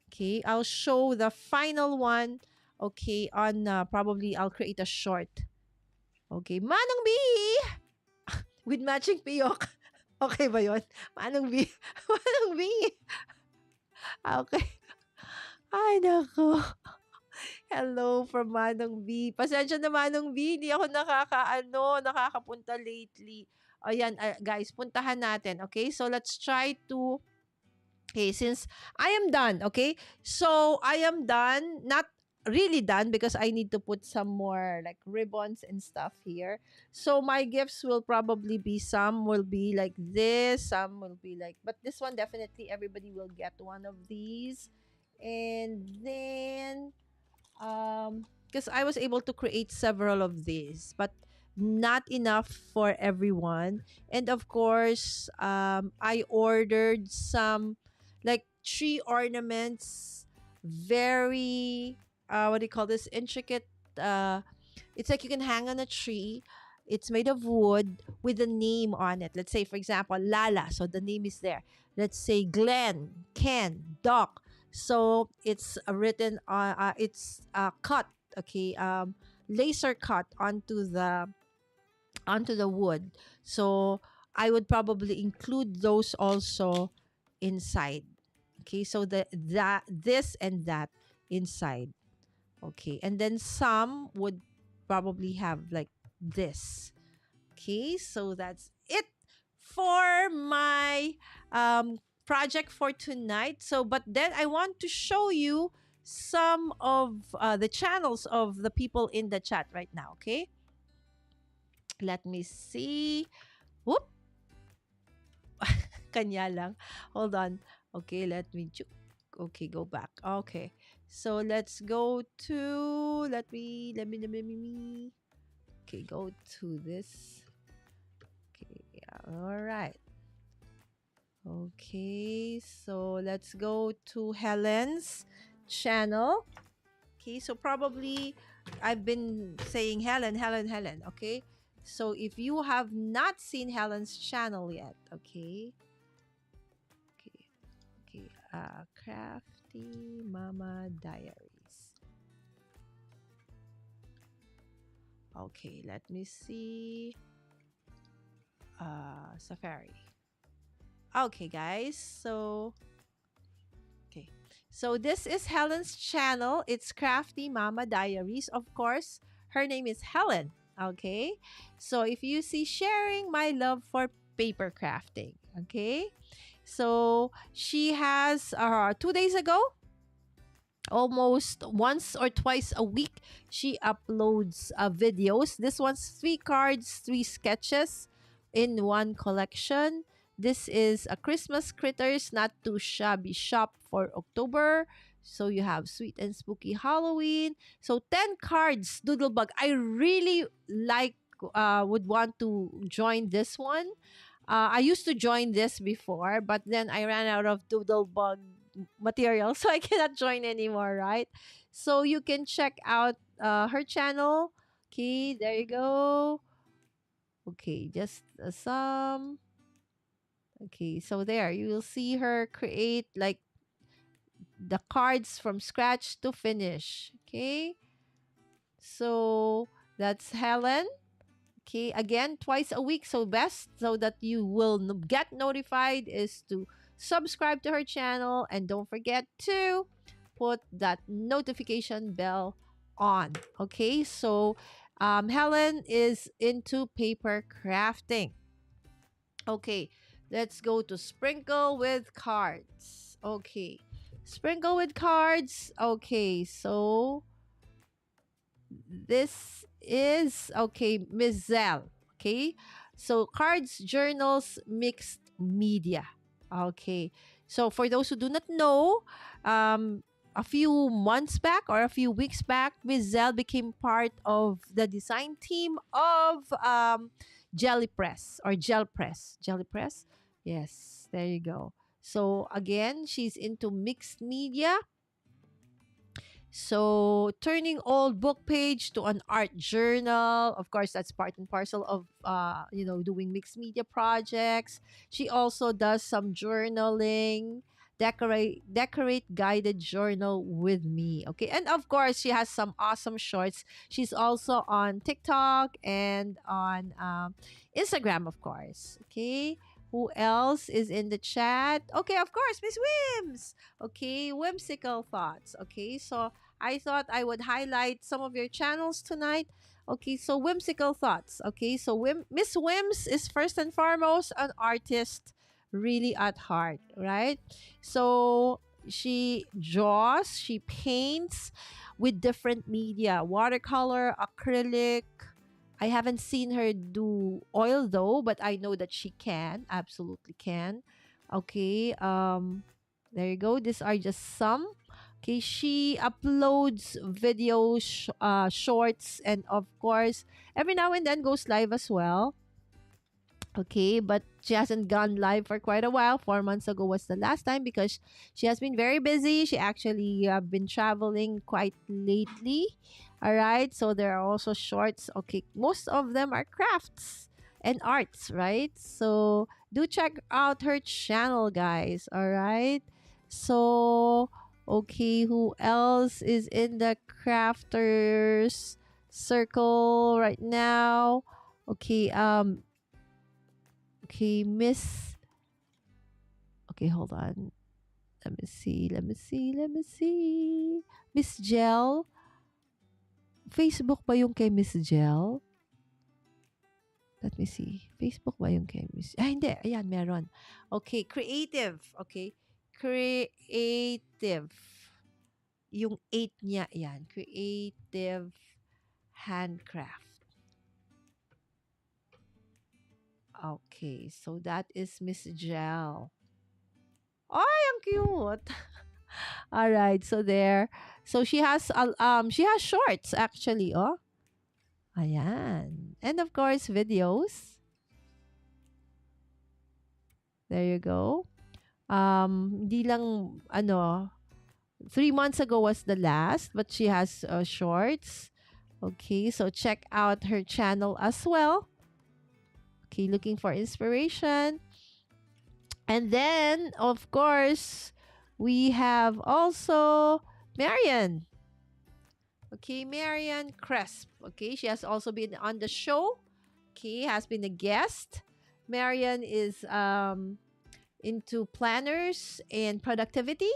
Okay, I'll show the final one. Okay, on probably I'll create a short. Okay, Manong B with matching piyok. Okay ba yon? Manong B. Manong B. Okay. Ay, nako. Hello from Manong B. Pasensya na Manong B, hindi ako nakakapunta lately. Ayan, guys, puntahan natin. Okay, so let's try to. Okay, since I am done, okay? So I am done, not really done because I need to put some more like ribbons and stuff here. So my gifts will probably be some will be like this, some will be like, but this one definitely everybody will get one of these. And then because I was able to create several of these, but not enough for everyone. And of course, I ordered some like tree ornaments, very what do you call this? Intricate. It's like you can hang on a tree. It's made of wood with a name on it. Let's say, for example, Lala. So the name is there. Let's say Glenn, Ken, Doc. So it's written on. It's cut. Okay. Laser cut onto the wood. So I would probably include those also inside. Okay. So that this and that inside. Okay. And then some would probably have like this. Okay. So that's it for my project for tonight. So, but then I want to show you some of the channels of the people in the chat right now. Okay. Let me see. Whoop. Kanya lang. Hold on. Okay. Okay. Go back. Okay. So let's go to, let me. Okay. Go to this. Okay. All right. Okay, so let's go to Helen's channel. Okay, so probably I've been saying Helen, Helen, Helen. Okay, so if you have not seen Helen's channel yet, okay, okay, okay, Crafty Mama Diaries. Okay, let me see. Safari. Okay, guys, so okay. So this is Helen's channel. It's Crafty Mama Diaries. Of course, her name is Helen. Okay. So if you see sharing my love for paper crafting. Okay. So she has 2 days ago, almost once or twice a week, she uploads videos. This one's 3 cards, 3 sketches in one collection. This is a Christmas critters, not too shabby shop for October. So you have sweet and spooky Halloween. So 10 cards, Doodlebug. I really like would want to join this one. I used to join this before, but then I ran out of Doodlebug material, so I cannot join anymore, right? So you can check out her channel. Okay, there you go. Okay, just some. Okay, so there you will see her create like the cards from scratch to finish. Okay, so that's Helen. Okay, again, twice a week. So best so that you will get notified is to subscribe to her channel, and don't forget to put that notification bell on. Okay, so Helen is into paper crafting. Okay, let's go to sprinkle with cards. Okay, sprinkle with cards. Okay, so this is okay, Miss Zell. Okay, so cards, journals, mixed media. Okay, so for those who do not know, a few months back or a few weeks back, Miss Zell became part of the design team of Jelly Press or Gel Press. Jelly Press? Yes, there you go. So again, she's into mixed media. So turning old book page to an art journal, of course, that's part and parcel of doing mixed media projects. She also does some journaling, decorate guided journal with me. Okay, and of course, she has some awesome shorts. She's also on TikTok and on Instagram, of course. Okay. Who else is in the chat? Okay, of course, Miss Wims. Okay, whimsical thoughts. Okay, so I thought I would highlight some of your channels tonight. Okay, so whimsical thoughts. Okay, so Miss Wims is first and foremost an artist, really at heart, right? So she draws, she paints with different media, watercolor, acrylic. I haven't seen her do oil though, but I know that she can, absolutely can. Okay, there you go. These are just some Okay, she uploads videos, shorts, and of course, every now and then goes live as well. Okay, but she hasn't gone live for quite a while. 4 months ago was the last time because she has been very busy. She actually been traveling quite lately. All right, so there are also shorts. Okay, most of them are crafts and arts, right? So do check out her channel, guys. All right, so okay, who else is in the crafters circle right now? Okay, okay, Miss. Okay, hold on. Let me see. Let me see. Let me see. Miss Gel. Facebook ba yung kay Miss Gel? Let me see. Facebook ba yung kay Miss... Ah, hindi. Ayan, meron. Okay, creative. Okay. Creative. Yung 8 niya. Ayan. Creative handcraft. Okay, so that is Miss Gel. Ay, ang cute. All right, so there. So she has shorts actually, oh. Ayan. And of course, videos. There you go. Hindi lang 3 months ago was the last, but she has shorts. Okay, so check out her channel as well. Okay, looking for inspiration. And then, of course, we have also Marian. Okay, Marian Cresp. Okay, she has also been on the show. Okay, has been a guest. Marian is into planners and productivity.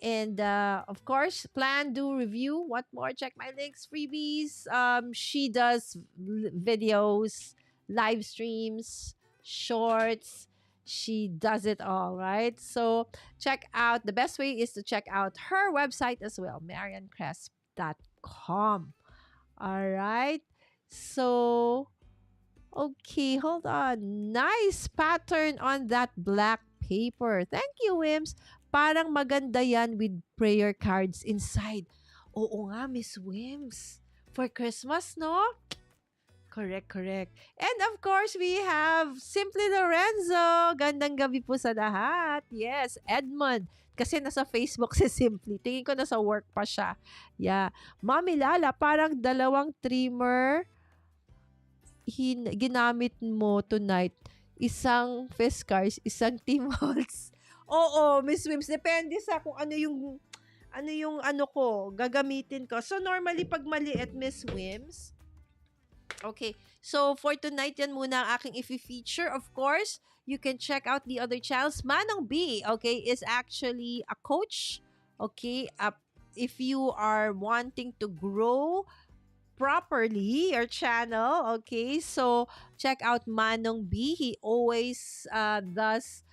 And of course, plan, do, review. What more? Check my links, freebies. She does videos, live streams, shorts. She does it all, right? So check out. The best way is to check out her website as well, mariancresp.com. All right. So okay, hold on. Nice pattern on that black paper. Thank you, Wims. Parang maganda yan with prayer cards inside. Oo nga, Miss Wims. For Christmas, no? Correct, correct. And of course, we have Simply Lorenzo. Gandang gabi po sa lahat. Yes, Edmond. Kasi nasa Facebook si Simply. Tingin ko nasa work pa siya. Yeah. Mommy Lala, parang dalawang trimmer ginamit mo tonight, isang Fiskars, isang Tim Holtz. Oo, Miss Wims, depende sa kung ano ko, gagamitin ko. So, normally, pag maliit, Miss Wims, okay, so for tonight, yan muna ang aking i-feature. Of course, you can check out the other channels. Manong B, okay, is actually a coach. Okay, if you are wanting to grow properly your channel, okay, so check out Manong B. He always does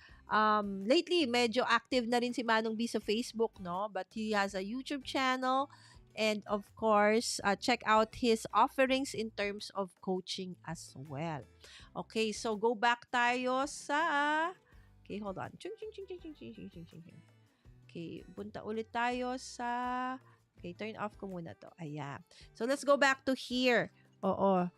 lately medyo active na rin si Manong B sa Facebook, no, but he has a YouTube channel. And of course, check out his offerings in terms of coaching as well. Okay, so go back tayo sa... Okay, hold on. Chung, chung, chung, chung, chung, chung, chung, chung, chung. Okay, punta ulit tayo sa... Okay, turn off ko muna to. Ayan. So, let's go back to here. Oo.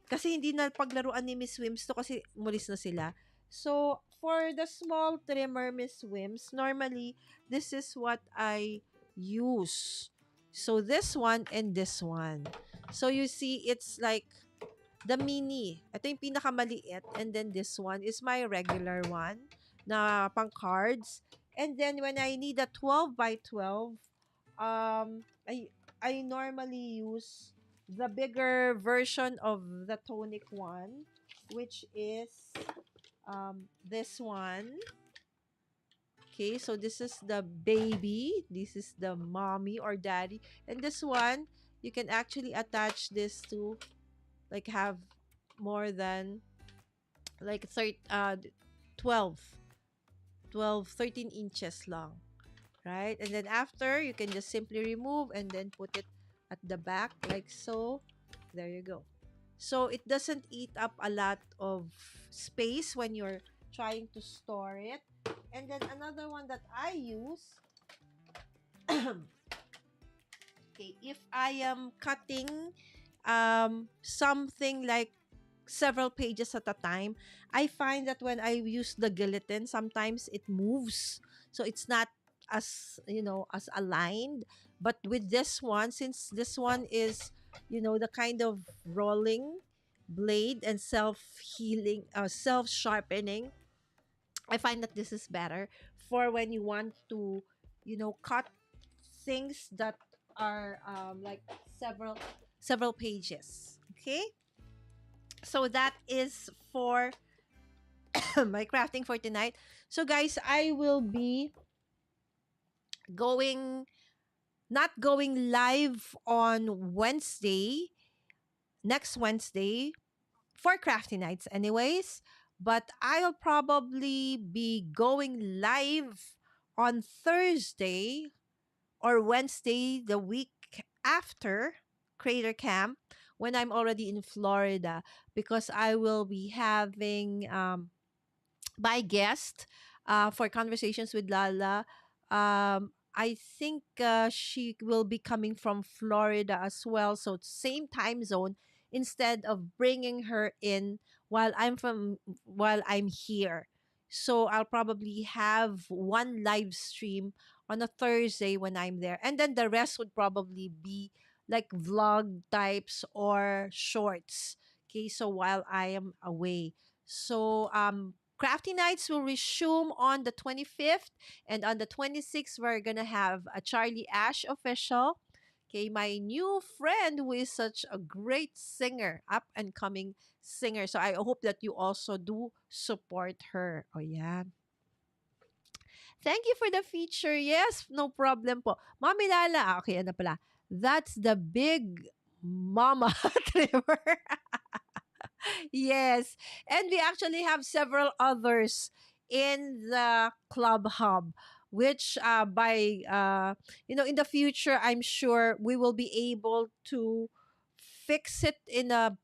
Kasi hindi na paglaruan ni Miss Wims to kasi mulis na sila. So, for the small trimmer, Miss Wims, normally, this is what I use. So, this one and this one. So, you see, it's like the mini. Ito yung pinakamaliit. And then this one is my regular one na pang cards. And then, when I need a 12 by 12, I normally use the bigger version of the tonic one, which is this one. Okay, so this is the baby, this is the mommy or daddy, and this one you can actually attach this to like have more than like 12 13 inches long, right? And then after, you can just simply remove and then put it at the back like so. There you go. So it doesn't eat up a lot of space when you're trying to store it. And then another one that I use Okay, if I am cutting something like several pages at a time, I find that when I use the guillotine, sometimes it moves. So it's not as, as aligned. But with this one, since this one is, the kind of rolling blade and self-healing, self-sharpening, I find that this is better for when you want to, cut things that are like several several pages. Okay, so that is for my crafting for tonight. So guys, I will be going not going live on Wednesday, next Wednesday, for crafty nights anyways, but I'll probably be going live on Thursday or Wednesday the week after Crater Camp, when I'm already in Florida, because I will be having my guest for Conversations with Lala. I think she will be coming from Florida as well, so same time zone. Instead of bringing her in while I'm here, so I'll probably have one live stream on a Thursday when I'm there, and then the rest would probably be like vlog types or shorts. Okay, so while I am away, so Crafty Nights will resume on the 25th, and on the 26th we're gonna have a Charlie Ash official. Okay, my new friend who is such a great singer, up and coming singer. So I hope that you also do support her. Oh yeah. Thank you for the feature. Yes, no problem po. Mommy Lala. Okay, ano pala? That's the big mama trimmer. Yes. And we actually have several others in the club hub, which in the future, I'm sure we will be able to fix it in a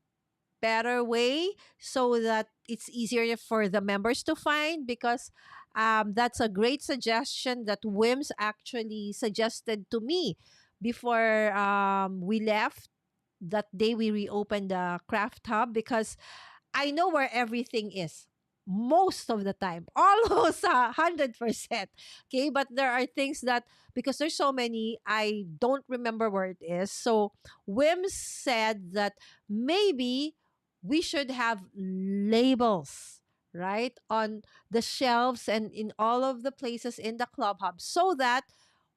better way so that it's easier for the members to find, because that's a great suggestion that Wims actually suggested to me before we left that day we reopened the craft hub, because I know where everything is most of the time, almost 100%. Okay, but there are things that, because there's so many, I don't remember where it is. So Wim said that maybe we should have labels, right, on the shelves and in all of the places in the club hub, so that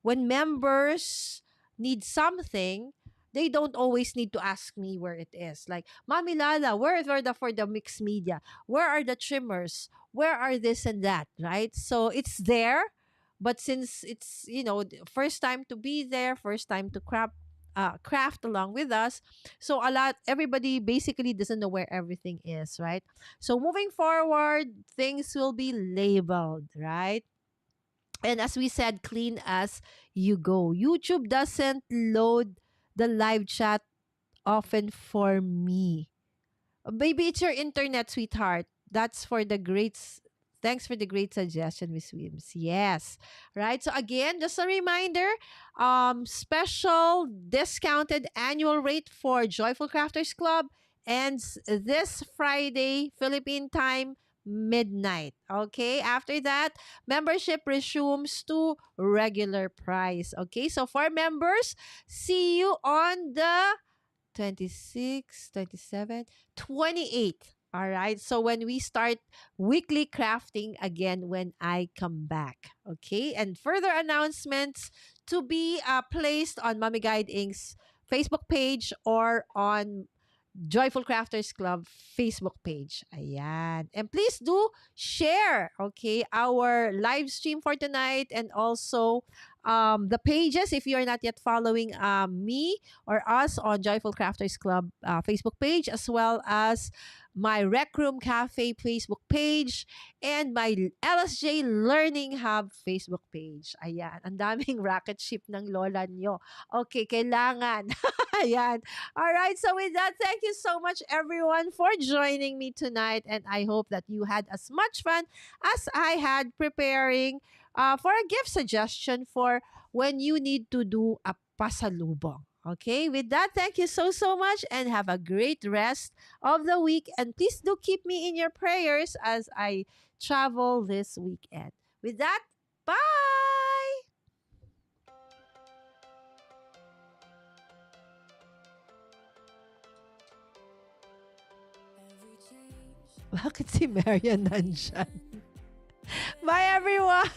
when members need something, they don't always need to ask me where it is. Like, Mommy Lala, where are the for the mixed media? Where are the trimmers? Where are this and that? Right? So it's there, but since it's first time to be there, first time to craft along with us, so everybody basically doesn't know where everything is, right? So moving forward, things will be labeled, right? And as we said, clean as you go. YouTube doesn't load the live chat often for me. Maybe it's your internet, sweetheart. That's for the Thanks for the great suggestion, Miss Wims. Yes. Right. So again, just a reminder, special discounted annual rate for Joyful Crafters Club ends this Friday, Philippine time, midnight. Okay. After that, membership resumes to regular price. Okay. So for members, see you on the 26, 27, 28. All right. So when we start weekly crafting again when I come back. Okay. And further announcements to be placed on Mommy Guide Inc.'s Facebook page or on Joyful Crafters Club Facebook page. Ayan. And please do share, okay, our live stream for tonight, and also the pages if you're not yet following me or us on Joyful Crafters Club Facebook page, as well as my Rec Room Cafe Facebook page, and my LSJ Learning Hub Facebook page. Ayan, ang daming rocket ship ng lola nyo. Okay, kailangan. Ayan. All right, so with that, thank you so much everyone for joining me tonight, and I hope that you had as much fun as I had preparing for a gift suggestion for when you need to do a pasalubong. Okay, with that, thank you so, so much and have a great rest of the week. And please do keep me in your prayers as I travel this weekend. With that, bye! Every change Bakit si Marian nandyan? Bye, everyone!